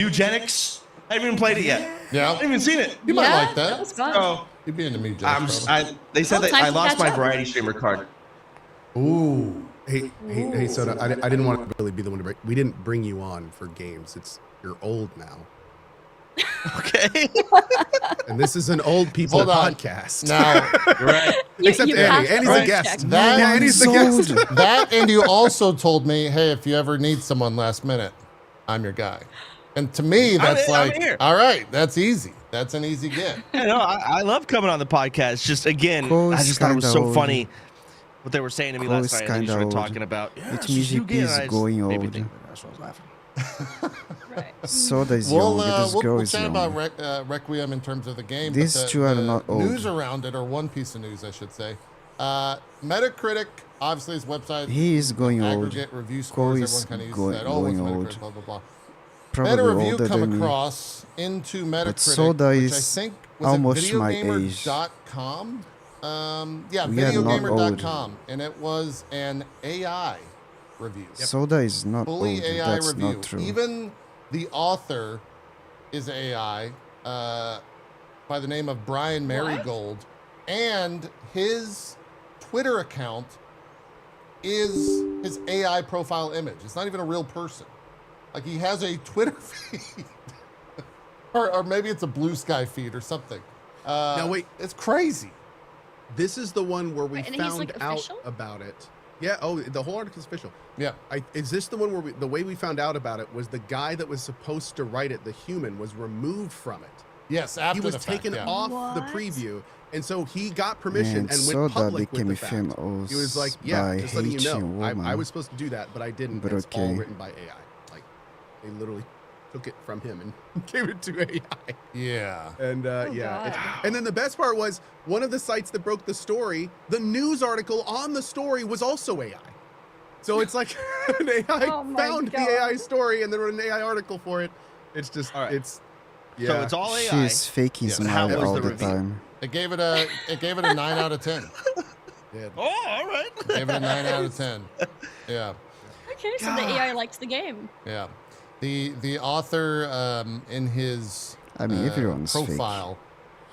Eugenics. I haven't even played it yet. Yeah. I haven't even seen it. You might like That that. was fun. So You'd be into me, Josh. they said Well, that time I to lost catch my up. variety streamer card. Ooh. Hey, Soda. I didn't want to really be the one to break. We didn't bring you on for games. You're old now, Okay. and this is an old people Hold on. podcast. Now, Right. Except you Andy. passed Andy's the a check. guest. That- Yeah, Andy's the guest. that and you also told me, hey, if you ever need someone last minute, I'm your guy. And to me, that's I'm like, here. all right, that's easy. That's an easy get. Yeah, no, I love coming on the podcast. Just again, Close I just thought it was kinda so old. funny what they were saying to me last Close night. And they kinda started old. talking about. Yeah, It it's means just you it again. is And I just going made me old. think, that's what I was laughing. Right. Soda is We'll, young. This girl we'll is chat young. about Requiem in terms of the game. These but two are not old. News around it, or one piece of news, I should say. Metacritic, obviously, his website. He is going old. Aggregate review Cole scores. is Everyone kind of uses going- that. Oh, what's going Metacritic? old. Blah, blah, blah. Probably Meta review older come than me. across into Metacritic, Soda which is I think was almost my videogamer.com. Yeah, We are not videogamer.com, and it was an AI review. Soda is not Fully old. AI That's review. not true. Even the author is AI by the name of Brian Marigold, and his Twitter account is his AI profile image. It's not even a real person. Like, he has a Twitter feed, or maybe it's a Blue Sky feed or something. Now wait, it's crazy. this is the one where we Wait, and he's, found like, out official? about it. Yeah. Oh, the whole article's official. Yeah. Is this the one where the way we found out about it was the guy that was supposed to write it, the human, was removed from it. Yes, after He was the fact, taken yeah. off the What? preview, and so he got permission Man, and Soda went public with became the a fact. famous He was like, "Yeah, by just letting you hating know, I woman. was supposed to do that, but I didn't. But It's all okay. written by AI. Like, they literally took it from him and gave it to AI." Yeah. And yeah, God. and then the best part was one of the sites that broke the story. The news article on the story was also AI. So it's like an AI Oh my found the God. AI story and then wrote an AI article for it. It's just, All right. it's, yeah. So it's all AI. She's faking Yes. How smile was all the the review? time. It gave it a 9 out of 10. Yeah. Oh, all right. Gave it a 9 out of 10. Yeah. Okay, so the AI likes the game. Yeah. The author in his I mean, everyone's fake. profile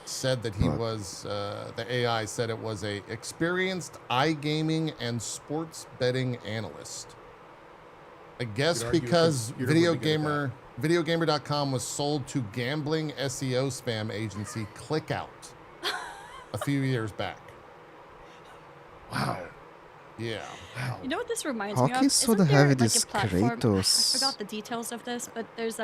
said that he But- was the AI said it was a experienced iGaming and sports betting analyst. I guess argue because a computer would be good at videogamer.com was sold to gambling SEO spam agency ClickOut a few years back. Wow. Yeah. You know what this reminds How me of? can Isn't Soda there, have like, this a platform? Kratos? I forgot the details of this, but there's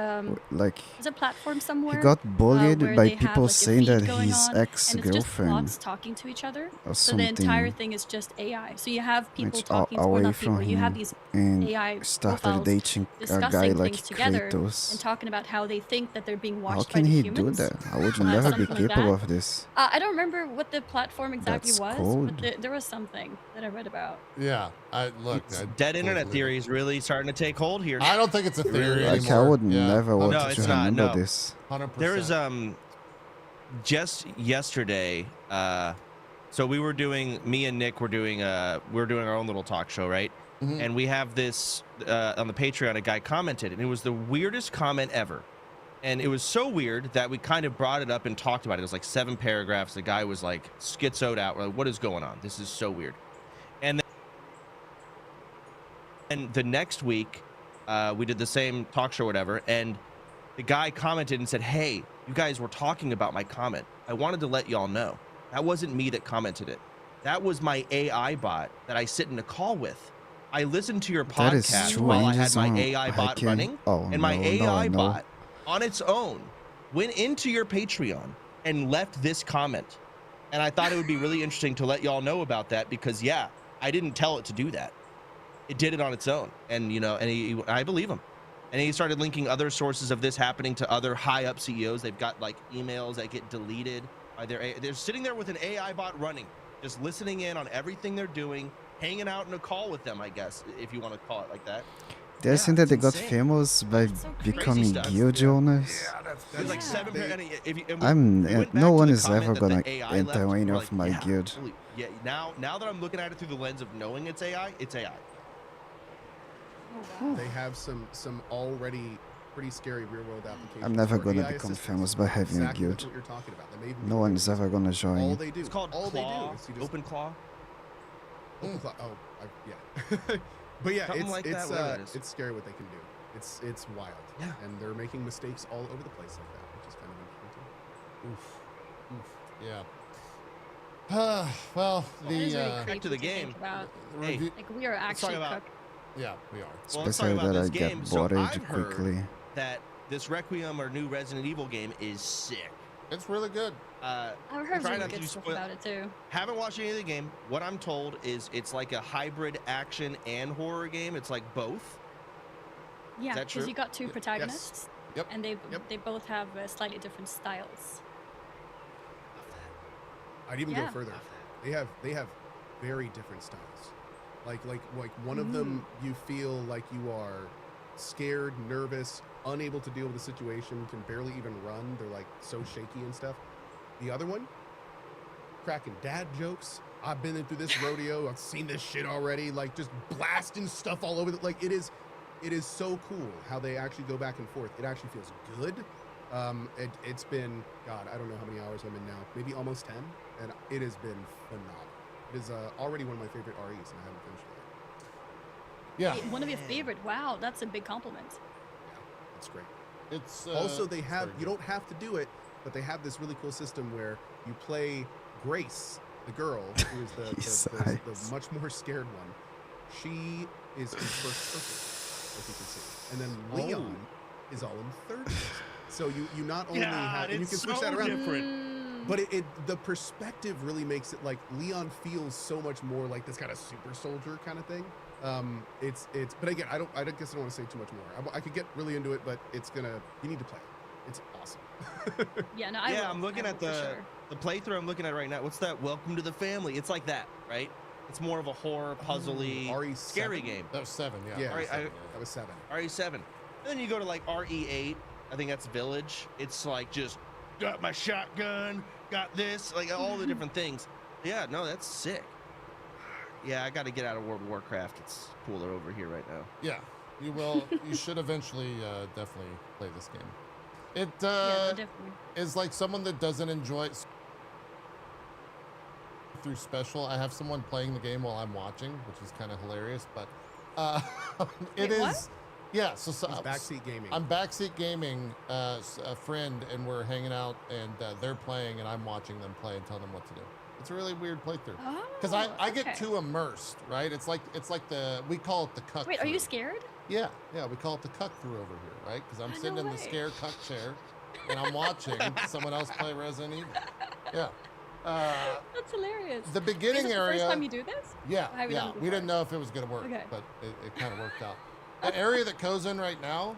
Like, a platform somewhere. he got bullied where by they have, people like, a saying feed that going his on, and it's just ex-girlfriend bots talking to each other. or So the entire something thing is just AI. So you have people went talking, or away not from people. You have him these and AI started profiles dating a discussing guy like things together and Kratos. talking about how they think that they're being How watched by can the he humans. do that? I would never be Something like capable that. of this. I don't remember what the platform exactly That's was, cold. but there was something that I read about. Yeah. Dead internet theory is really starting to take hold here. I don't think it's a theory Like, anymore. I would Yeah. never want No, to it's not, remember no. this. 100%. There was just yesterday, so we were doing, me and Nick were doing our own little talk show, right? Mhm. And we have this on the Patreon, a guy commented, and it was the weirdest comment ever. And it was so weird that we kind of brought it up and talked about it. It was like 7 paragraphs. The guy was like schizoed out. We're like, what is going on? This is so weird. And the next week, we did the same talk show, or whatever, and the guy commented and said, "Hey, you guys were talking about my comment. I wanted to let y'all know that wasn't me that commented it. That was my AI bot that I sit in a call with. I listened to your That is podcast strange while I had as my well. AI bot can- running, Oh, and my no, AI no, no. bot on its own went into your Patreon and left this comment. And I thought it would be really interesting to let y'all know about that because, yeah, I didn't tell it to do that. It did it on its own." And, you know, and I believe him. And he started linking other sources of this happening to other high up CEOs. They've got like emails that get deleted by they're sitting there with an AI bot running, just listening in on everything they're doing, hanging out in a call with them, I guess, if you want to call it like that. They Yeah, saying that it's they got insane. famous by That's so crazy becoming stuff. guild owners. There's like Yeah. 7 and if you, and I'm- we went no back to one the is comment ever that the gonna AI enter left, any we're of my yeah, guild. holy- Yeah, now that I'm looking at it through the lens of knowing it's AI, it's AI. Oh, wow. They have some already pretty scary real world applications. I'm never for gonna AI become assistants. famous by having a Exactly, that's guild. what you're talking about. They made No one is ever gonna all join. they do. It's called all Claw. they do is you just Open Claw. Open Claw. Oh, yeah. But yeah, Something like that, whatever it is. it's scary what they can do. It's wild. Yeah. And they're making mistakes all over the place like that, which is kind of interesting. Oof. Yeah. Well, That is the really Back creepy to the think game. about. Hey, review- Like we are Let's talk actually about- cooked. yeah, we are. Well, let's talk Especially about that I this get game. So bored I've heard quickly. that this Requiem or new Resident Evil game is sick. It's really good. I've heard Try really not to good stuff spoil- about it too. Haven't watched any of the game. What I'm told is it's like a hybrid action and horror game. It's like both. Yeah, that because true? you got two Yes. protagonists, Yep. and they Yep. they both have slightly different styles. I'd even Yeah. go further. They have very different styles. Like one of them you feel like you are scared, nervous, unable to deal with the situation, can barely even run. They're like so shaky and stuff. The other one, cracking dad jokes. I've been through this rodeo. I've seen this shit already. Like just blasting stuff all over. Like it is so cool how they actually go back and forth. It actually feels good. It's been, God, I don't know how many hours I'm in now. Maybe almost 10, and it has been phenomenal. It is already one of my favorite REs, and I haven't finished it Yeah, One of your favorite. Wow, that's a big compliment. yet. Yeah, it's great. it's Also, they it's have, very you good. don't have to do it, but they have this really cool system where you play Grace, the girl, who is the much more scared one. She is in first person, as you can see. And then Leon is all in third person. So you not only have, and you can switch that around. Mm. But the perspective really makes it like Leon feels so much more like this kind of super soldier kind of thing. But again, I guess I don't want to say too much more. I could get really into it, but you need to play it. It's awesome. Yeah, no, I Yeah, will. I'm looking I at will for the sure. the playthrough I'm looking at right now. What's that? Welcome to the family. It's like that, right? It's more of a horror, puzzly, RE7? scary game. That was 7, yeah. Yeah, that was Alright, 7, that was 7. RE7. And then you go to like RE8. I think that's Village. It's like just got my shotgun, got this, like all the different things. Yeah, no, that's sick. Yeah, I got to get out of World of Warcraft. It's cooler over here right now. Yeah, you will. You should eventually definitely play this game. It Yeah, no, definitely. is like someone that doesn't enjoy through special. I have someone playing the game while I'm watching, which is kind of hilarious. But it Wait, is. what? Yeah. So It's backseat gaming. I'm backseat gaming a friend, and we're hanging out, and they're playing, and I'm watching them play and telling them what to do. It's a really weird playthrough because I Oh, get okay. too immersed, right? It's like we call it the cuck. Wait, are you through. scared? Yeah, we call it the cuck through over here, right? Because I'm Oh, sitting no in the way. scare cuck chair, and I'm watching someone else play Resident Evil. Yeah. That's hilarious. The Is beginning it the area. first time you do this? Yeah, I haven't done it we didn't before. know if it was gonna work, Okay. but it kind of worked out. The area that Ko's in right now,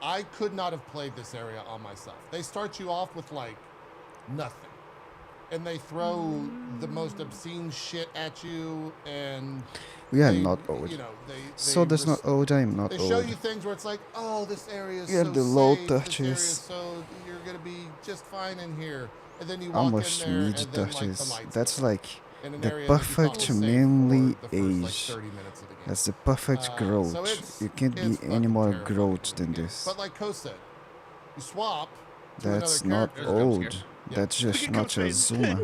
I could not have played this area on myself. They start you off with like nothing, and they throw the most obscene shit at you, and We are they- not old. You know, So that's not old, I'm not They show old. you things where it's like, oh, this area is Yeah, so the low safe, this area is touches. so you're gonna be just fine in here, and then you walk Almost in there, mid and then like the touches. lights That's go like in an the area that you thought perfect was safe manly for the first, like, age. 30 minutes of the game. that's the perfect So growth. it's- You can't it's be any fucking more terrifying growth when than you get it. this. But like Ko said, you swap. to That's another not character. There's a jump old. scare. Yeah. That's just Look at not Ghost a face. zoomer.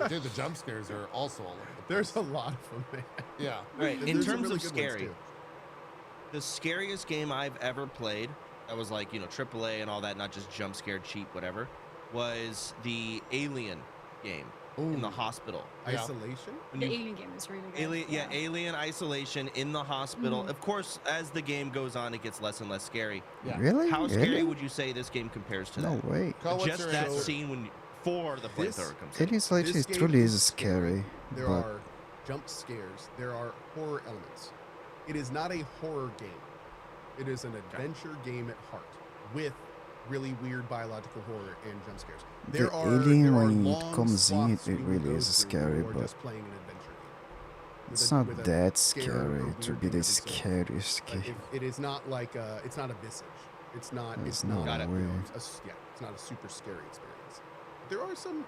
Dude, the jump scares are also all over the place. There's a lot of them, man. Yeah. Right. And In there's some terms really of good ones, scary, too. the scariest game I've ever played, that was like, AAA and all that, not just jump scared, cheap, whatever, was the Alien game in the Ooh. hospital. Yeah. Isolation? When The you- alien game is really good. Alien Isolation in the hospital. Mhm. Of course, as the game goes on, it gets less and less scary. Yeah. Really? How scary Really? would you say this game compares to No that? way. Ko, what's Just your that answer? scene before the This- flamethrower comes in. Alien Isolation This is game truly is is scary, There but are jump scares. There are horror elements. It is not a horror game. It is an adventure game at heart with really weird biological horror and jump scares. the There are alien when long it comes in, swaths it we will really go is through scary, when we're but just playing an adventure game. it's with not a that scare or scary to weird be thing the that is so- scariest Like, game. it is not like it's not a Visage. It's not. There's It's no not. Got it. way. Yeah, it's not a super scary experience. There are some.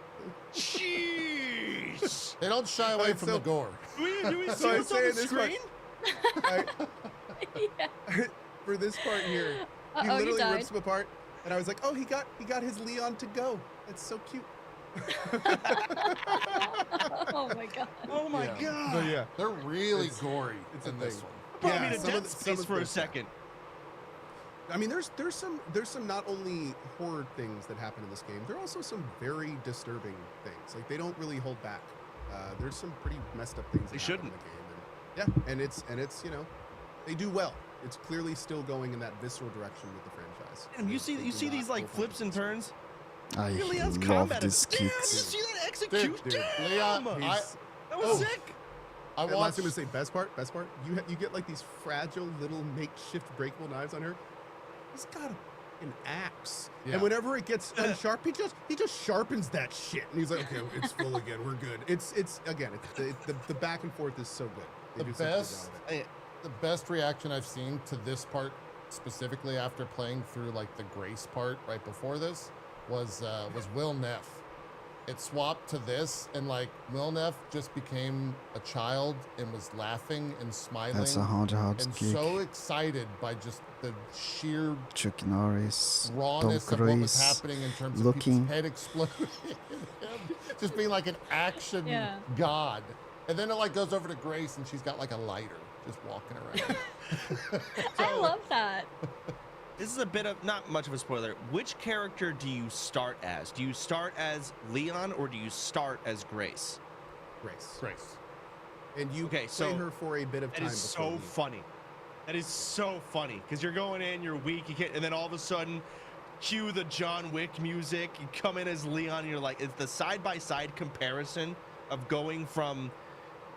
Jeez! They don't shy away Alright, from so- the gore. Do we So see I'm what's on saying the this much. screen? I, Yeah. for this part here. He Uh-oh, you literally died. rips him apart, and I was like, oh, he got his Leon to go. That's so cute. Oh my god. Oh my Yeah. god. But yeah, They're really It's- gory it's a in this thing. one. Brought Yeah, me to some Dead of the- some Space of for a the- second. I mean, there's some not only horror things that happen in this game. There are also some very disturbing things. Like they don't really hold back. There's some pretty messed up things. They that happen shouldn't. in the game. And it's they do well. It's clearly still going in that visceral direction with the franchise. Damn, you see They do these not like open flips and turns. I Leon's love combat. these Damn, you kicks. see that execution? Dude, Leon, Damn! He's- That was Oh. sick. I and last watched. thing to say, best part, you get like these fragile little makeshift breakable knives on her. He's got an axe, Yeah. and whenever it gets unsharp, he just sharpens that shit, and he's like, okay, it's full again, we're good. It's the back and forth is so good. They The do such a good best- job of it. The best reaction I've seen to this part specifically after playing through like the Grace part right before this was Will Neff. It swapped to this and like Will Neff just became a child and was laughing and smiling That's a hard and gig. so excited by just the sheer Chuck Norris, Tom rawness of what was Cruise, happening in terms of looking. people's head exploding and him just being like an action Yeah. god. And then it like goes over to Grace and she's got like a lighter just walking around. I love that. This is a bit of not much of a spoiler. Which character do you start as? Do you start as Leon or do you start as Grace? Grace. Grace. And you Okay, play so her for a bit of That time. is before so you- funny. That is so funny because you're going in, you're weak, you can't, and then all of a sudden, cue the John Wick music. You come in as Leon, and you're like, it's the side by side comparison of going from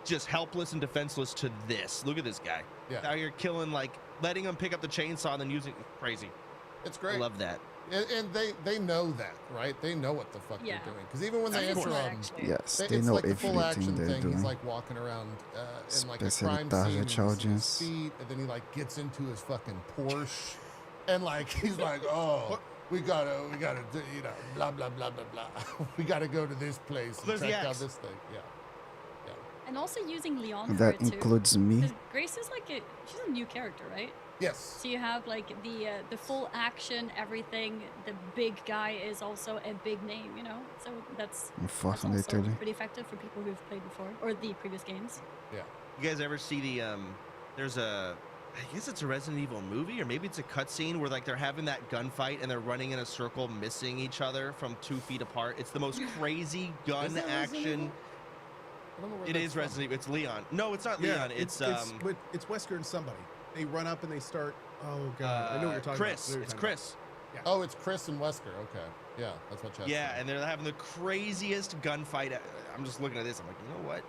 just helpless and defenseless to this. Look at this guy. Yeah. Now you're killing, like, letting him pick up the chainsaw and then using crazy. It's I great. love that. And they know that, right? They know what the fuck Yeah. they're doing. Because even when they It is enter smart, on, actually. Yes, it's they know like the full action everything they're thing. He's doing. like walking around in like a Special crime data scene. And you see charges. his feet, and then he like gets into his fucking Porsche, and like he's like, oh, we gotta, do, you know, blah blah blah blah blah. We gotta go to this place and There's the check out axe. this thing. Yeah. And also using Leon for That it too. includes me. 'Cause Grace is like she's a new character, right? Yes. So you have like the full action, everything. The big guy is also a big name, you know. So that's also Unfortunately. pretty effective for people who've played before or the previous games. Yeah. You guys ever see the there's a, I guess it's a Resident Evil movie or maybe it's a cutscene where like they're having that gunfight and they're running in a circle missing each other from 2 feet apart. It's the most crazy gun Is that Resident action. Evil? I don't know where It that's is from. Resident Evil. It's Leon. No, it's not Yeah, Leon. It's Wesker and somebody. They run up and they start. Oh god, I know what you're talking Chris. about. I know what It's you're talking Chris. Oh, it's Chris and Wesker. Okay. Yeah, that's what. Chad Yeah, said. and they're having the craziest gunfight. I'm just looking at this. I'm like, you know what?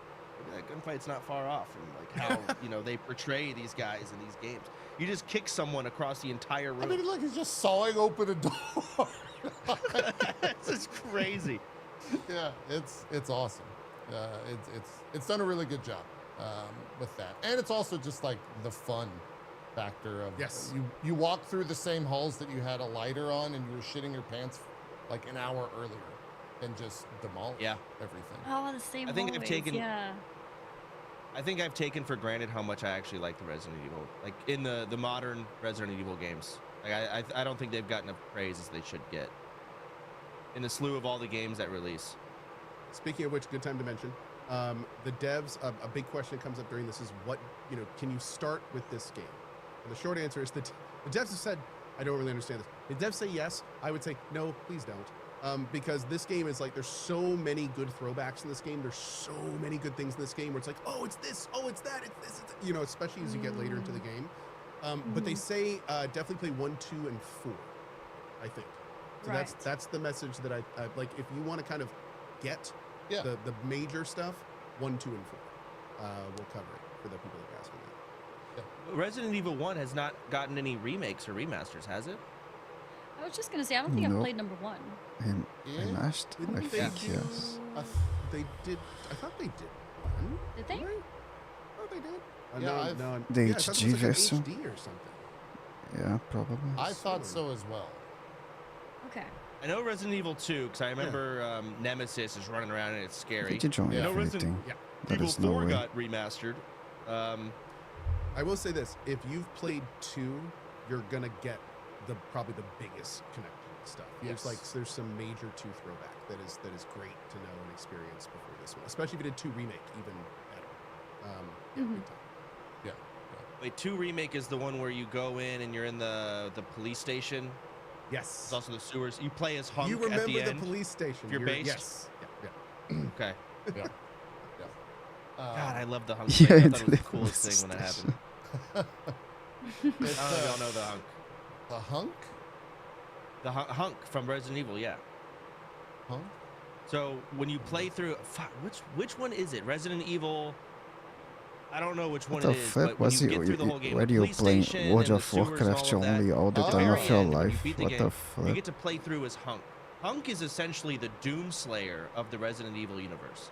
Maybe that gunfight's not far off from like how they portray these guys in these games. You just kick someone across the entire room. I mean, look, he's just sawing open a door. This is crazy. Yeah, it's awesome. It's done a really good job with that, and it's also just like the fun factor of Yes. you walk through the same halls that you had a lighter on, and you were shitting your pants like an hour earlier, and just demolish Yeah. everything. Oh, the same. I think I've hallways, taken- Yeah. I think I've taken for granted how much I actually like the Resident Evil, like in the modern Resident Evil games. Like I don't think they've gotten the praise as they should get in the slew of all the games that release. Speaking of which, good time to mention the devs. A big question that comes up during this is what can you start with this game? And the short answer is that the devs have said, I don't really understand this. The devs say yes. I would say no, please don't. Because this game is like there's so many good throwbacks in this game. There's so many good things in this game where it's like, oh, it's this, oh, it's that, it's this, it's especially as you get later into the game. But they say definitely play 1, 2, and 4. I think. So Right. that's the message that I like. If you want to kind of get Yeah. the major stuff, 1, 2, and 4. We'll cover it for the people that are asking that. Resident Evil 1 has not gotten any remakes or remasters, has it? I was just gonna say I don't think Nope. I've played number 1. Yeah. Mashed? I Didn't they think do? yes. They did. I thought they did one. Did they? Oh, they did. Yeah, no, The yeah, I thought it HD was like an version? HD or something. Yeah, probably. I thought so as well. Okay. I know Resident Evil 2 because I remember Nemesis is running around and it's scary. Did you join Yeah. No, Resident everything? Yeah. There Evil is no 4 way. got remastered. I will say this: if you've played 2, you're gonna get probably the biggest connection stuff. Yes. There's some major 2 throwback that is great to know and experience before this one, especially if you did 2 remake, even better. Yeah, big time. Yeah. Wait, 2 remake is the one where you go in and you're in the police station. Yes. It's also the sewers. You play as Hunk You remember at the the end. police station. You're based? Yes. Yeah. Okay. Yeah. God, I love the Hunk. Yeah, thing. I thought it was the the coolest police thing when it happened. It's, I don't know if y'all know the Hunk. the Hunk? The Hunk from Resident Evil, yeah. Hunk? So when you play through, fuck, which one is it? Resident Evil. I don't know which one What it the is, fuck but when was you you? get through the whole game, Were the you police playing station World and of the sewers and Warcraft all of that, only all the Oh, time very of your end, when you life? beat the What game, the fuck? you get to play through as Hunk. Hunk is essentially the Doomslayer of the Resident Evil universe.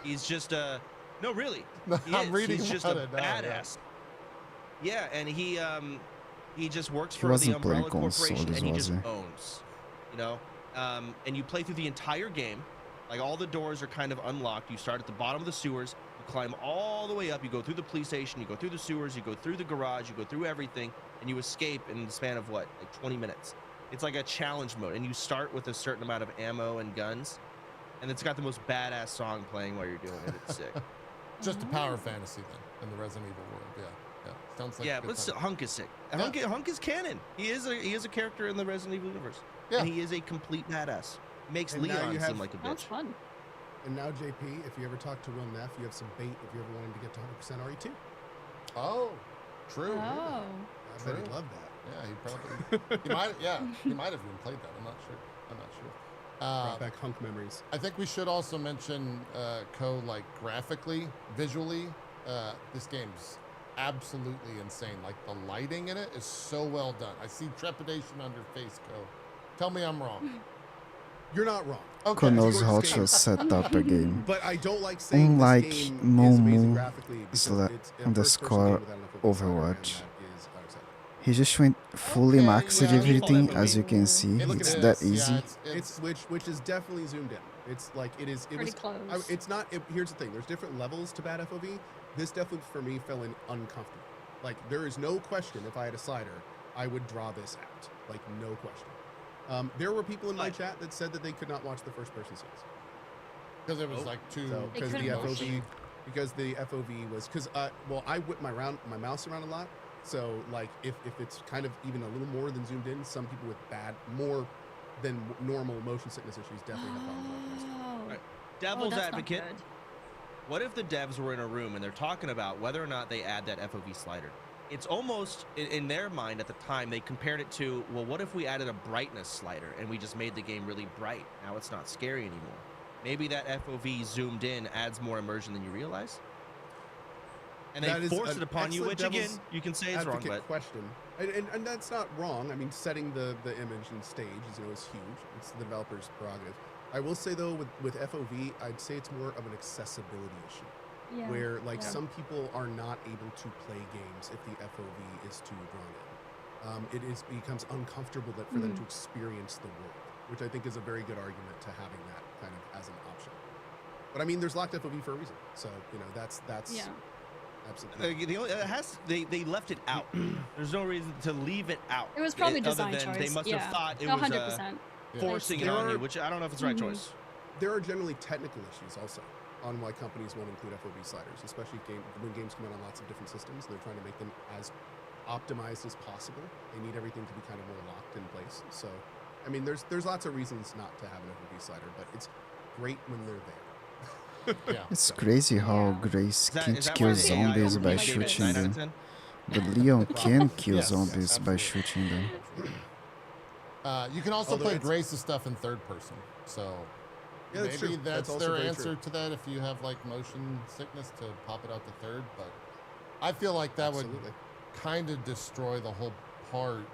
He's just a no, really. No, He I'm is. reading He's just about a it now, yeah. badass. Yeah, and he just works He for the wasn't playing Umbrella Corporation, consoles, and he was just he? owns. You know, and you play through the entire game. Like all the doors are kind of unlocked. You start at the bottom of the sewers. You climb all the way up. You go through the police station. You go through the sewers. You go through the garage. You go through everything, and you escape in the span of what, like 20 minutes. It's like a challenge mode, and you start with a certain amount of ammo and guns, and it's got the most badass song playing while you're doing it. It's sick. Just a power fantasy then in the Resident Evil world. Yeah. Sounds like Yeah, a good but time. Hunk is sick. Yeah. Hunk is canon. He is a character in the Resident Evil universe, Yeah. and he is a complete badass. Makes And now Leon you seem have- like a That's bitch. fun. And now, JP, if you ever talk to Will Neff, you have some bait if you ever wanted to get to 100% RE2. Oh, true. Oh. I bet he'd True. love that. Yeah, he probably. He might have even played that. I'm not sure. Brought back Hunk memories. I think we should also mention like graphically, visually, this game's absolutely insane. Like the lighting in it is so well done. I see trepidation on your face, Co. Tell me I'm wrong. You're not wrong. Okay. Who knows it's a how gorgeous to game. set up a game? But I don't like saying Unlike this game is amazing Momo, graphically it's because like it's a on the first-person score game without enough of a slider, and Overwatch. that is unacceptable. He just went fully Okay, maxed yeah. everything, as you can see. Look at It's this. that easy. Yeah, It's which is definitely zoomed in. It's like it is. It Pretty was. close. It's not. Here's the thing. There's different levels to bad FOV. This definitely for me fell in uncomfortable. Like there is no question if I had a slider, I would draw this out. Like no question. There were people in my But- chat that said that they could not watch the first person scenes. because it was Oh. like too. So They because the couldn't watch FOV, because the FOV was well I whip my mouse around a lot. So like if it's kind of even a little more than zoomed in, some people with more than normal motion sickness issues definitely have problems with it. Oh. Right. Oh, Devil's that's not advocate. good. What if the devs were in a room and they're talking about whether or not they add that FOV slider? It's almost in their mind at the time they compared it to, well, what if we added a brightness slider and we just made the game really bright? Now it's not scary anymore. Maybe that FOV zoomed in adds more immersion than you realize. And That they is force an it upon you, excellent which again, devil's you can say is wrong, Advocate but question, and that's not wrong. I mean, setting the image and stage is huge. It's the developer's prerogative. I will say though, with FOV, I'd say it's more of an accessibility issue. Yeah. Where like yeah. some people are not able to play games if the FOV is too drawn in. It becomes uncomfortable for them to experience the world, which I think is a very good argument to having that kind of as an option. But I mean, there's locked FOV for a reason, so that's Yeah. absolutely. they left it out. There's no reason to leave it out. It was probably other design than choice. They must yeah. have thought it 100%. was forcing it There on are- you, which I don't know if it's the right Mhm. choice. There are generally technical issues also on why companies won't include FOV sliders, especially when games come out on lots of different systems. They're trying to make them as optimized as possible. They need everything to be kind of more locked in place. So, I mean, there's lots of reasons not to have an FOV slider, but it's great when they're there. Yeah. It's crazy how Yeah. Grace Is that- can't is that kill why the AI zombies only by gave it a shooting 9 out of them. 10? But Leon can kill Yes, zombies by absolutely. shooting them. You can also Although play it's- Grace's stuff in third person, so Yeah, that's maybe true. that's also their very answer true. to that. If you have like motion sickness, to pop it out to third, but I feel like that would Absolutely. kind of destroy the whole part,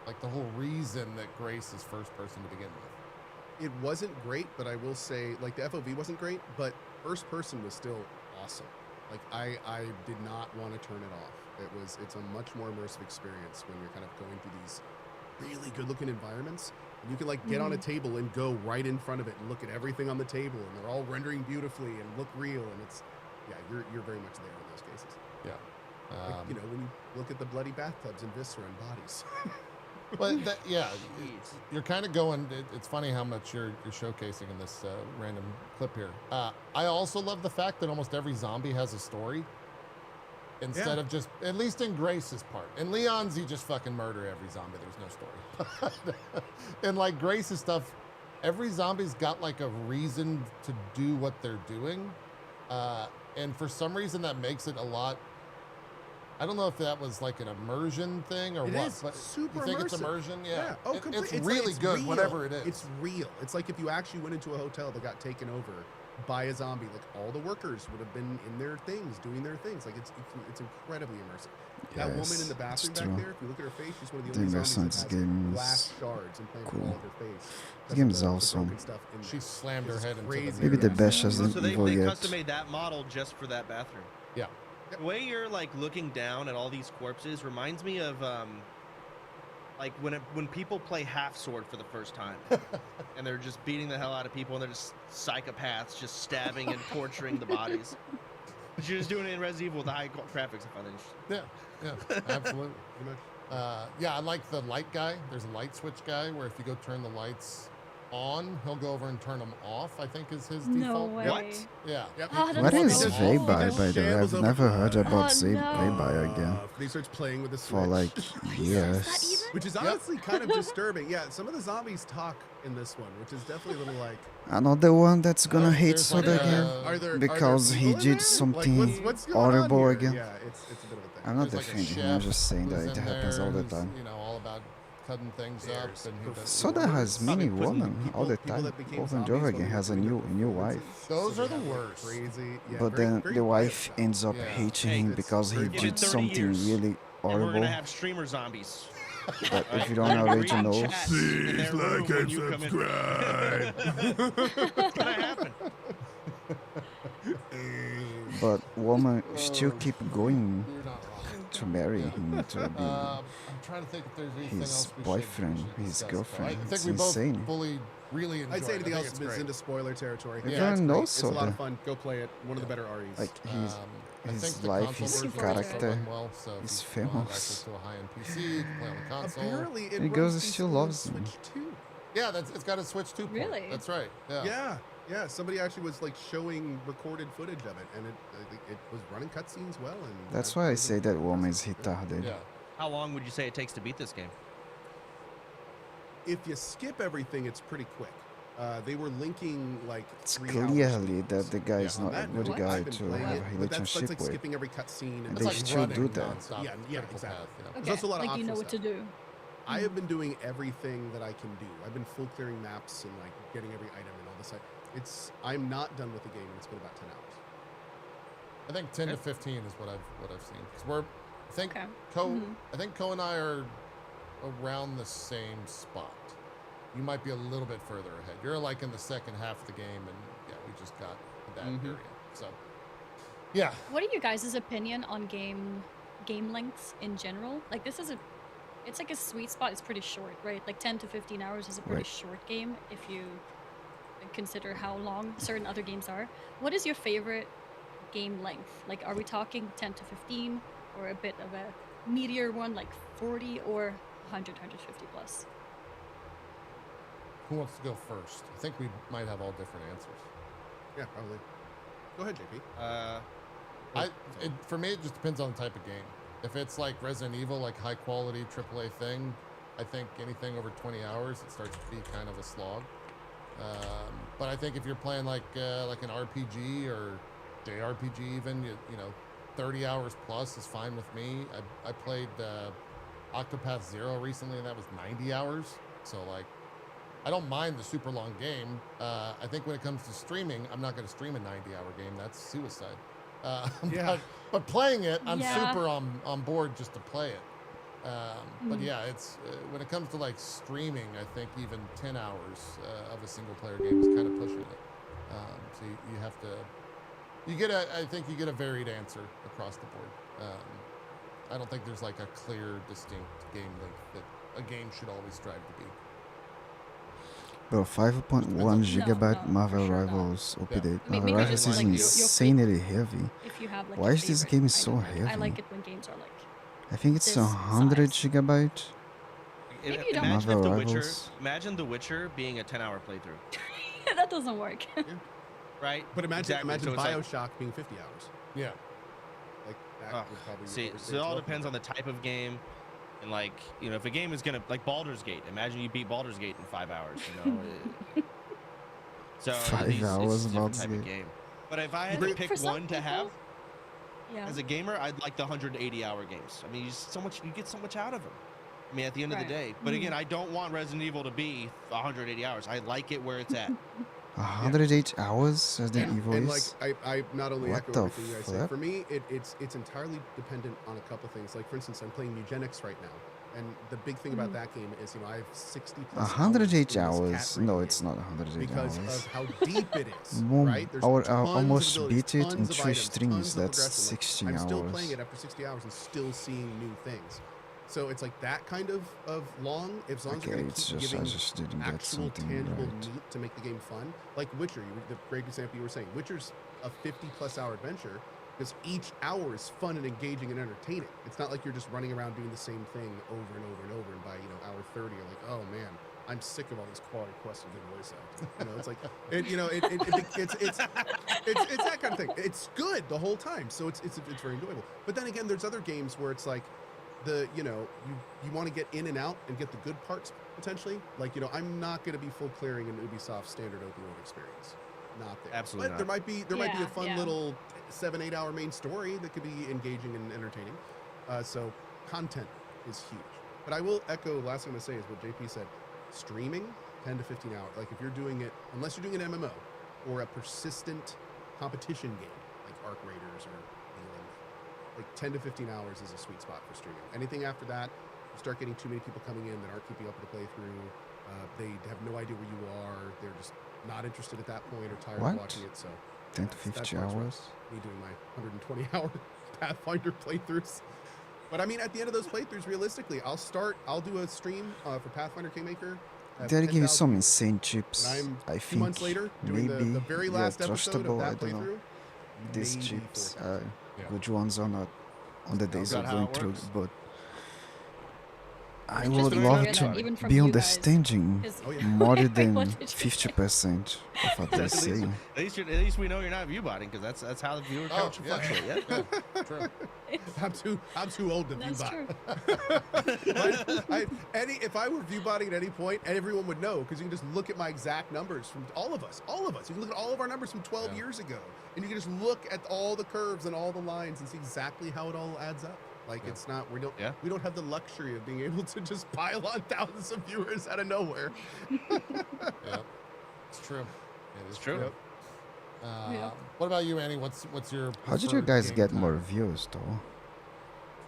like the whole reason that Grace is first person to begin with. It wasn't great, but I will say, like, the FOV wasn't great, but first person was still awesome. Like, I did not want to turn it off. It's a much more immersive experience when you're kind of going through these really good looking environments. And you can like get on a table and go right in front of it and look at everything on the table, and they're all rendering beautifully and look real, and it's you're very much there in those cases. Yeah. Like, you know, when you look at the bloody bathtubs in Viscera and bodies. But that, yeah, Jeez. you're kind of going. It's funny how much you're showcasing in this random clip here. I also love the fact that almost every zombie has a story. Instead of just, at least in Grace's part. In Leon's, you just fucking murder every zombie. There's no story. And like Grace's stuff, every zombie's got like a reason to do what they're doing. And for some reason that makes it a lot, I don't know if that was like an immersion thing or It what, is but super you think it's immersive. immersion? Yeah. Oh, It's completely. really it's good, real. whatever it is. It's real. It's like if you actually went into a hotel that got taken over by a zombie, like all the workers would have been in their things, doing their things. Like it's incredibly immersive. That woman in the Yes, it's bathroom back true. there, if you look at her face, she's one of the The only immersion zombies in that this has game glass is shards implanted cool. all over her face. The game is the awesome. broken stuff in She there. slammed her It's head into crazy. the Maybe the mirror. best Oh, Resident so they Evil yet. custom made that model just for that bathroom. Yeah. The way you're like looking down at all these corpses reminds me of like when people play Half Sword for the first time, and they're just beating the hell out of people, and they're just psychopaths, just stabbing and torturing the bodies. But you're just doing it in Resident Evil with the high graphics. I find that interesting. Yeah, absolutely. Pretty much. Yeah, I like the light guy. There's a light switch guy where if you go turn the lights on, he'll go over and turn them off, I think is his No default. way. What? Yeah. Yep. Oh, he- that's What so is cool. Vaybai, by the way? Shambles I've over never the- heard about Oh, Zay no. Vaybai again. He starts playing with the switch. For like Is that years. even? Which is honestly kind of disturbing. Yeah, some of the zombies talk in this one, which is definitely a little like. Another one that's gonna hate There's like Soda a- again Are there because are there he people in did there? something like, what's going on horrible here? again. Yeah, it's a bit of a thing. I'm not There's like a defending him. I'm chef just saying that who's it in happens there all the who's, time. You know, all about cutting things There's up and who people- does Soda what. has many People- women all the people time. that became Over and zombies over when again. they Has a were doing new their wife. performances. Those So are they the have, like, worst. Crazy. Yeah, But very- then very the quiet wife stuff. ends up Yeah. hating Hey, him it's because he very Give it did 30 something years, really And we're horrible. gonna have streamer zombies. But if you Right? don't Like, already reading know, chats in their room when you come in. It's gonna happen. but woman still keep going You're not wrong. to marry Yeah. him to be I'm trying to think if there's anything his else we boyfriend, should his discuss, girlfriend. though. I think It's we both insane. fully really enjoyed I'd say it. anything I else think is it's great. into spoiler territory. Everyone Yeah, it's great. knows It's a lot Soda. of fun. Go play it. One of the better REs. Like his I his think the life, console his version also character run well, so if is you don't have famous. access to a high-end PC, you can play on the console. Apparently, it And runs girls decently still on loves him. Switch too. Yeah, it's got a Switch 2 port. Really? That's right. Yeah. Yeah, yeah. Somebody actually was like showing recorded footage of it, and it was running cutscenes well. And That's why I say that woman is retarded. Yeah. How long would you say it takes to beat this game? If you skip everything, it's pretty quick. They were linking like It's 3 hour clearly speeds. that the guy is On not a that good note, guy I've been to playing have it, a but that's relationship like with. skipping every cutscene. And It's They like still running do that. nonstop. Yeah, yeah, critical exactly. path, you know. Okay, There's also a lot of like you know optional what to stuff. do. I have been doing everything that I can do. I've been full clearing maps and like getting every item and all this. I'm not done with the game, and it's been about 10 hours. I think 10 to 15 is what I've seen. 'Cause I think Okay. Co I think Co and I are around the same spot. You might be a little bit further ahead. You're like in the second half of the game, and yeah, we just got that area. So yeah, What are you guys' opinion on game lengths in general? Like this is it's like a sweet spot. It's pretty short, right? Like 10 to 15 hours is a pretty Right. short game if you consider how long certain other games are. What is your favorite game length? Like are we talking 10 to 15 or a bit of a meatier one like 40 or 100, 150 plus? who wants to go first? I think we might have all different answers. Yeah, probably. Go ahead, JP. For me, it just depends on the type of game. If it's like Resident Evil, like high quality AAA thing, I think anything over 20 hours, it starts to be kind of a slog. But I think if you're playing like an RPG or JRPG, even you know, 30 hours plus is fine with me. I played Octopath Zero recently, and that was 90 hours. So like, I don't mind the super long game. I think when it comes to streaming, I'm not going to stream a 90-hour game. That's suicide. Yeah. but playing it, I'm Yeah. super on board just to play it. But Mm. yeah, it's when it comes to like streaming, I think even 10 hours of a single player game is kind of pushing it. So you have to, I think you get a varied answer across the board. I don't think there's like a clear, distinct game length that a game should always strive to be. Bro, 5.1 No, gigabyte no, Marvel for sure not. Rivals update. Maybe Marvel Rivals just is like your insanely heavy. If you have like Why a is this favorite game so item, like, I heavy? like it when games are like I think it's this 100 size. gigabyte. Maybe you don't. Imagine if Marvel The Witcher, Rivals. imagine The Witcher being a 10-hour playthrough, That doesn't work. right? But imagine Exactly. imagine So it's like- Bioshock being 50 hours. Yeah. Like that Ugh, would probably See, overstay so it its all welcome. depends on the type of game, and like if a game is gonna like Baldur's Gate. Imagine you beat Baldur's Gate in 5 hours. So 5 it's hours a different Baldur's type of game. game. But if I had For- to pick for some one to have people- Yeah. as a gamer, I'd like the 180-hour games. I mean, you get so much out of them. I mean, at the end of the Right. day. But again, I don't want Resident Evil to be 180 hours. I like it where it's at. 108 hours as the and, Evo and like is? I not only What echo the everything you guys say. flip? For me, it's entirely dependent on a couple things. Like for instance, I'm playing Eugenics right now, and the big thing about that game is I have 60 plus 108 hours. in this hours? cat No, raid it's game not 108 because hours. of how deep it is. Mom, Right? There's I tons of almost abilities, beat it in tons of 3 items, streams. tons of That's progression. Like, 60 I'm hours. still playing it after 60 hours and still seeing new things. So it's like that kind of long. As long as you're Okay, gonna it's keep just I giving just didn't get actual something tangible right. meat to make the game fun. Like Witcher, the great example you were saying. Witcher's a 50+ hour adventure because each hour is fun and engaging and entertaining. It's not like you're just running around doing the same thing over and over and over. And by hour 30, you're like, oh man, I'm sick of all these quality quests and good voice acting. It's like it's that kind of thing. It's good the whole time, so it's very enjoyable. But then again, there's other games where it's like you want to get in and out and get the good parts potentially. Like I'm not going to be full clearing an Ubisoft standard open world experience. Not there. Absolutely But not. there might be a Yeah, fun yeah. little 7-8 hour main story that could be engaging and entertaining. So content is huge. But I will echo last thing I'm gonna say is what JP said. Streaming 10 to 15 hours. Like if you're doing it, unless you're doing an MMO or a persistent competition game like Arc Raiders or like 10 to 15 hours is a sweet spot for streaming. Anything after that, you start getting too many people coming in that aren't keeping up with the playthrough. They have no idea where you are. They're just not interested at that point or tired What? of watching it. So 10 to that's 50 part's rough. hours? Me doing my 120 hour Pathfinder playthroughs. But I mean, at the end of those playthroughs, realistically, I'll do a stream for Pathfinder Kingmaker. at They're giving 10,000 some views. insane chips. And I'm I 2 think months later doing maybe the very they are last episode of trustable. I that don't know. playthrough. These maybe chips 4,000. are Yeah. good ones or not on the days that of how going it through, works? but I It's would just weird love that to even from be you on the guys, staging 'cause- Oh, yeah. more Wait, than what did you say? 50% of what they At least- say. At least we know you're not viewbotting because that's how the viewer count should yeah. fluctuate. Yeah. Yeah, true. I'm too old to That's viewbot. true. If I were viewbotting at any point, everyone would know because you can just look at my exact numbers from all of us. All of us. You can look at all of our numbers from 12 Yeah. years ago, and you can just look at all the curves and all the lines and see exactly how it all adds up. Like Yeah. it's not we don't Yeah. we don't have the luxury of being able to just pile on thousands of viewers out of nowhere. Yeah, it's true. It is It's true. Yep. Yeah. What about you, Annie? What's your How did you preferred guys game get time? more views though?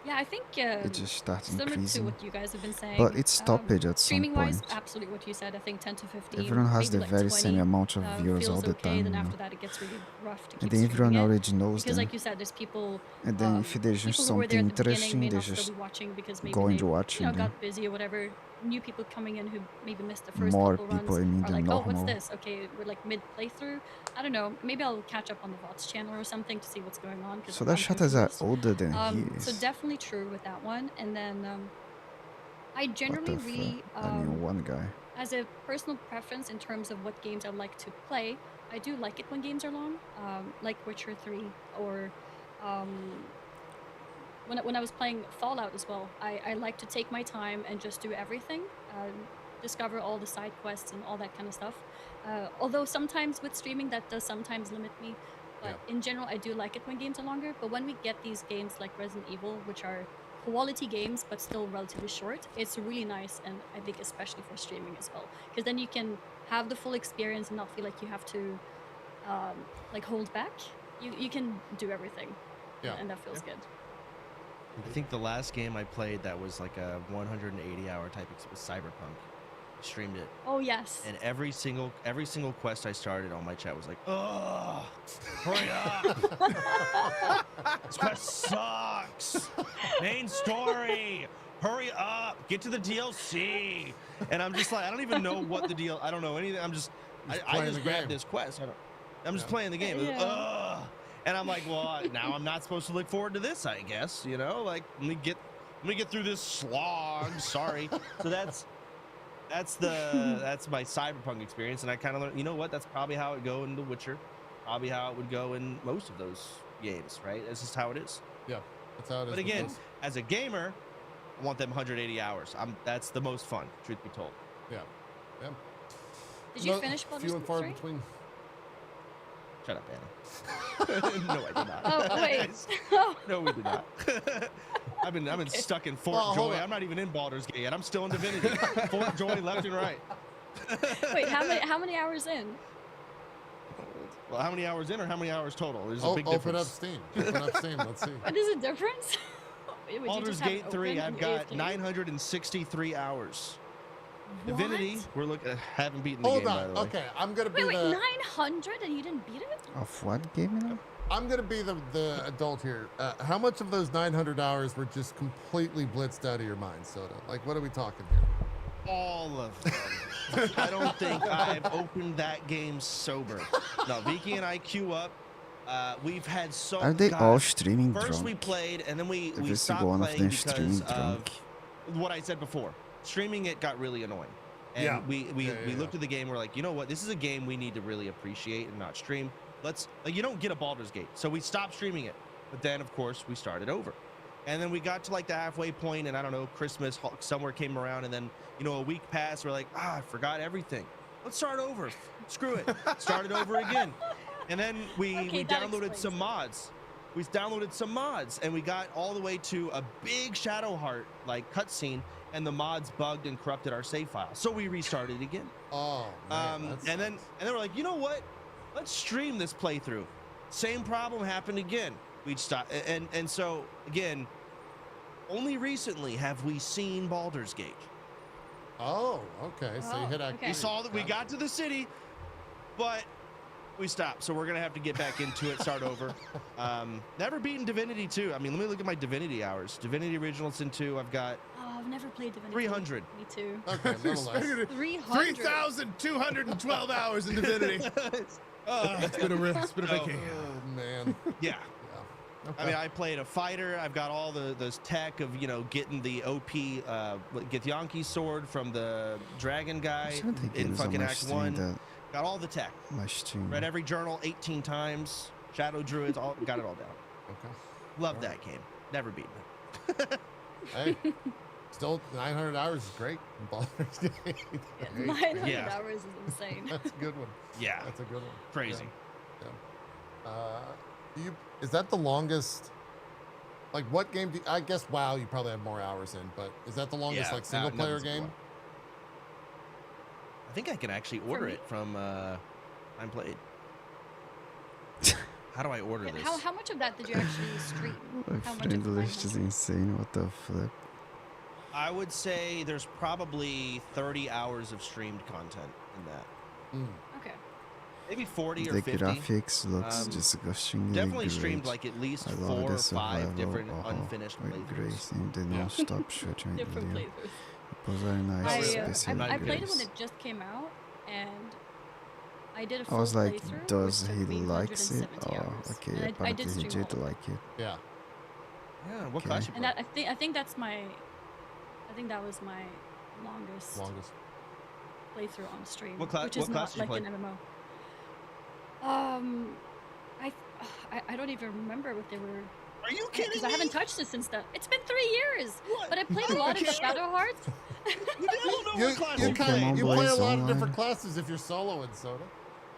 Yeah, I think It just starts similar to increasing. what you guys have been saying. But it stopped at some Streaming wise, point. absolutely what you said. I think 10 to 15. Everyone has maybe the like very 20, same amount of viewers feels all the okay, time. Then you after know. that, it gets really rough to keep And then everyone streaming it. already knows Because, them. like you said, there's people. And then if there's just people who were there something at the beginning interesting, may they not still just be watching because maybe go they, into watching them. got busy or whatever. New people coming in who maybe missed the first More couple people, runs I mean, are than like, oh, what's normal. this? Okay, we're like mid playthrough. I don't know. Maybe I'll catch up on the VODs channel or something to see what's going on. 'cause So I'm that shutters are curious. older than he So is. definitely true with that one. And then I What generally the fuck? really, I mean, one guy. as a personal preference in terms of what games I like to play, I do like it when games are long, like Witcher 3 or when I was playing Fallout as well. I like to take my time and just do everything, discover all the side quests and all that kind of stuff. Although sometimes with streaming that does sometimes limit me, but in general I do like it when games are longer. But when we get these games like Resident Evil, which are quality games but still relatively short, it's really nice, and I think especially for streaming as well, because then you can have the full experience and not feel like you have to like hold back. You can do everything, Yeah. and that feels good. I think the last game I played that was like a 180-hour type was Cyberpunk. I streamed it, Oh yes. and every single quest I started on my chat was like, "Oh, hurry up! This quest sucks. Main story, hurry up, get to the DLC. And I'm just like, I don't even know what the deal. I don't know anything. I'm just, I playing just the grabbed game. this quest. I'm just Yeah. playing the game. Yeah. Ugh. And I'm like, well, now I'm not supposed to look forward to this, I guess. You know, like let me get through this slog. Sorry. So that's my Cyberpunk experience, and I kind of learned. You know what? That's probably how it would go in The Witcher. Probably how it would go in most of those games, right? This is how it is. Yeah, that's how it is. But with again, those. as a gamer, I want them 180 hours. That's the most fun, truth be told. Yeah. Did you No, finish Baldur's few and Gate far 3? between. Shut up, Anna. No, I did not. Oh wait. Oh, No, we did not. I've been stuck in Fort Well, hold Joy. on. I'm not even in Baldur's Gate yet. I'm still in Divinity. Fort Joy, left and right. wait, how many hours in? Well, how many hours in or how many hours total? There's a Oh, big open up difference. Steam. Open up Steam. Let's see. What is the difference? Wait, you Baldur's just have it Gate 3, open I've in got AFK? 963 hours. What? Divinity, we're looking. Haven't beaten the Hold game, by on. the way. Okay, I'm gonna be Wait, the 900 and you didn't beat it? Of what game now? I'm gonna be the adult here. How much of those 900 hours were just completely blitzed out of your mind, Soda? Like, what are we talking here? All of them. I don't think I've opened that game sober. No, Vicky and I queue up. We've had so. Are they God, all streaming First drunk? we played, and then we Every stopped single one of playing them because streaming of drunk. what I said before. Streaming it got really annoying. And Yeah. we Yeah. looked at the game. We're like, you know what? This is a game we need to really appreciate and not stream. Let's like, you don't get a Baldur's Gate, so we stopped streaming it. But then, of course, we started over, and then we got to like the halfway point, and I don't know, Christmas somewhere came around, and then a week passed. We're like, I forgot everything. Let's start over. Screw it. Started over again, and then we Okay, that downloaded explains some it. mods. We downloaded some mods, and we got all the way to a big Shadowheart like cutscene, and the mods bugged and corrupted our save file. So we restarted again. Oh, man, that And then sucks. we're like, you know what? Let's stream this playthrough. Same problem happened again. We'd stop, and so again, only recently have we seen Baldur's Gate. Oh, okay. So you Oh, hit okay. activity. We saw that we got to the city, but we stopped. So we're gonna have to get back into it, start over. Never beaten Divinity 2. I mean, let me look at my Divinity hours. Divinity Original Sin 2, I've got Oh, I've never played Divinity. 300. Me too. Okay, nonetheless. 300. 3,212 hours in Divinity. It's been a big Oh. game. Oh man. Yeah. Yeah. I mean, I played a fighter. I've got all those tech of getting the OP Githyanki sword from the dragon guy Some of the in games on fucking my Act stream 1. that Got all the tech. my stream. Read every journal 18 times. Shadow Druids, all got it all down. Okay. Love All that game. Never beaten it. Hey, still 900 hours is great in Baldur's Gate. Yeah, Hey, 900 Yeah. hours is insane. That's a good one. Yeah, That's a good one. crazy. Is that the longest? Like, what game? I guess WoW. You probably have more hours in, but is that the longest Yeah, like single player nothing's game? going. I think I can actually order me? it from I'm Played. How do I order Yeah, this? how much of that did you actually stream? My How much of friend the list is insane. What the flip? I would say there's probably 30 hours of streamed content in that. Mm. Okay. Maybe 40 or The 50. graphics looks Um, disgustingly Definitely great. streamed like at least I 4 love or the 5 survival different unfinished with playthroughs. Grace in the Yeah. non-stop shooting Different video. playthroughs. It was very nice, I, really? especially I with played it when Grace. it just came out, and I did a I full was like, playthrough, does which he took me likes it? 170 Oh, hours. okay. And I Apparently did he stream did all of it. like it. Yeah. Yeah, what Okay. class you And play? I think that's my, I think that was my longest Longest. playthrough on stream, What which is class not did you like an MMO. I don't even remember what they were. Are you kidding Because me? I haven't touched it since then. It's been 3 years. What? But I played a lot of Shadow Hearts. You don't know You, what class you, you kinda, play. Pokemon you play a Blaze lot of Online. different classes if you're soloing, Soda.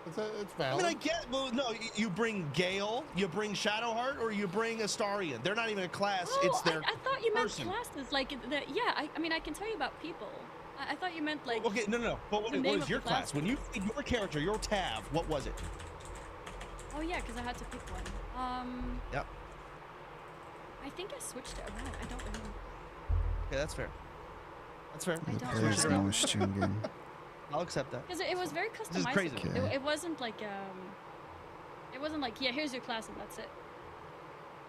It's I valid. mean, I get. Well, no, you bring Gale, you bring Shadowheart, or you bring Astarion. They're not even a class. Oh, it's their. I thought you meant person. classes. Like, yeah, I mean, I can tell you about people. I thought you meant like. Okay, no. But what the name was of your the class? class. When you played your character, your Tav, what was it? Oh yeah, because I had to pick one. Yep. I think I switched it around. I don't remember. Okay, that's fair. That's fair. I The don't player is remember. no stream game. I'll accept that. Because it was very is customizable. crazy. Okay. It wasn't like It wasn't like, yeah, here's your class and that's it.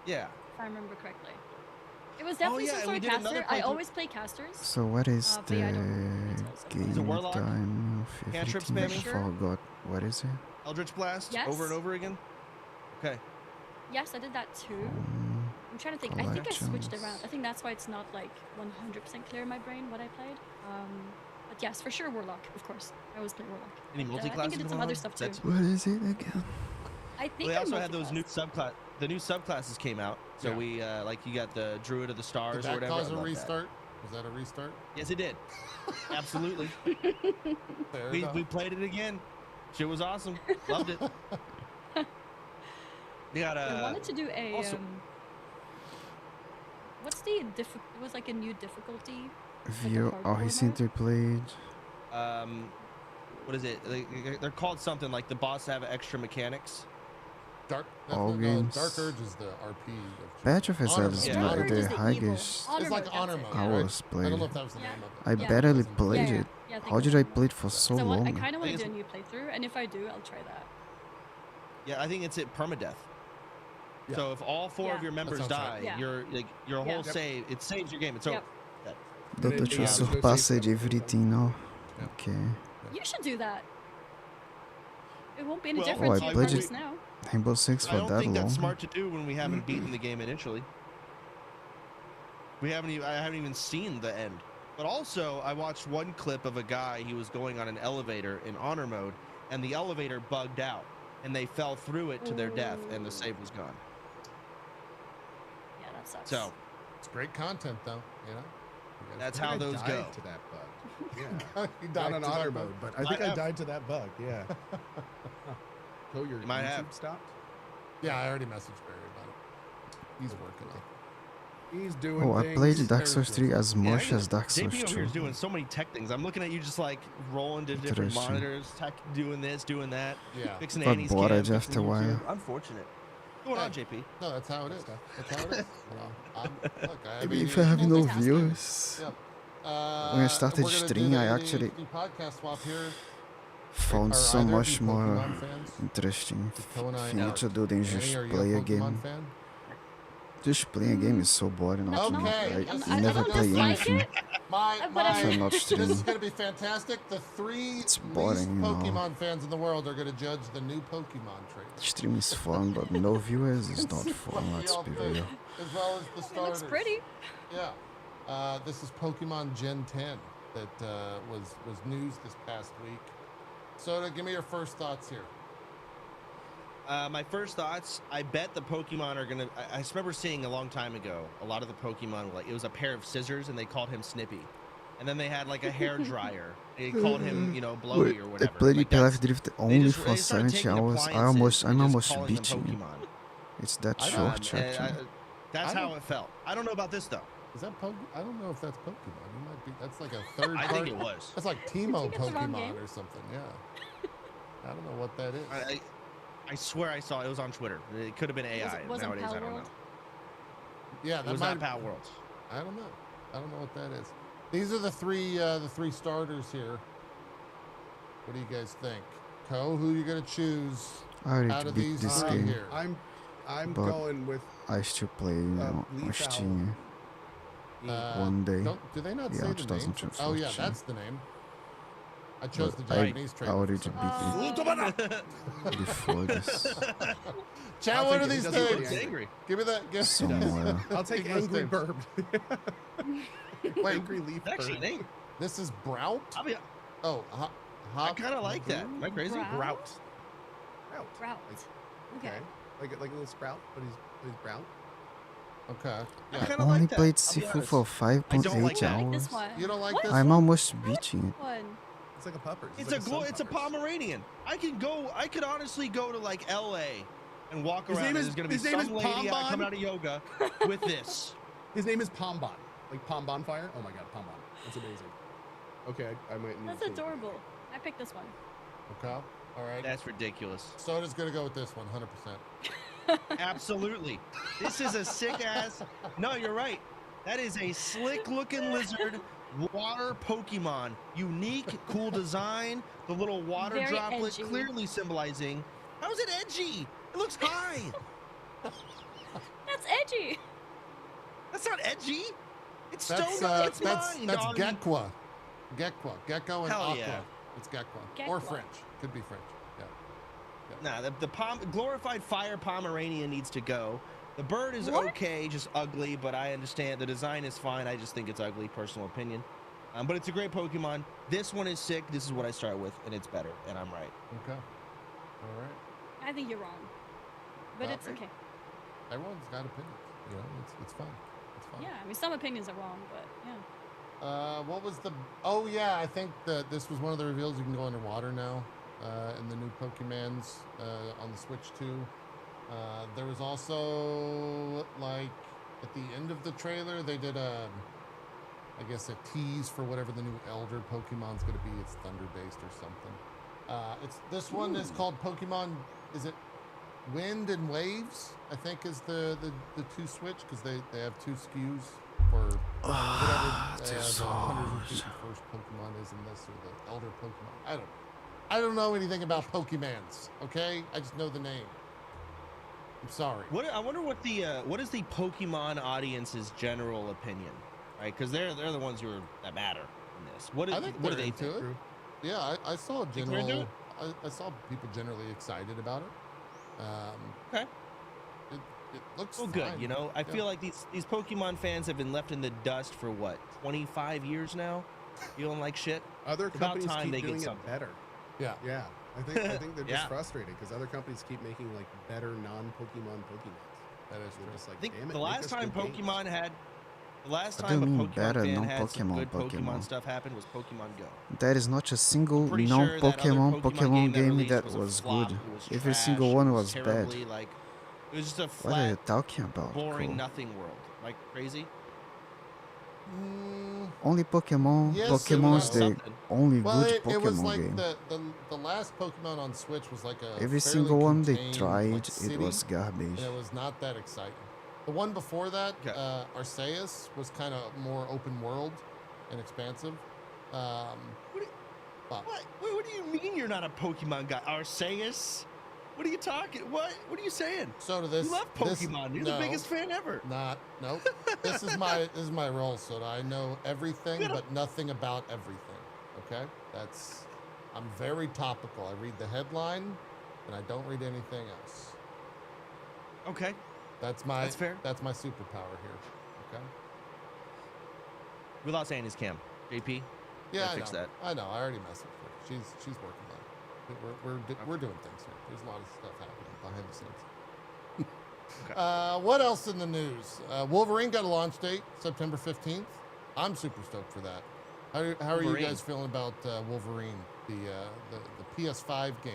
Yeah. If I remember correctly. It was definitely yeah, some and sort we of did another caster. I playthrough. always play casters. So what is But yeah, I the don't know details of it. game Is it Warlock? time of Cantrip everything? spamming? I Sure. forgot. What is it? Eldritch Blast Yes. over and over again. Okay. Yes, I did that too. Um, I'm trying to think. I think I switched Collections. around. I think that's why it's not like 100% clear in my brain what I played. But yes, for sure Warlock, of course. I always play Warlock. Any But, I multi think I classes? did some other stuff too. what is it again? I think They I also had those new multiclassed. subclass. The new subclasses came out, so Yeah. we like you got the Druid of the Did Stars or that whatever. cause I a love that. restart? Was that a restart? Yes, it did. Absolutely. Fair we enough. played it again. Shit was awesome. Loved it. We got I wanted to do a also- what's the it was like a new difficulty. View hardcore all his mode? interplayed. what is it? They're called something like the boss have extra mechanics. Dark. All no, games. Dark Urge is the RP. Of Patch of Honor Excel mode. is Yeah. like Dark Urge the is the evil. highest Honor It's like mode, honor that's it, mode, yeah. I right? was I don't know played. if that was the Yeah. name of it. I Yeah. barely Doesn't- played yeah, it. Yeah, I think How did it's I Honor play Mode. it for so So I long? kind of want think to do a it's- new playthrough, and if I do, I'll try that. Yeah, I think it's at permadeath. Yeah. So if all four of Yeah. your members sounds right. die, Yeah. your Yeah. whole Yep. save, it saves your game. It's Yep. over. Double yeah, to there's no surpass save stuff. everything now. Yeah. Okay. You should do that. It won't be any Well, different I to your played purchase it- now. Rainbow Six I for don't that think long. that's smart to do when we haven't beaten the game initially. I haven't even seen the end. But also, I watched one clip of a guy. He was going on an elevator in honor mode, and the elevator bugged out, and they fell through it to their death, and the save was gone. Yeah, that sucks. So It's great content, though. You know. You guys- that's I think how I those died go. to that bug. Yeah. You Not died on to that honor bug. mode, but I Might think I have. died to that bug. Yeah. Oh, your You might YouTube have. stopped? Yeah, I already messaged Barry about it. He's working on it. He's doing Oh, I things. played Dark There's Souls no 3 sense. as Yeah, much as Dark JP Souls over 2. here is doing so many tech things. I'm looking at you just like rolling to different Interesting. monitors, tech, doing this, doing that, Yeah. fixing Got Annie's bored cam, after fixing a while. YouTube. Unfortunate. What's going on, Hey. JP? No, that's how it is. That's how it is. Look, I have Maybe if I ADHD. have no Multitasking. views, Yeah. When I started we're gonna do streaming, the I actually ADHD podcast swap here. found Are so either of much you more Pokemon fans? interesting Ko and I thing are. to do than Annie, just are you play a Pokemon game. fan? Just playing a game is so boring. That's Actually, not Okay, really- this I is never gonna play be- anything. My, But I If I'm mean- not this is streaming. going to be fantastic. The three It's least boring, you know. Pokemon fans in the world are going to judge the new Pokemon trailer. Stream is fun, but no viewers is not See fun. what Let's y'all be think, real. As well as the It starters. looks pretty. Yeah. This is Pokemon Gen 10 that was news this past week. Soda, give me your first thoughts here. My first thoughts, I bet the Pokemon are gonna. I remember seeing a long time ago a lot of the Pokemon, like it was a pair of scissors and they called him Snippy, and then they had like a hair dryer. They called him, Blowy Wait, or I whatever. played Like, Pilaf that's- Drift they only just- for they started 70 taking hours. appliances I'm and just almost calling them beating it. Pokemon. It's that I short, and actually. that's I how don't- it felt. I don't know about this though. Is that I don't know if that's Pokemon. You might be. That's like a third I party. think it was. That's like you Teemo get the wrong game? Pokemon or something. Yeah. I don't know what that is. I swear I saw it was on Twitter. It could have been AI. Was it Nowadays, I don't know. Palworld? Yeah, It that was might. not Pal Worlds. I don't know. I don't know what that is. These are the three starters here. What do you guys think? Ko, who you gonna choose I out already of beat these this three game. here? I'm But- going with I still play on Lethal. Steam Uh, one day. Do they not Yeah, say the name? 2014. Oh yeah, that's the name. I chose But the I Japanese trailer. already for beat some it reason. before this. Chat, I'll what take are it. these He doesn't things? look angry. Give me that. Give Somewhere. I'll take He must Angry have- Burb. Wait, Angry Leaf Actually, Burb. they, this is Brout. I mean, Oh, I kind of like that. Am I crazy? Brown? Grout. Grout. Route. Okay. Okay. Like a little sprout, but he's brown. Okay. I Yeah. kinda Only like that, played I'll be Sifu honest. for I don't 5.8 like that. I like hours. this one. You don't like What? this I'm one? almost beating it. one? It's like a puppers. It's like a glo- sun it's a puppers. Pomeranian. I could honestly go to like LA and walk His around name and is- there's gonna be his name some is lady Pombon? coming out of yoga with this. His name is Pombon. Like Pom Bonfire. Oh my god, Pombon. That's amazing. Okay, I might need That's to change adorable. I picked this one. Okay. All right. That's ridiculous. Soda's gonna go with this one, 100%. Absolutely. This is a sick ass. No, you're right. That is a slick looking lizard water Pokemon. Unique, cool design. The little water Very droplet edgy. clearly symbolizing. How is it edgy? It looks high. That's edgy. That's not edgy. It's That's stone on its that's mind. that's on- Gekwa. Gecko and Hell Aqua. yeah. It's Gekwa. Or Gekwa. French. Could be French. Yeah. Nah, the glorified fire Pomeranian needs to go. The bird is What? okay, just ugly, but I understand the design is fine. I just think it's ugly, personal opinion. But it's a great Pokemon. This one is sick. This is what I start with, and it's better, and I'm right. Okay. All right. I think you're wrong, but it's Okay. okay. Everyone's got opinions. You know, it's fine. It's fine. Yeah, I mean, some opinions are wrong, but yeah. What was the? Oh yeah, I think that this was one of the reveals. You can go underwater now, in the new Pokemans on the Switch 2. There was also like at the end of the trailer they did I guess a tease for whatever the new Elder Pokemon's going to be. It's Thunder based or something. It's this one is called Pokemon. Is it Wind and Waves? I think is the two Switch because they have two SKUs for whatever the 151st Pokemon is in this or the Elder Pokemon. I don't know anything about Pokemans. Okay, I just know the name. I'm sorry. I wonder what is the Pokemon audience's general opinion, right? Because they're the ones that matter in this. What I think do they're they into think? it. Yeah, I saw Think they're into general. it? I saw people generally excited about it. Okay. It looks Well, good. fine. You know, I Yeah. feel like these Pokemon fans have been left in the dust for what 25 years now, feeling like shit. Other About companies time keep they get doing it something. better. Yeah. Yeah, I think they're just Yeah. frustrated because other companies keep making like better non-Pokemon Pokemons. That is They're true. just like, I think damn it, the make last us time good games." Pokemon had, the last What time do a you mean Pokemon better, fan no had some Pokemon good Pokemon Pokemon? stuff happen was Pokemon Go. There is not a single Pretty sure that other non-Pokemon Pokemon game game that released was a flop. good. It was Every trash, single it one was terribly, bad. Like, it was just a What are you flat, talking about? boring, Cole? nothing world. Like crazy. Only Pokemon. Yes, Pokemon's it was. the Something. only Well, good it was Pokemon like game. the last Pokemon on Switch was like a Every fairly single one they contained, tried, like, city, it was garbage. and it was not that exciting. The one before that, Okay. Arceus, was kind of more open world and expansive. What But what do you mean you're not a Pokemon guy? Arceus? What are you talking? What are you saying? so to this, You love Pokemon. You're no, the biggest fan ever. Nope. this is my role, Soda. I know everything, Get 'em. but nothing about everything. Okay, I'm very topical. I read the headline, and I don't read anything else. Okay. That's fair. That's my superpower here. Okay. Without saying his cam. JP. Yeah, I fix know. that. I know. I already messaged her. She's working on it. We're doing things here. There's a lot of stuff happening behind the scenes. Okay. What else in the news? Wolverine got a launch date, September 15th. I'm super stoked for that. How are you Wolverine. guys feeling about Wolverine, the PS5 game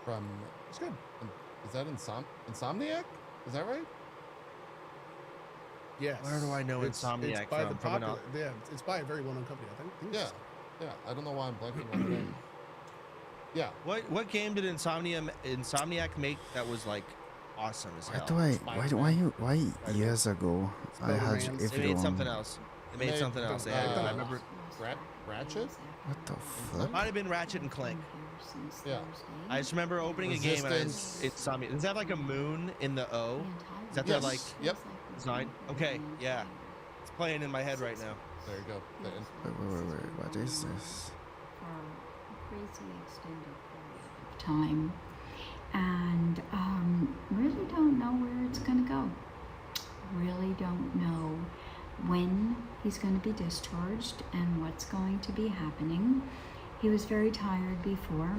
from? It's good. Is that Insomniac? Is that right? Yes. Where do I know It's Insomniac by from? the Coming popular, out- yeah, it's by a very well-known company. I think Yeah, it's- yeah. I don't know why I'm blanking on the name. Yeah. What game did Insomniac make that was like awesome as hell? Why years ago I Spider-Man. had They They made everyone. something else. They made Made something else. They had, the- I remember. Ratchet? What the fuck? Might have been Ratchet and Clank. Yeah. I just remember opening a game and Resistance. Insomniac. Does that have like a moon in the O? Is that their Yes. like Yep. design? Okay, yeah. It's playing in my head right now. There you go. Wait, what is this? For a crazy extended period of time, and really don't know where it's going to go. Really don't know when he's going to be discharged and what's going to be happening. He was very tired before.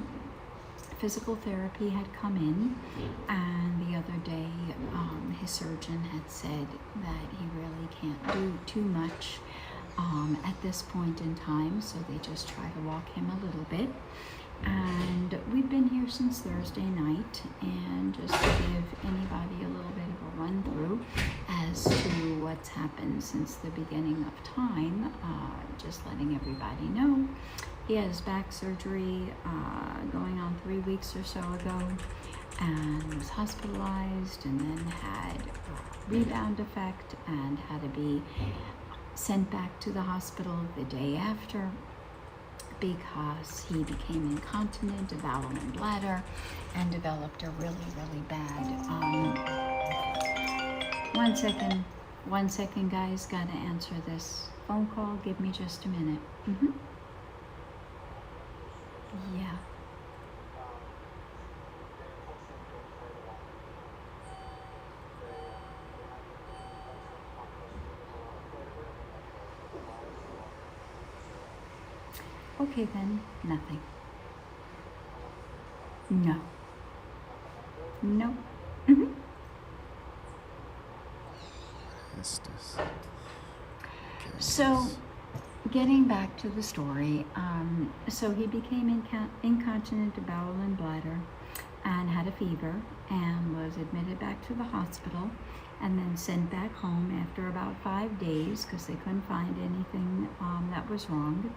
Physical therapy had come in, and the other day his surgeon had said that he really can't do too much at this point in time, so they just try to walk him a little bit. And we've been here since Thursday night, and just to give anybody a little bit of a run through as to what's happened since the beginning of time, just letting everybody know. He had his back surgery going on 3 weeks or so ago, and was hospitalized, and then had a rebound effect and had to be sent back to the hospital the day after because he became incontinent of bowel and bladder and developed a really, really bad, 1 second, 1 second, guys. Gotta answer this phone call. Give me just a minute. Yeah. Okay then, nothing. No. Nope. What's this? So, getting back to the story, so he became incontinent to bowel and bladder and had a fever and was admitted back to the hospital and then sent back home after about 5 days because they couldn't find anything that was wrong.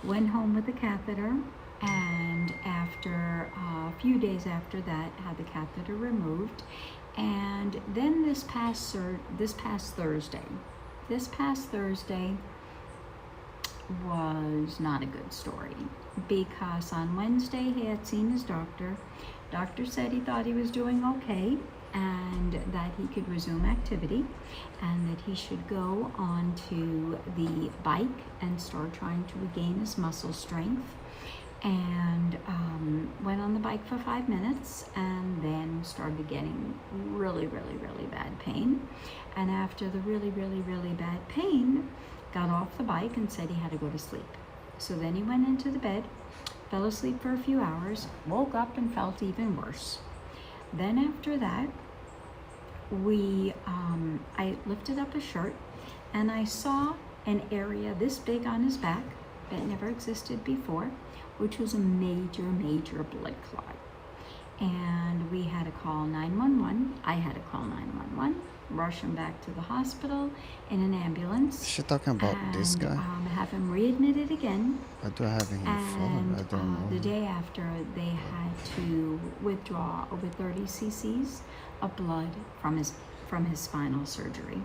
Went home with a catheter, and after a few days after that had the catheter removed. And then this past Thursday was not a good story, because on Wednesday he had seen his doctor. Doctor said he thought he was doing okay and that he could resume activity and that he should go onto the bike and start trying to regain his muscle strength. And went on the bike for 5 minutes and then started getting really bad pain. And after the really bad pain, got off the bike and said he had to go to sleep. So then he went into the bed, fell asleep for a few hours, woke up and felt even worse. Then after that, I lifted up his shirt and I saw an area this big on his back that never existed before, which was a major blood clot. And we had to call 911. I had to call 911, rush him back to the hospital in an ambulance. Is she talking about this guy? Have him readmitted again. Why do I have him followed? And I don't know. the day after, they had to withdraw over 30 cc's of blood from his spinal surgery.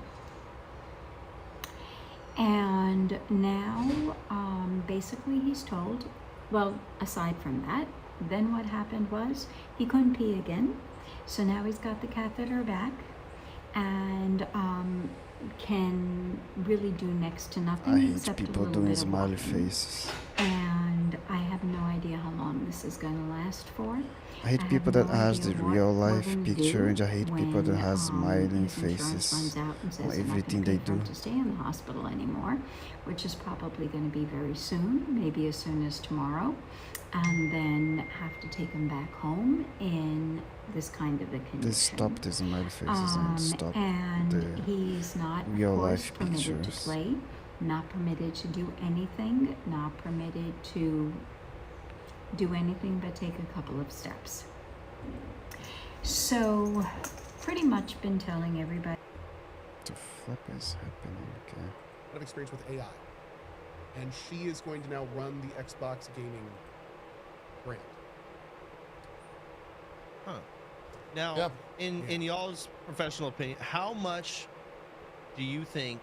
And now, basically, he's told, well, aside from that, then what happened was he couldn't pee again. So now he's got the catheter back and can really do next to nothing I hate except people a little doing bit of smiley walking. faces. And I have no idea how long this is going to last for. I hate have people no that has the idea what real we're life gonna picture, do and I hate people that when, has smiling his insurance faces runs out and says on they're not everything gonna they pay for do. him to stay in the hospital anymore, which is probably going to be very soon, maybe as soon as tomorrow, and then have to take him back home in this kind of a condition. They stop the smiley faces and stop And the he's not, of real course, life permitted to pictures. play, not permitted to do anything, not permitted to do anything but take a couple of steps. So, pretty much been telling everybody. What the flip is happening? Okay. I have experience with AI, and she is going to now run the Xbox gaming brand. Huh. Now, Yep. in y'all's professional opinion, how much do you think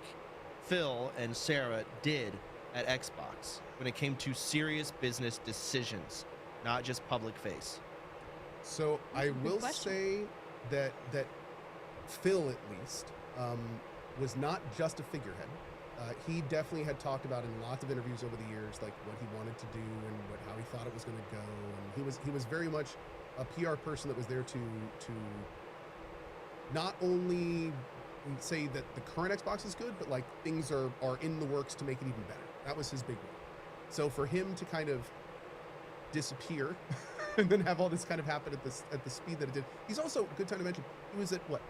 Phil and Sarah did at Xbox when it came to serious business decisions, not just public face? So I Good will question. say that Phil, at least, was not just a figurehead. He definitely had talked about in lots of interviews over the years, like what he wanted to do and how he thought it was going to go. And he was very much a PR person that was there to not only say that the current Xbox is good, but like things are in the works to make it even better. That was his big one. So for him to kind of disappear and then have all this kind of happen at the speed that it did. He's also, good time to mention, he was at what,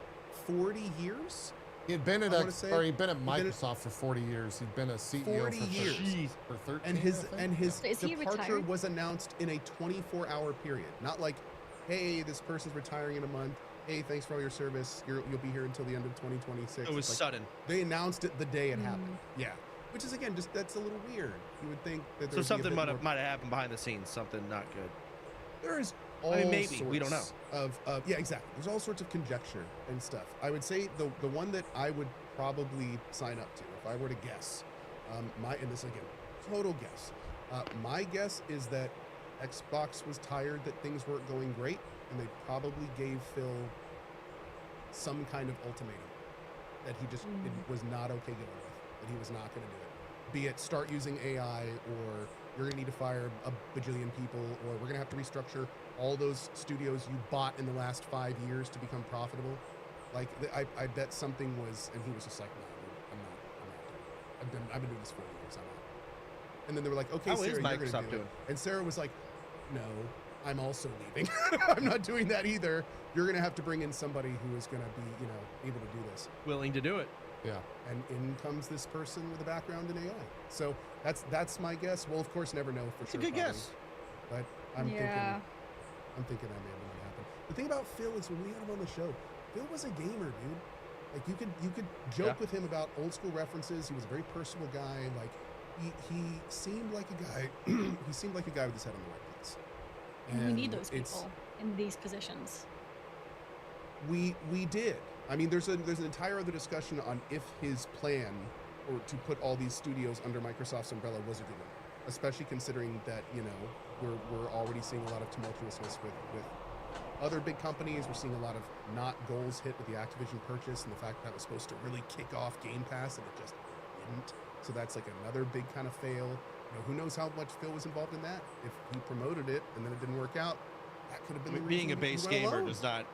40 years? He had been at I wanna say- he'd been at been at- Microsoft for 40 years. He'd been a CEO 40 years. for 13. And I his think. So is he departure retired? was announced in a 24-hour period. Not like, hey, this person's retiring in a month. Hey, thanks for all your service. You'll be here until the end of 2026. It was It's like, sudden. they announced it the day it Mm. happened. Yeah. Which is, again, just that's a little weird. You would think that So there'd be a something bit more- might have happened behind the scenes, something not good. There is all I mean, maybe. We don't sorts of yeah, exactly. There's all sorts of conjecture and stuff. I would say the one that I would probably sign up to if I were to guess, and this again, total guess. My guess is that Xbox was tired that things weren't going great, and they probably gave Phil some kind of ultimatum. that he just it was not okay going with, that he was not going to do it. Be it start using AI, or you're going to need to fire a bajillion people, or we're going to have to restructure all those studios you bought in the last 5 years to become profitable. Like, I bet something was, and he was just like, no, I'm not doing it. I've been doing this 4 years, I'm out. And then they were like, okay, How Sarah, is you're going to Microsoft do it. doing? And Sarah was like, no, I'm also leaving. I'm not doing that either. You're going to have to bring in somebody who is going to be, you know, able to do this. Willing to do it. Yeah. And in comes this person with a background in AI. So that's my guess. We'll of course never know for It's sure. a good probably, guess. but I'm thinking Yeah. that may have been what happened. The thing about Phil is when we had him on the show, Phil was a gamer, dude. Like you could joke Yeah. with him about old school references. He was a very personable guy. Like he seemed like a guy. He seemed like a guy with his head on the right place. And we need those it's- people in these positions. We did. I mean, there's an entire other discussion on if his plan, or to put all these studios under Microsoft's umbrella, was a good one, especially considering that, you know, we're already seeing a lot of tumultuousness with other big companies. We're seeing a lot of not goals hit with the Activision purchase, and the fact that was supposed to really kick off Game Pass and it just didn't. So that's like another big kind of fail. You know, who knows how much Phil was involved in that? If he promoted it and then it didn't work out, that could have been the Being a reason he base went gamer alone. does not.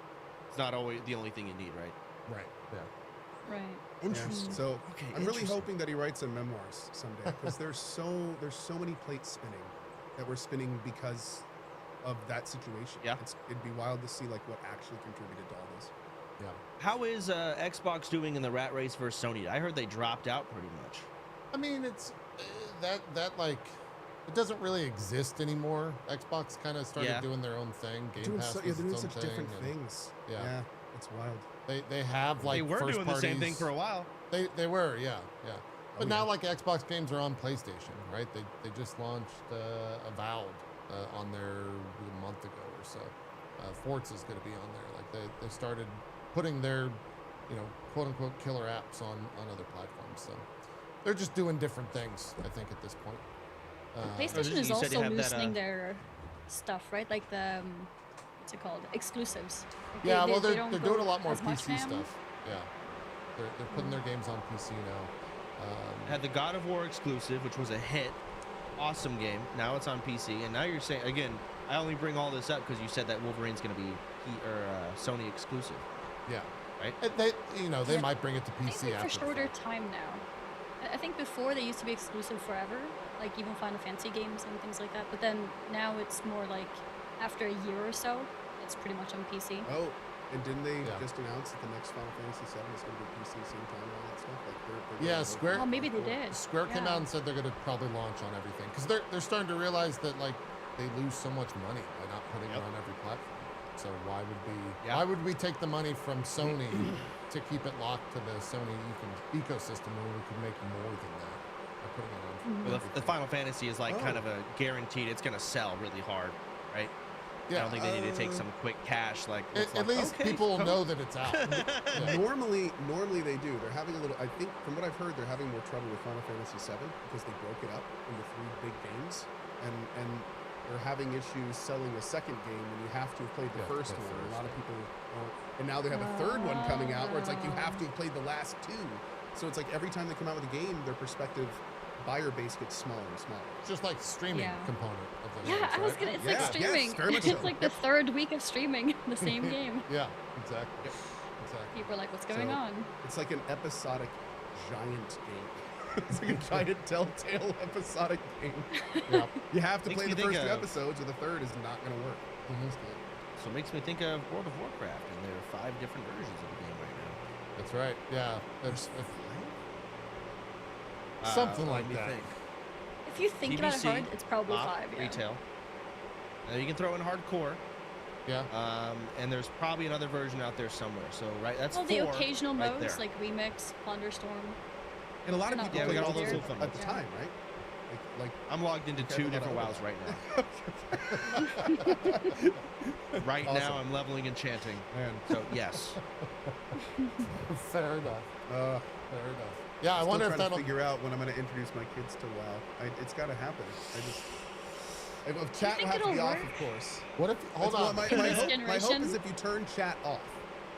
It's not always the only thing you need, right? Right. Yeah. Right. Interesting. So Okay, I'm really interesting. hoping that he writes some memoirs someday, because there's so many plates spinning that we're spinning because of that situation. Yeah. It'd be wild to see like what actually contributed to all this. Yeah. How is Xbox doing in the rat race versus Sony? I heard they dropped out pretty much. I mean, it's that like it doesn't really exist anymore. Xbox kind of started Yeah. doing their own thing. Game Pass They're was doing its own such thing, different and things. Yeah. It's wild. They have like they were first doing the same thing parties. for a while. They were, yeah. But Oh, now yeah. like Xbox games are on PlayStation, right? They just launched Avowed on there a month ago or so. Forza's going to be on there. Like they started putting their, you know, quote unquote killer apps on other platforms. So they're just doing different things, I think, at this point. PlayStation you is said you also have that, loosening their stuff, right? Like the what's it called? Exclusives. Like Yeah, well, they they're don't doing a go lot more as much PC now. stuff. Yeah, they're putting their games on PC now. Had the God of War exclusive, which was a hit, awesome game. Now it's on PC, and now you're saying again. I only bring all this up because you said that Wolverine's going to be Sony exclusive. Yeah, Right. And they Yeah. might bring it to I think PC like after. for the shorter fact. time now. I think before they used to be exclusive forever, like even Final Fantasy games and things like that. But then now it's more like after a year or so, it's pretty much on PC. Oh, and didn't they Yeah. just announce that the next Final Fantasy VII is going to be PC same time and all that stuff? Like they're Yeah, going Square. Oh, maybe they did. Square came Yeah. out and said they're going to probably launch on everything because they're starting to realize that like they lose so much money by not putting it Yep. on every platform. So why Yeah. would we take the money from Sony to keep it locked to the Sony ecosystem when we could make more than that by putting it on? Well, the everything? Final Fantasy is like kind Oh. of a guaranteed. It's going to sell really hard, right? I Yeah, don't think they need to take some quick cash. Like at like, least okay, people come- know that it's out. Yeah. Normally they do. They're having a little. I think from what I've heard, they're having more trouble with Final Fantasy VII because they broke it up into 3 big games, and they're having issues selling a second game when you have to have played the You have to first play one. first, A lot of yeah. people don't. And now they have a third one coming out where it's like you have to have played the last 2. So it's like every time they come out with a game, their prospective buyer base gets smaller and smaller. It's just like streaming Yeah. component of the Yeah, games, I was right? gonna. It's Yeah, like yes, streaming. very much It's so. like the third week of streaming the same game. Yeah, exactly. Exactly. People are like, "What's going So- on?" It's like an episodic giant game. It's like a giant Telltale episodic game. Yeah. You have to Makes play me the think first 2 of- episodes, or the third is not going to work. Mhm. So it makes me think of World of Warcraft, and there are 5 different versions of the game right now. That's right. Yeah. It's, Uh, Something let like me that. think. If you think about it PVC, hard, it's probably Op, 5. Yeah. Retail. You can throw in hardcore, yeah. and there's probably another version out there somewhere. So right, that's Well, 4 the occasional right modes there. like Remix, Plunderstorm. And a lot of They're people not Yeah, we played got all those multiplayer little fun at the ones. time, right? Like I'm logged into Okay, 2 but different I- WoWs right now. Right Awesome. now, I'm leveling enchanting. man. So yes, Fair enough. Uh, Fair enough. Yeah, I still wonder if trying to that'll. figure out when I'm going to introduce my kids to WoW. It's got to happen. If chat will think have to it'll be off, work? of course. What if? Hold That's what on. My In this hope is generation? if you turn chat off.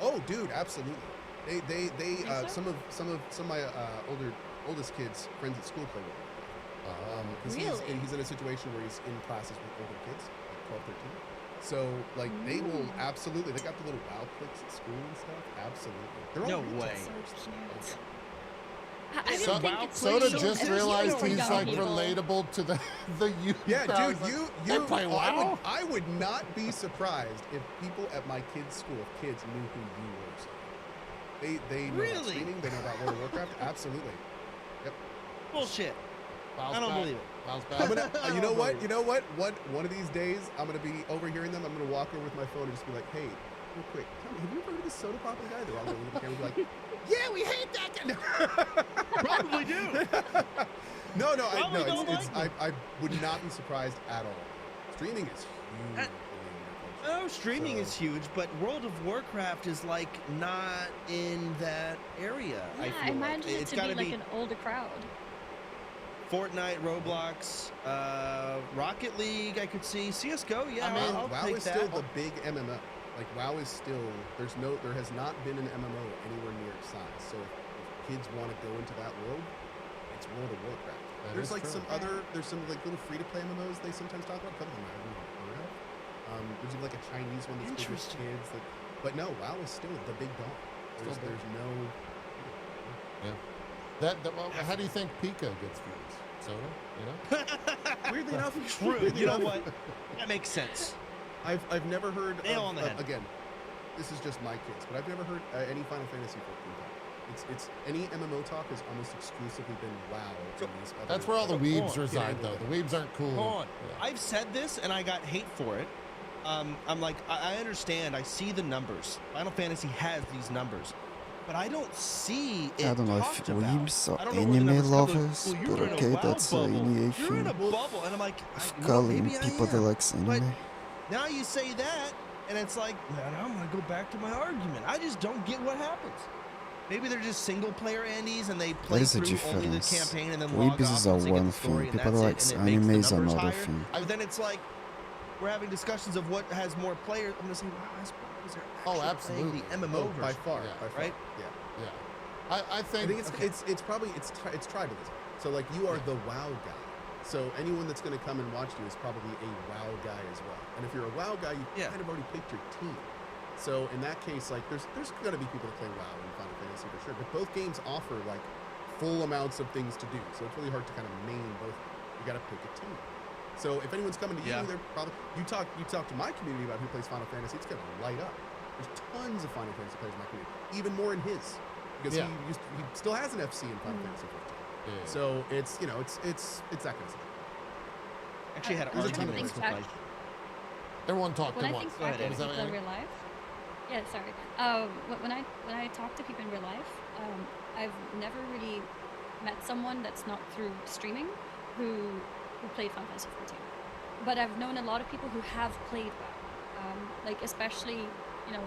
Oh, dude, absolutely. so? Some of my oldest kids friends at school play with him. Because Really? he's in a situation where he's in classes with older kids, like 12, 13. So like they will absolutely, they got the little WoW clicks at school and stuff. Absolutely, they're all No retail. way. So cute. Yeah, I so don't think Wow it's Soda so just easy realized for he's young like people. relatable to the youth. Yeah, crowd. dude, Like, you they play WoW. I would not be surprised if people at my kids' school, if kids knew who you were. So they know about Really? streaming, they know about World of Warcraft. Absolutely. Bullshit. Bounce I don't back, believe it. bounce I'm back. gonna, you know what? You know what? One of these days, I'm gonna be overhearing them. I'm gonna walk over with my phone and just be like, "Hey, real quick, tell me, have you ever heard of this soda popping guy?" They're all gonna look at the camera and be like, "Yeah, we hate that guy." Probably do. No, Probably don't it's like I would not be surprised at all. Streaming is huge. Uh, Oh, streaming is huge, but World of Warcraft is like not in that area. Yeah, I I feel imagine like. it It's to got be to like be an older crowd. Fortnite, Roblox, Rocket League. I could see CS:GO. Yeah, I mean, I'll WoW take is that. still the big MMO. Like WoW is still there has not been an MMO anywhere near its size. So if kids want to go into that world, it's World of Warcraft. That There's is like true. there's some like little free to play MMOs they sometimes talk about. A couple of them I haven't even heard of. There's even like a Chinese one that's big with Interesting. kids. But no, WoW is still the big dog. Still big. There's no. Well, how do you think Pika gets views? Soda, you know? Weirdly enough, True. weirdly You know enough, what? That makes sense. I've never heard Nail of, on the head. again. This is just my kids, but I've never heard any Final Fantasy 15 talk. It's any MMO talk has almost exclusively been WoW. So- and these other That's where all the Hold weebs on. reside, though. The weebs aren't cool. Hold on. Yeah. I've said this and I got hate for it. I'm like, I understand. I see the numbers. Final Fantasy has these numbers, but I don't see it I don't know if talked about. weebs I are don't know where the anime numbers come from. lovers, Well, but you're in a okay, WoW that's bubble. an NEA You're in a thing. bubble, and I'm like, Calling maybe I people that am. likes anime. Now you say that, and it's like, man, I'm gonna go back to my argument. I just don't get what happens. Maybe they're just single player Andes and they play There's a through only the difference. campaign and then log Weebs off is once they get one the story thing. and People that's that it, likes and it makes anime is the numbers another higher. thing. But then it's like we're having discussions of what has more players. I'm gonna say, wow, I suppose they're Oh, actually playing absolutely. the MMO by version. far, Yeah. by far, right? Yeah. Yeah. I I think, think it's okay. it's probably it's tribalism. So like you are the WoW guy. So anyone that's going to come and watch you is probably a WoW guy as well. And if you're a WoW guy, you Yeah. kind of already picked your team. So in that case, like there's going to be people that play WoW and Final Fantasy for sure. But both games offer like full amounts of things to do. So it's really hard to kind of main both. You got to pick a team. So if anyone's coming to Yeah. you, they're probably you talk to my community about who plays Final Fantasy, it's going to light up. There's tons of Final Fantasy players in my community, even more in his, because Yeah. he still has an FC in Final Fantasy 15. Yeah. So it's it's that kind of stuff. Actually, had There's a an ton of argument with things my Everyone talk When at I once. think Go back ahead, to Was that people in Annie? real life, yeah, sorry. When I talk to people in real life, I've never really met someone that's not through streaming who played Final Fantasy 14. But I've known a lot of people who have played WoW, like especially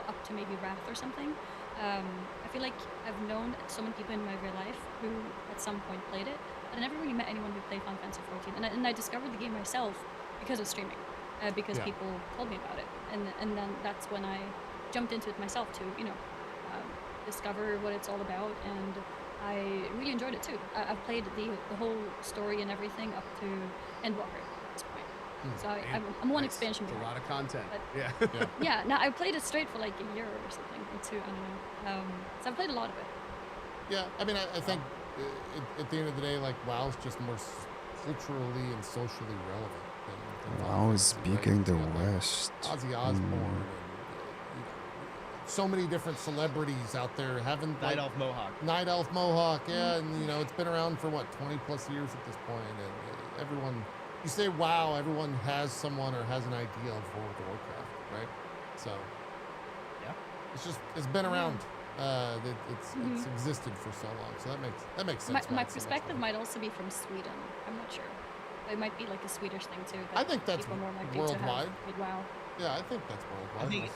up to maybe Wrath or something. I feel like I've known so many people in my real life who at some point played it, but I never really met anyone who played Final Fantasy 14. And I discovered the game myself because of streaming, because Yeah. people told me about it, and then that's when I jumped into it myself to discover what it's all about, and I really enjoyed it too. I've played the whole story and everything up to Endwalker at this point. So I'm one Nice. expansion It's a behind. lot of content. But- Yeah. Yeah, no, I played it straight for like a year or something, or two, I don't know. So I've played a lot of it. Yeah, I mean, I think at the end of the day, like WoW's just more culturally and socially relevant. Than Final WoW is Fantasy, big right? in the You got, like, West. Ozzy Osbourne and so many different celebrities out there having Night like, Elf Mohawk. Night Elf Mohawk, yeah, and it's been around for what 20 plus years at this point, and everyone, you say WoW, everyone has someone or has an idea of World of Warcraft, right? So Yeah. it's been around. It's existed for so long, so that makes sense. why My it's so much perspective better. might also be from Sweden. I'm not sure. It might be like a Swedish thing too. I that think that's people are more likely worldwide. to have played WoW. Yeah, I think that's worldwide.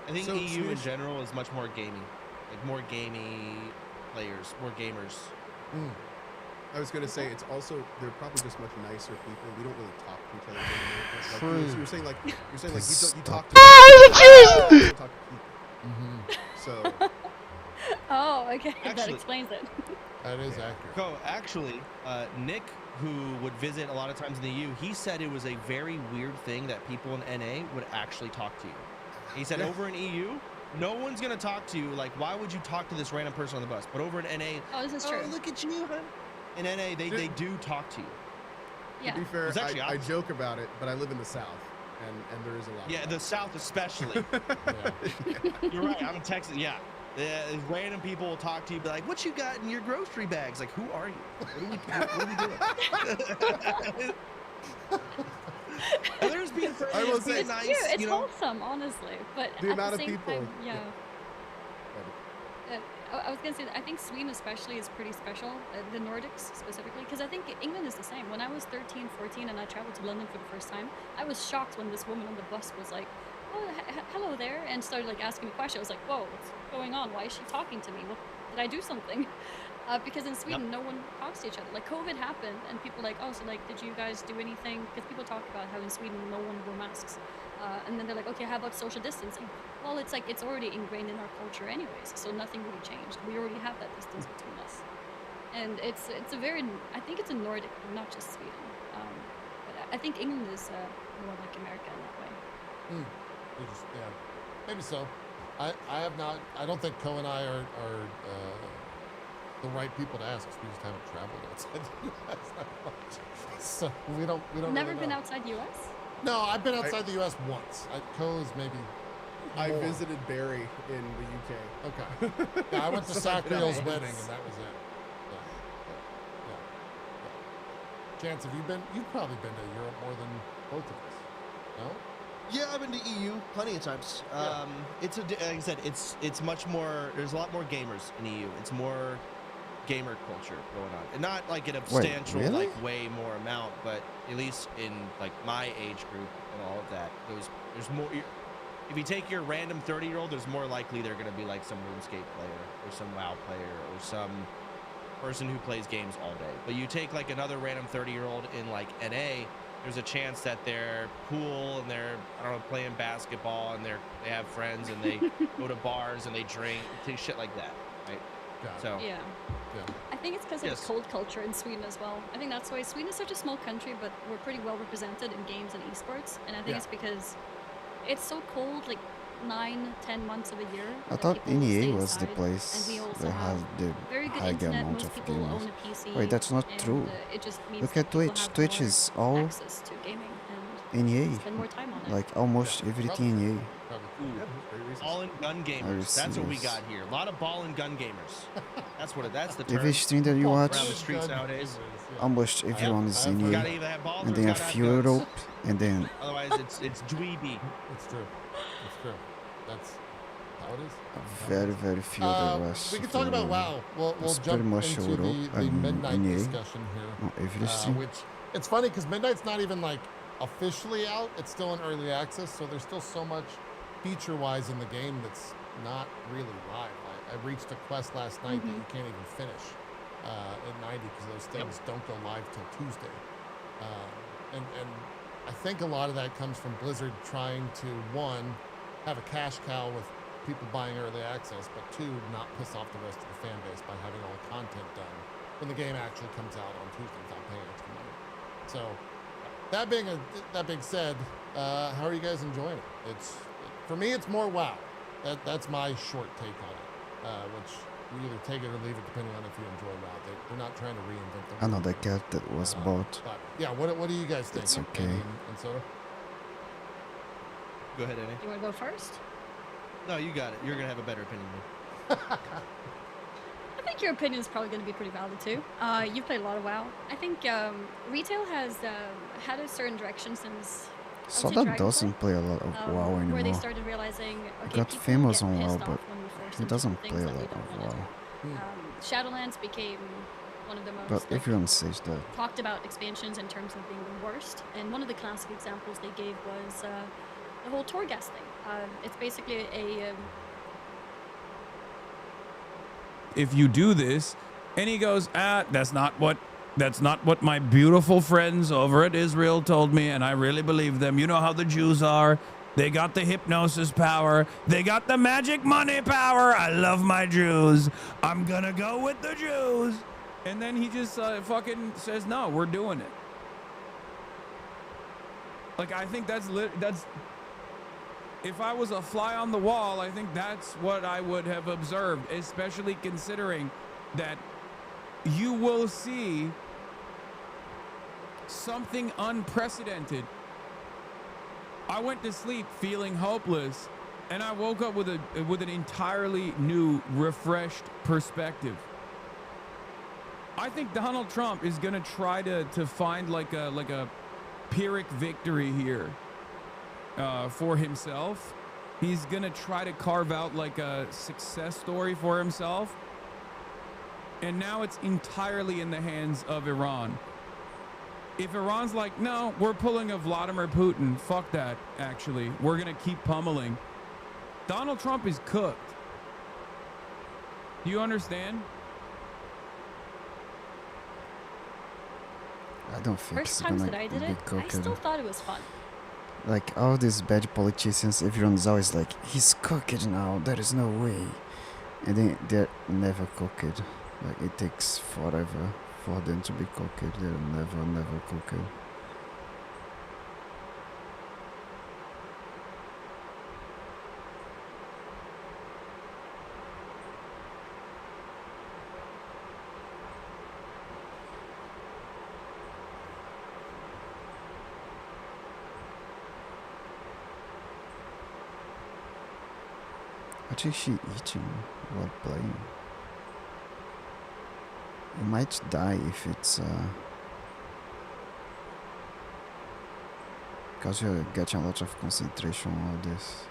I think So EU in Swedish- general is much more gaming, like more gamey players, more gamers. I was gonna say it's also they're probably just much nicer people. We don't really talk to each other anymore. Like, True. you're saying like you Ah, talk to people. Mhm. So Oh, okay. that Actually- explains it. That is accurate. So actually, Nick, who would visit a lot of times in the EU, he said it was a very weird thing that people in NA would actually talk to you. He said Yeah. over in EU, no one's gonna talk to you. Like, why would you talk to this random person on the bus? But over in NA, Oh, this is true. oh, look at you, huh? In NA, they do talk to you. Yeah. To be fair, It's actually I opposite. joke about it, but I live in the South, and there is a lot. Yeah, of the South especially. Yeah. You're right. I'm in Texas. Yeah. Random people will talk to you, be like, "What you got in your grocery bags?" Like, who are you? What are we doing? And there's being friendly, I will it's being say- It's nice, cute. It's you know. wholesome, honestly. But The at amount the of same people- time, yeah. I was gonna say that I think Sweden especially is pretty special, the Nordics specifically, because I think England is the same. When I was 13, 14, and I traveled to London for the first time, I was shocked when this woman on the bus was like, "Oh, hello there," and started like asking me questions. I was like, "Whoa, what's going on? Why is she talking to me? What, did I do something?" Because in Sweden, no one talks to each other. Like COVID happened, and people like, "Oh, so like, did you guys do anything?" Because people talk about how in Sweden no one wore masks, and then they're like, "Okay, how about social distancing?" Well, it's like it's already ingrained in our culture anyways, so nothing really changed. We already have that distance between us, and it's a very I think it's a Nordic, not just Sweden. But I think England is more like America in that way. Yeah, maybe so. I have not. I don't think Co and I are the right people to ask, 'cause we just haven't traveled outside the U.S. that much. So we don't. Never really been know. outside U.S. No, I've been outside the U.S. once. Co's maybe. I more. visited Barry in the UK. Okay. Yeah, I went to So Sack I've been Reel's out wedding, once. and that was it. Yeah. Chance, have you been? You've probably been to Europe more than both of us. No. Yeah, I've been to EU plenty of times. Yeah. It's like I said, it's much more. There's a lot more gamers in EU. It's more gamer culture going on, and not like in a substantial, really? like way more amount, but at least in like my age group and all of that, there's more. If you take your random 30-year-old, there's more likely they're gonna be like some RuneScape player or some WoW player or some person who plays games all day. But you take like another random 30-year-old in like NA, there's a chance that they're cool and they're, I don't know, playing basketball and they have friends and they go to bars and they drink, shit like that, right? Got it. So Yeah. Yeah. I think it's because of Yes. the cold culture in Sweden as well. I think that's why Sweden is such a small country, but we're pretty well represented in games and esports. And I think Yeah. it's because it's so cold, like 9-10 months of a year. I that thought people will stay NEA was the inside, place and we also that have has the very good high internet. amount Most of people gamers. own a PC. Wait, that's not and, true. It just means Look that at people Twitch. have Twitch more is all access to gaming and NEA. spend more time on it. Like almost everything NEA. Probably. Ooh, Yeah, very recent. ball and gun Are you gamers. That's what we serious? got here. A lot of ball and gun gamers. That's the term. Every stream that you Around watch, the streets nowadays. almost everyone is I've You heard- gotta NEA. either have balls And or then you a gotta have few guns. rope, and then Otherwise, it's dweeby. It's true. It's true. That's how it is. very few the rest. We can of talk the about world. WoW. We'll It's jump pretty much into Europe the and midnight NEA. discussion here. Not every stream. Which it's funny because Midnight's not even like officially out. It's still in early access, so there's still so much feature-wise in the game that's not really live. I reached a quest last night that you can't even finish at 90 because those things don't go live till Tuesday. And I think a lot of that comes from Blizzard trying to, one, have a cash cow with people buying early access, but two, not piss off the rest of the fan base by having all the content done when the game actually comes out on Tuesday without paying extra money. So that being said, how are you guys enjoying it? For me, it's more WoW. That's my short take on it, which you either take it or leave it depending on if you enjoy WoW. They're not trying to reinvent the wheel. Another cat that was bought. But yeah, what do you guys think? It's okay. And Soda? Go ahead, Eddie. You want to go first? No, you got it. You're gonna have a better opinion than me. I think your opinion is probably going to be pretty valid too. You've played a lot of WoW. I think retail has had a certain direction since. I would say Soda Dragonflight, doesn't play a lot of WoW where they anymore. started realizing, okay, got people famous get on WoW, pissed but off when we force He them to do doesn't things play a that they lot don't of wanna WoW. do. Shadowlands became one of the most But like, everyone says that. talked about expansions in terms of being the worst. And one of the classic examples they gave was the whole Torghast thing. It's basically a if you do this, and he goes, that's not what my beautiful friends over at Israel told me, and I really believe them. You know how the Jews are. They got the hypnosis power. They got the magic money power. I love my Jews. I'm gonna go with the Jews. And then he just fucking says, no, we're doing it. Like, I think that's if I was a fly on the wall, I think that's what I would have observed, especially considering that you will see something unprecedented. I went to sleep feeling hopeless, and I woke up with an entirely new, refreshed perspective. I think Donald Trump is gonna try to find like a Pyrrhic victory here for himself. He's gonna try to carve out like a success story for himself, and now it's entirely in the hands of Iran. If Iran's like, no, we're pulling a Vladimir Putin, fuck that, actually. We're going to keep pummeling. Donald Trump is cooked. Do you understand? I don't think First it's times gonna that I did be it, I cooked. still thought it was fun. Like all these bad politicians, everyone's always like, he's cooked now, there is no way. And then they're never cooked. Like it takes forever for them to be cooked. They're never cooked. What is she eating while playing? You might die if it's because you're getting a lot of concentration on all this.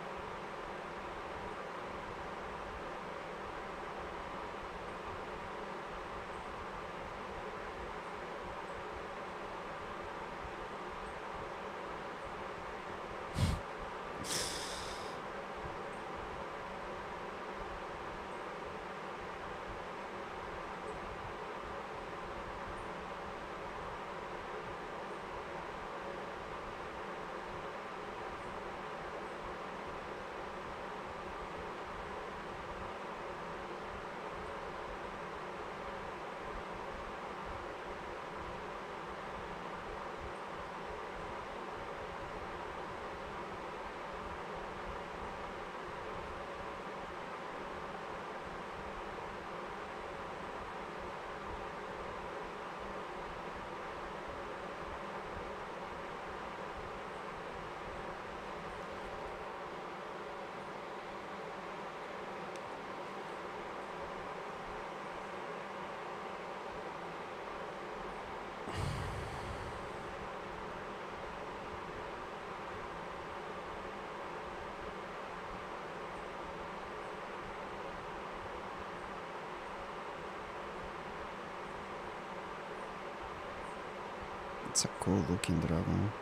It's a cool looking dragon.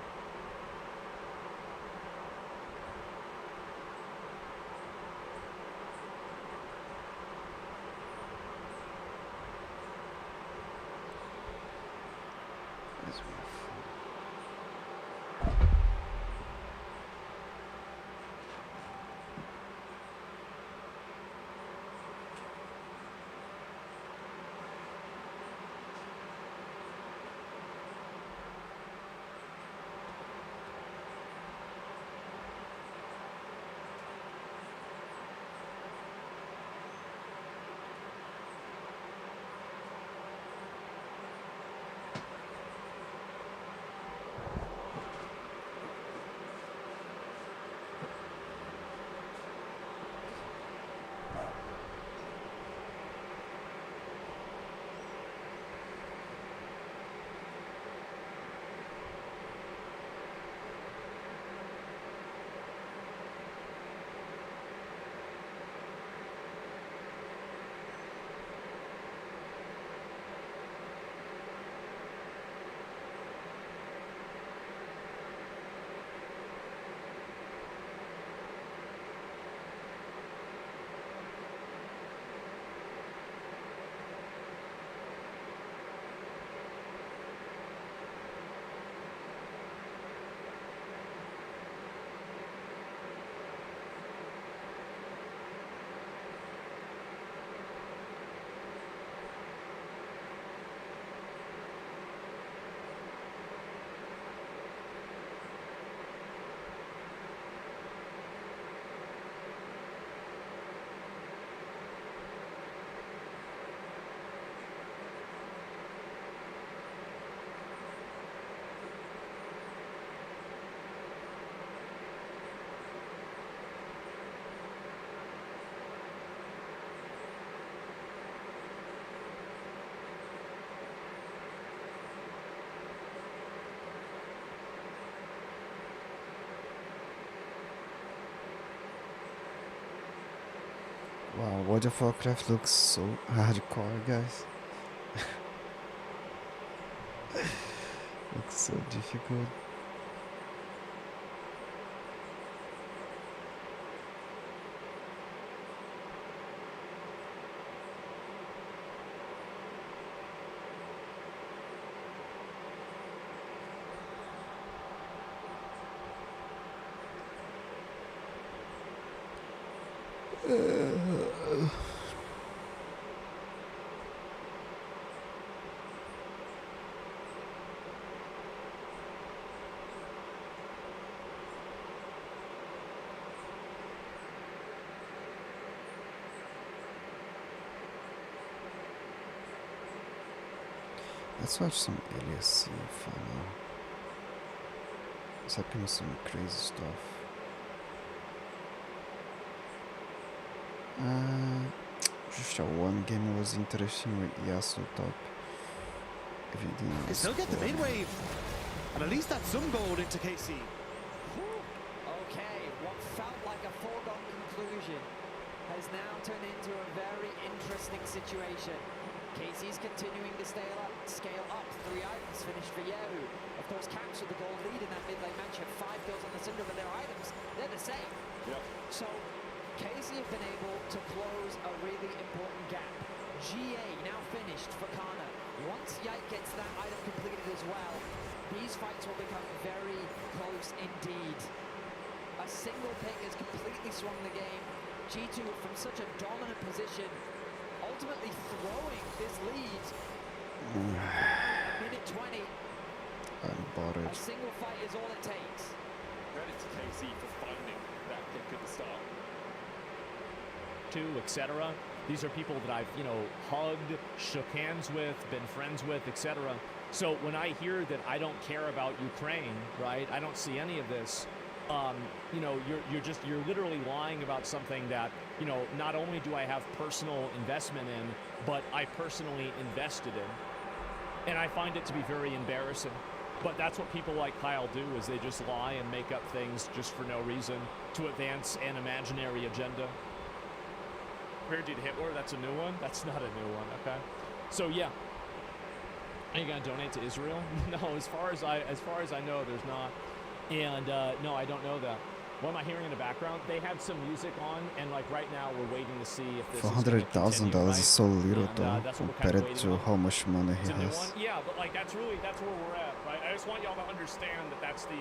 Wow, World of Warcraft looks so hardcore, guys. Looks so difficult. Let's watch some LSC for now. It's happening some crazy stuff. Just one game was interesting with Yasuo top. Everything They else still get the boring. mid wave, and at least that's some gold into KC. Okay, what felt like a foregone conclusion has now turned into a very interesting situation. Casey's continuing to scale up. 3 items finished for Yehu. Of course, Caps with the gold lead in that mid lane match have 5 kills on the Syndra, but their items, they're the same. Yep. So, Casey have been able to close a really important gap. GA now finished for Kana. Once Yike gets that item completed as well, these fights will become very close indeed. A single pick has completely swung the game. G2 from such a dominant position, ultimately throwing this lead. Minute 20, I'm bothered. a single fight is all it takes. Credit to KC for finding that pick at the start. Etc. These are people that I've, hugged, shook hands with, been friends with, etc. So when I hear that I don't care about Ukraine, right? I don't see any of this. You're literally lying about something that, not only do I have personal investment in, but I personally invested in. And I find it to be very embarrassing. But that's what people like Kyle do, is they just lie and make up things just for no reason to advance an imaginary agenda. Where did Hitler? That's a new one? That's not a new one, okay? So yeah. Are you gonna donate to Israel? No, as far as I know, there's not. And no, I don't know that. What am I hearing in the background? They had some music on, and like right now we're waiting to see if this $400,000 is so little And, though, that's what we're kinda compared waiting to on. how much money he It's a new one? has. Yeah, but like that's where we're at, right? I just want y'all to understand that that's the